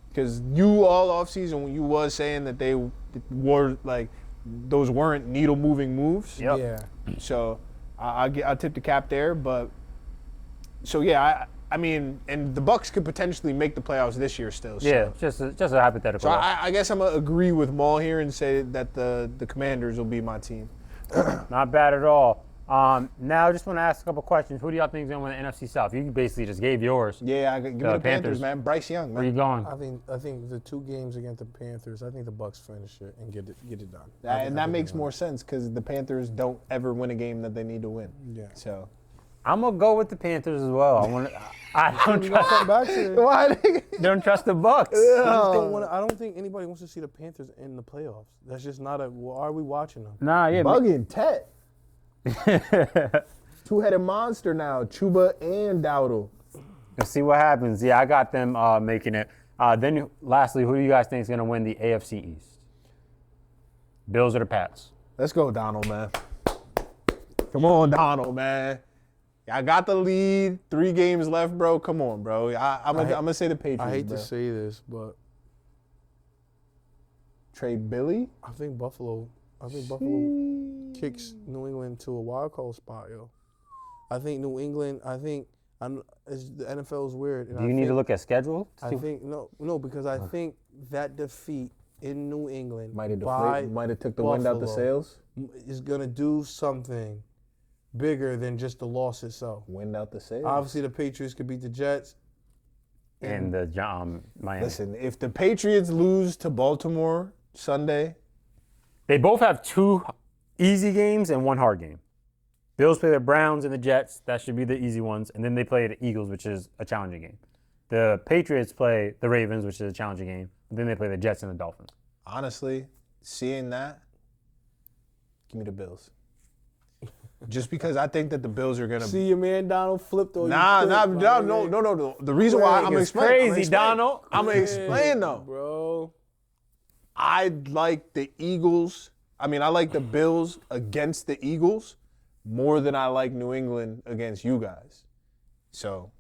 S4: Because you all offseason when you was saying that they were like those weren't needle moving moves.
S2: Yep.
S3: Yeah.
S4: So I'll tip the cap there. But so yeah, I mean, and the Bucks could potentially make the playoffs this year still. So.
S2: Yeah, just a hypothetical.
S4: So I guess I'm gonna agree with Maul here and say that the Commanders will be my team.
S2: Not bad at all. Now I just want to ask a couple questions. Who do y'all think is going to win the NFC South? You basically just gave yours.
S4: Yeah, give me the Panthers, man. Bryce Young, man.
S2: Where you going?
S3: I think the 2 games against the Panthers. I think the Bucks finish it and get it done.
S4: That makes more sense because the Panthers don't ever win a game that they need to win.
S3: Yeah.
S4: So
S2: I'm gonna go with the Panthers as well. I don't trust.
S4: why?
S2: Don't trust the Bucks.
S3: I don't think anybody wants to see the Panthers in the playoffs. That's just not a. Why are we watching them?
S2: Nah, yeah.
S4: Bugging Tet. Two-headed monster now, Chuba and Dowdle.
S2: Let's see what happens. Yeah, I got them making it. Then, lastly, who do you guys think is going to win the AFC East? Bills or the Pats?
S4: Let's go, Donald, man. Come on, Donald, man. I got the lead. 3 games left, bro. Come on, bro. I'm gonna say the Patriots.
S3: I hate
S4: bro.
S3: to say this, but
S4: Trade Billy.
S3: I think Buffalo kicks New England to a wild card spot, yo. I think New England. The NFL is weird. And
S2: Do you need to look at schedule?
S3: I think no, because I think that defeat in New England
S4: Might have took the wind out the sails.
S3: is gonna do something bigger than just the loss itself.
S4: Wind out the sails.
S3: Obviously, the Patriots could beat the Jets.
S2: And the Miami.
S4: Listen, if the Patriots lose to Baltimore Sunday,
S2: They both have 2 easy games and 1 hard game. Bills play the Browns and the Jets. That should be the easy ones. And then they play the Eagles, which is a challenging game. The Patriots play the Ravens, which is a challenging game. And then they play the Jets and the Dolphins.
S4: honestly, seeing that, give me the Bills. Just because I think that the Bills are gonna
S3: see your man Donald flipped on
S4: no. The reason why I'm explaining,
S2: crazy, Donald.
S4: I'm gonna explain though,
S3: bro.
S4: I like the Eagles. I like the Bills against the Eagles more than I like New England against you guys. So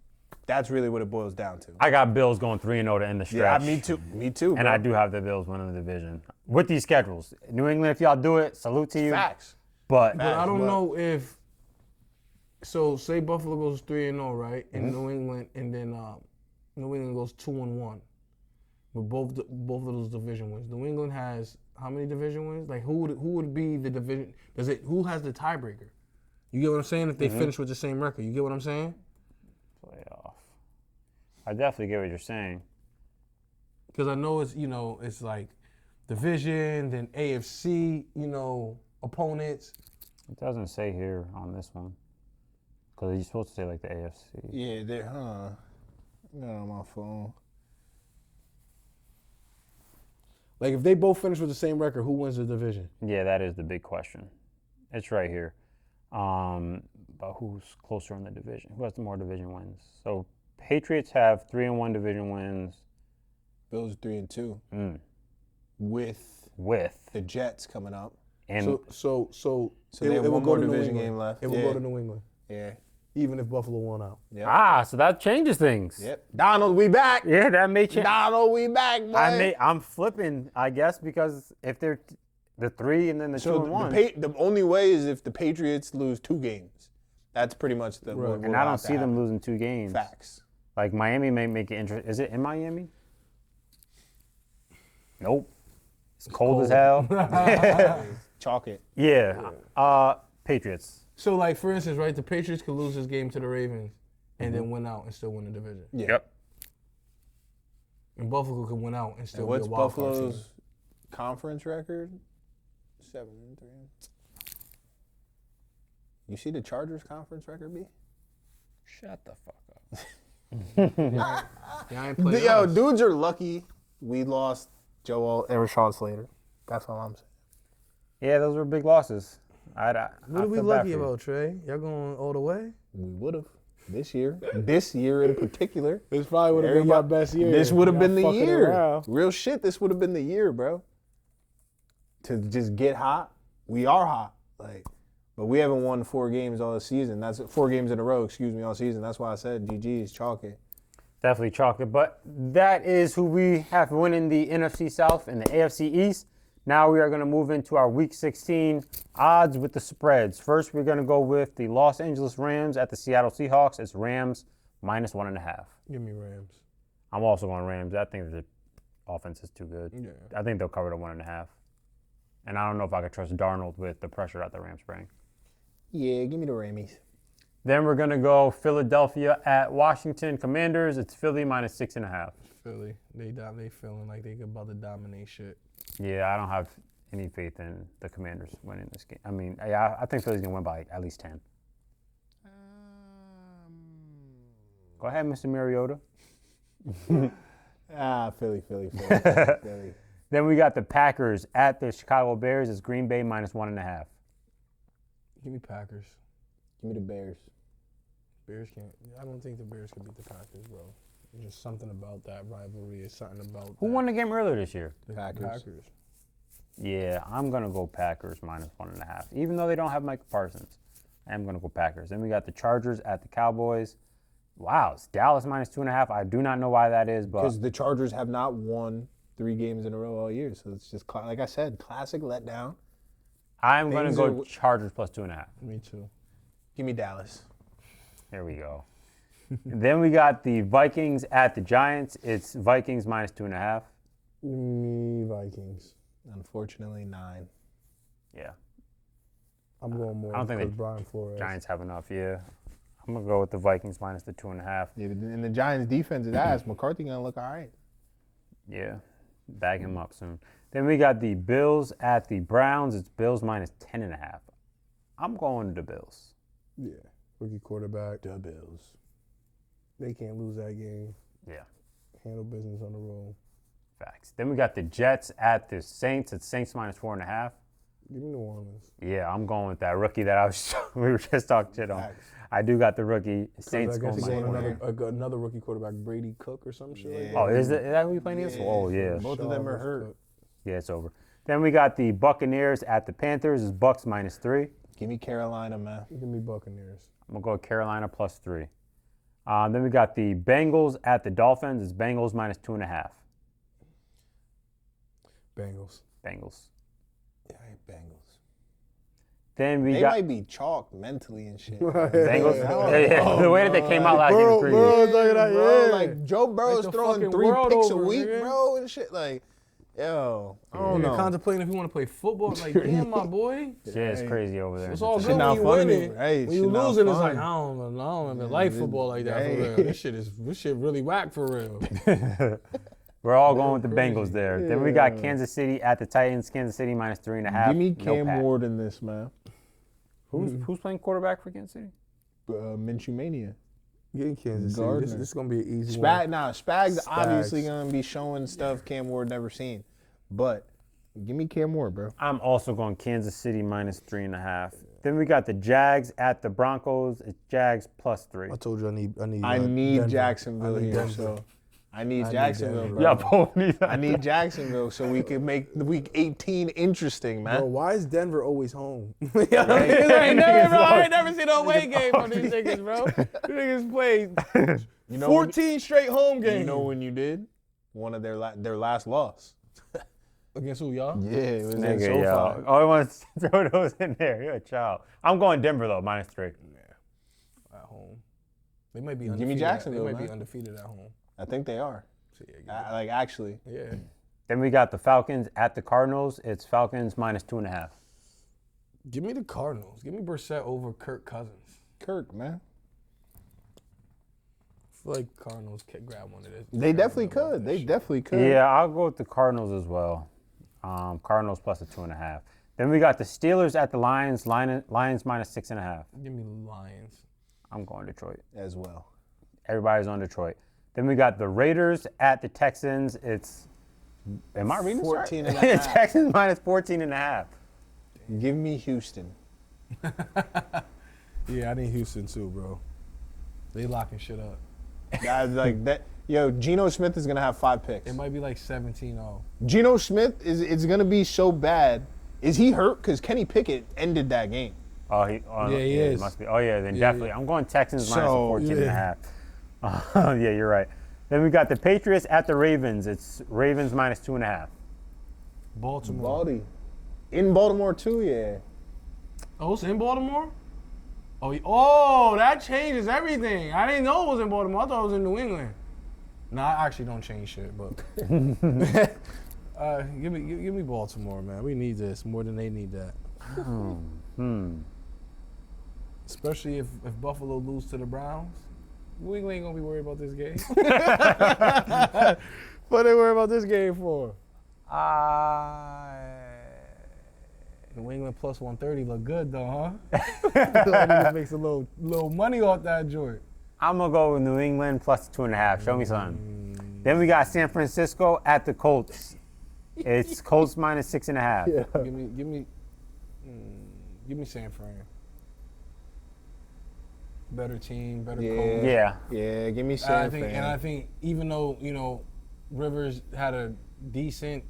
S4: that's really what it boils down to.
S2: I got Bills going 3-0 to end the stretch.
S4: Yeah, me too. Me too.
S2: And
S4: bro.
S2: I do have the Bills winning the division. With these schedules. New England, if y'all do it, salute to you.
S4: Facts.
S2: But
S3: I don't know if. So say Buffalo goes 3-0, right, in New England, and then New England goes 2-1, with both of those division wins. New England has how many division wins? Like who would be the division? Who has the tiebreaker? You get what I'm saying? If they finish with the same record, you get what I'm saying?
S2: playoff. I definitely get what you're saying.
S3: Because I know it's like division, then AFC, opponents.
S2: It doesn't say here on this one. Because you're supposed to say like the AFC.
S4: Yeah, not on my phone.
S3: Like if they both finish with the same record, who wins the division?
S2: Yeah, that is the big question. It's right here. About who's closer in the division. Who has the more division wins? So Patriots have 3-1 division wins.
S4: Bills 3-2. With the Jets coming up.
S2: And
S3: so
S4: they have one more division game left.
S3: It will go to New England.
S4: Yeah.
S3: Even if Buffalo won out.
S4: Yep.
S2: so that changes things.
S4: Yep. Donald, we back.
S2: Yeah, that may change.
S4: Donald, we back, boy.
S2: I'm flipping, I guess, because if they're the 3 and then the 2 and 1.
S4: The only way is if the Patriots lose 2 games. That's pretty much the.
S3: Right.
S2: And I don't see them losing 2 games.
S4: Facts.
S2: Like Miami may make it interesting. Is it in Miami? Nope. It's cold as hell.
S4: Chalk it.
S2: Yeah. Patriots.
S3: So, like, for instance, right, the Patriots could lose this game to the Ravens and then win out and still win the division.
S4: Yeah.
S2: Yep.
S3: And Buffalo could win out and still
S4: And
S3: be a wild card team.
S4: what's Buffalo's conference record? 7-3. You see the Chargers conference record, B?
S2: Shut the fuck up.
S3: I ain't played
S4: Yo,
S3: ours.
S4: dudes are lucky we lost Joel and Rashawn Slater. That's all I'm saying.
S2: Yeah, those were big losses.
S3: What are we lucky about, Trey? Y'all going all the way?
S4: We would have this year. This year in particular.
S3: This probably would have been my best year.
S4: This would have
S3: Y'all
S4: been the
S3: fucking
S4: year.
S3: around.
S4: Real shit, this would have been the year, bro. To just get hot. We are hot. Like, But we haven't won 4 games all season. That's 4 games in a row, all season. That's why I said GG's, chalk it.
S2: Definitely chalk it. But that is who we have winning the NFC South and the AFC East. Now we are going to move into our Week 16 odds with the spreads. First, we're going to go with the Los Angeles Rams at the Seattle Seahawks. It's Rams minus 1.5.
S3: Give me Rams.
S2: I'm also going Rams. I think the offense is too good.
S3: Yeah.
S2: I think they'll cover the 1.5. And I don't know if I could trust Darnold with the pressure at the Rams bring.
S4: Yeah, give me the Rammies.
S2: Then we're going to go Philadelphia at Washington Commanders. It's Philly minus 6.5.
S3: Philly. They feeling like they about to dominate shit.
S2: Yeah, I don't have any faith in the Commanders winning this game. I mean, I think Philly's going to win by at least 10. Go ahead, Mr. Mariota.
S4: Philly. Philly.
S2: Then we got the Packers at the Chicago Bears. It's Green Bay minus 1.5.
S3: Give me Packers.
S4: Give me the Bears.
S3: Bears can't. I don't think the Bears can beat the Packers, bro. There's just something about that rivalry. It's something about
S2: Who won the game earlier this year?
S3: the
S4: Packers.
S2: Yeah, I'm going to go Packers minus 1.5. Even though they don't have Micah Parsons, I am going to go Packers. Then we got the Chargers at the Cowboys. Wow, it's Dallas minus 2.5. I do not know why that is, but
S4: Because the Chargers have not won 3 games in a row all year. So it's just, like I said, classic letdown.
S2: I'm going to
S4: Things
S2: go
S4: are-
S2: Chargers plus 2.5.
S3: Me too.
S4: Give me Dallas.
S2: Here we go. Then we got the Vikings at the Giants. It's Vikings minus 2.5.
S3: Give me Vikings.
S4: Unfortunately, 9.
S2: Yeah,
S3: I'm going more.
S2: I don't think
S3: because
S2: the
S3: Brian Flores.
S2: Giants have enough. Yeah, I'm going to go with the Vikings minus the 2.5.
S4: Yeah, and the Giants' defense is ass. McCarthy going to look all right.
S2: Yeah, bag him up soon. Then we got the Bills at the Browns. It's Bills minus 10.5. I'm going to the Bills.
S3: Yeah. Rookie quarterback.
S4: The Bills.
S3: They can't lose that game.
S2: Yeah,
S3: Handle business on the road.
S2: facts. Then we got the Jets at the Saints. It's Saints minus 4.5.
S3: Give me New Orleans.
S2: Yeah, I'm going with that rookie that we were just talking shit on.
S4: Facts.
S2: I do got the rookie Saints
S3: I guess
S2: going
S3: he's
S2: minus
S3: going
S2: 4.5.
S3: another rookie quarterback, Brady Cook or some shit like
S4: Yeah.
S3: that.
S2: Oh, is that who you playing against? Oh, yeah.
S4: Both of them are hurt.
S2: Yeah, it's over. Then we got the Buccaneers at the Panthers. It's Bucks minus 3.
S4: Give me Carolina, man.
S3: Give me Buccaneers.
S2: I'm going to go Carolina plus 3. Then we got the Bengals at the Dolphins. It's Bengals minus 2.5.
S3: Bengals.
S2: Bengals.
S4: Yeah, Bengals.
S2: Then we
S4: They
S2: got
S4: might be chalked mentally and shit.
S2: Bengals. Yeah, the way that they came out last game was crazy.
S4: Bro, like Joe Burrow's
S3: the
S4: throwing
S3: fucking
S4: 3
S3: world
S4: picks
S3: over,
S4: a week,
S3: nigga.
S4: bro, and shit. Like, yo, I don't
S3: You're
S4: know.
S3: contemplating if you want to play football. Like, damn, my boy.
S2: Yeah, it's crazy over there.
S3: It's all
S4: Shit
S3: good
S4: not
S3: when you
S4: funny.
S3: winning.
S4: Right,
S3: When you
S4: shit not
S3: losing, it's
S4: fun.
S3: like, I don't even like football like that for
S4: Right.
S3: real. This shit really whack for real.
S2: We're all going with the Bengals there. Then we got Kansas City at the Titans. Kansas City minus 3.5.
S4: Give me
S2: No
S4: Cam
S2: pass.
S4: Ward in this, man.
S2: Who's playing quarterback for Kansas City?
S4: Minshew Mania.
S3: Getting Kansas City.
S4: Gardner.
S3: This is going to be an easy
S4: Spag's obviously
S3: Spags.
S4: going to be showing stuff Cam Ward never seen. But give me Cam Ward, bro.
S2: I'm also going Kansas City minus 3.5. Then we got the Jags at the Broncos. It's Jags plus 3.
S3: I told you I need
S4: Need
S3: Denver.
S4: Jacksonville
S3: I need
S4: here,
S3: Denver.
S4: so I need
S3: I need
S4: Jacksonville,
S3: Denver.
S4: bro.
S2: Yeah, both need that.
S4: I need Jacksonville so we can make the week 18 interesting, man.
S3: Bro, why is Denver always home? I ain't never seen no away game on these niggas, bro. These niggas played
S4: You know
S3: 14 straight home games.
S4: You know when you did? One of their last loss.
S3: Against who, y'all?
S4: Yeah, it was in
S2: Nigga,
S4: SoFi.
S2: yo. Oh, I want to throw those in there. You're a child. I'm going Denver, though, minus 3.
S3: At home. They might be
S4: Give
S3: undefeated.
S4: me Jacksonville,
S3: They might be
S4: man.
S3: undefeated at home.
S4: I think they are.
S3: So, yeah,
S4: Like, actually.
S3: yeah.
S2: Then we got the Falcons at the Cardinals. It's Falcons minus 2.5.
S3: Give me the Cardinals. Give me Brissett over Kirk Cousins.
S4: Kirk, man.
S3: I feel like Cardinals can grab one of this.
S4: They definitely could. They definitely could.
S2: Yeah, I'll go with the Cardinals as well. Cardinals plus a 2.5. Then we got the Steelers at the Lions. Lions minus 6.5.
S3: Give me Lions.
S2: I'm going Detroit.
S4: As well.
S2: Everybody's on Detroit. Then we got the Raiders at the Texans. It's, am I reading this right?
S4: 14.5.
S2: Texans minus 14.5.
S4: Give me Houston.
S3: Yeah, I need Houston too, bro. They locking shit up.
S4: Guys, like that. Yo, Geno Smith is gonna have 5 picks.
S3: It might be like 17-0.
S4: Geno Smith is gonna be so bad. Is he hurt? Because Kenny Pickett ended that game.
S2: Oh, he
S3: is.
S2: Must be. Oh, yeah, then
S3: Yeah,
S2: definitely.
S3: yeah.
S2: I'm going Texans minus
S4: So,
S2: 14.5. Yeah, you're right. Then we got the Patriots at the Ravens. It's Ravens minus 2.5.
S3: Baltimore.
S4: Baldy. In Baltimore too, yeah.
S3: Oh, it's in Baltimore? Oh, that changes everything. I didn't know it was in Baltimore. I thought it was in New England. Nah, I actually don't change shit, but give me Baltimore, man. We need this more than they need that. Especially if Buffalo lose to the Browns. We ain't gonna be worried about this game. What they worry about this game for? New England plus 130 look good though, huh? Niggas makes a little money off that joint.
S2: I'm going to go with New England plus 2.5. Show me something. Then we got San Francisco at the Colts. It's Colts minus 6.5.
S4: Yeah.
S3: Give me San Fran. Better team, better
S4: Yeah.
S3: coach.
S2: Yeah.
S4: Yeah, give me San Fran.
S3: And I think even though, Rivers had a decent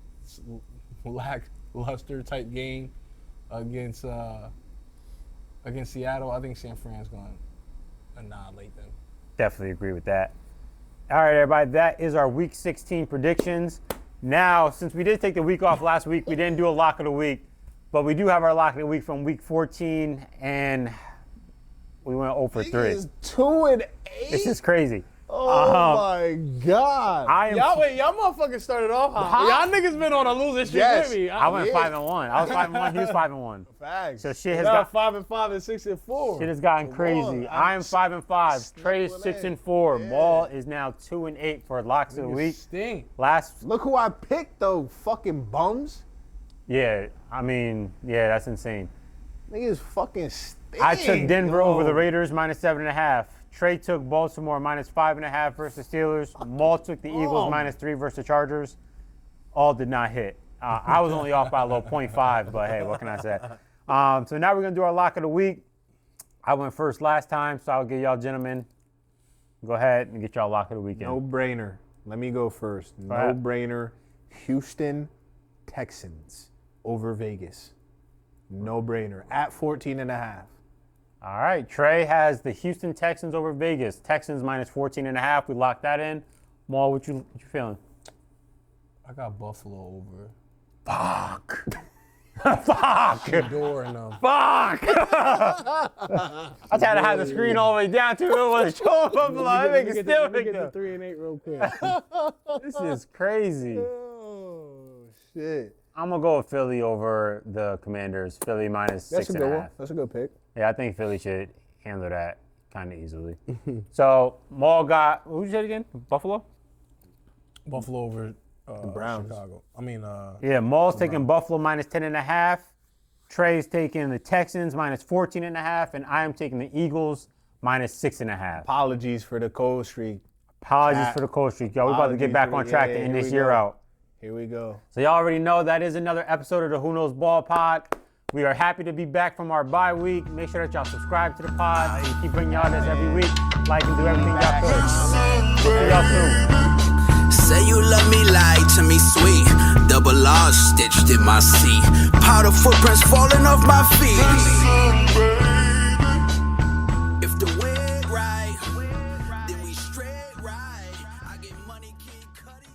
S3: lackluster type game against Seattle, I think San Fran's going to annihilate them.
S2: Definitely agree with that. All right, everybody, that is our Week 16 predictions. Now, since we did take the week off last week, we didn't do a lock of the week, but we do have our lock of the week from Week 14, and we went 0 for 3.
S4: It's 2-8.
S2: This is crazy.
S4: Oh my God.
S3: Y'all motherfuckers started off hot. Y'all niggas been on a losing streak with me.
S2: I went 5-1. I was 5-1. He was 5-1.
S4: Facts.
S2: So shit has
S3: Y'all
S2: got
S3: 5-5 and 6-4.
S2: shit has gotten crazy. I am 5-5. Trey is 6-4.
S4: Yeah.
S2: Maul is now 2-8 for locks of the week.
S3: Stink.
S2: Look
S4: who I picked though, fucking bums.
S2: Yeah, I mean, yeah, that's insane.
S4: Niggas fucking stink.
S2: I took Denver over the Raiders minus 7.5. Trey took Baltimore minus 5.5 versus Steelers. Maul took the Eagles minus 3 versus the Chargers. All did not hit. I was only off by a little 0.5, but hey, what can I say? So now we're gonna do our lock of the week. I went first last time, so I'll give y'all gentlemen. Go ahead and get y'all lock of the weekend.
S4: No brainer. Let me go first. No brainer. Houston Texans over Vegas. No brainer. At 14.5.
S2: All right, Trey has the Houston Texans over Vegas. Texans minus 14.5. We locked that in. Maul, what you feeling?
S3: I got Buffalo over.
S2: Fuck. Fuck.
S3: Door and
S2: Fuck. I tried to have the screen all the way down to it. Was showing Buffalo. I make it still
S3: Let me
S2: pick
S3: get
S2: up.
S3: the 3-8 real quick.
S2: This is crazy.
S4: Oh, shit.
S2: I'm going to go with Philly over the Commanders. Philly minus 6.5.
S4: That's a good one. That's a good pick.
S2: Yeah, I think Philly should handle that kind of easily. So, Maul got, who you said again? Buffalo?
S3: Buffalo over
S4: Browns.
S3: Chicago. I mean,
S2: Yeah, Maul's taking Buffalo minus 10.5. Trey's taking the Texans minus 14.5. And I am taking the Eagles minus 6.5.
S4: Apologies for the cold streak.
S2: Apologies for the cold streak, y'all. We're about to get back on track to end this year out.
S4: Here we go.
S2: So y'all already know that is another episode of the Who Knows Ball pod. We are happy to be back from our bye week. Make sure that y'all subscribe to the pod. We keep bringing y'all this every week. Like and do everything y'all could. See y'all soon.
S1: Say you love me, lie to me, sweet. Double R stitched in my seat. Powder footprints falling off my feet. Right, then we straight right. I get money, keep cutting.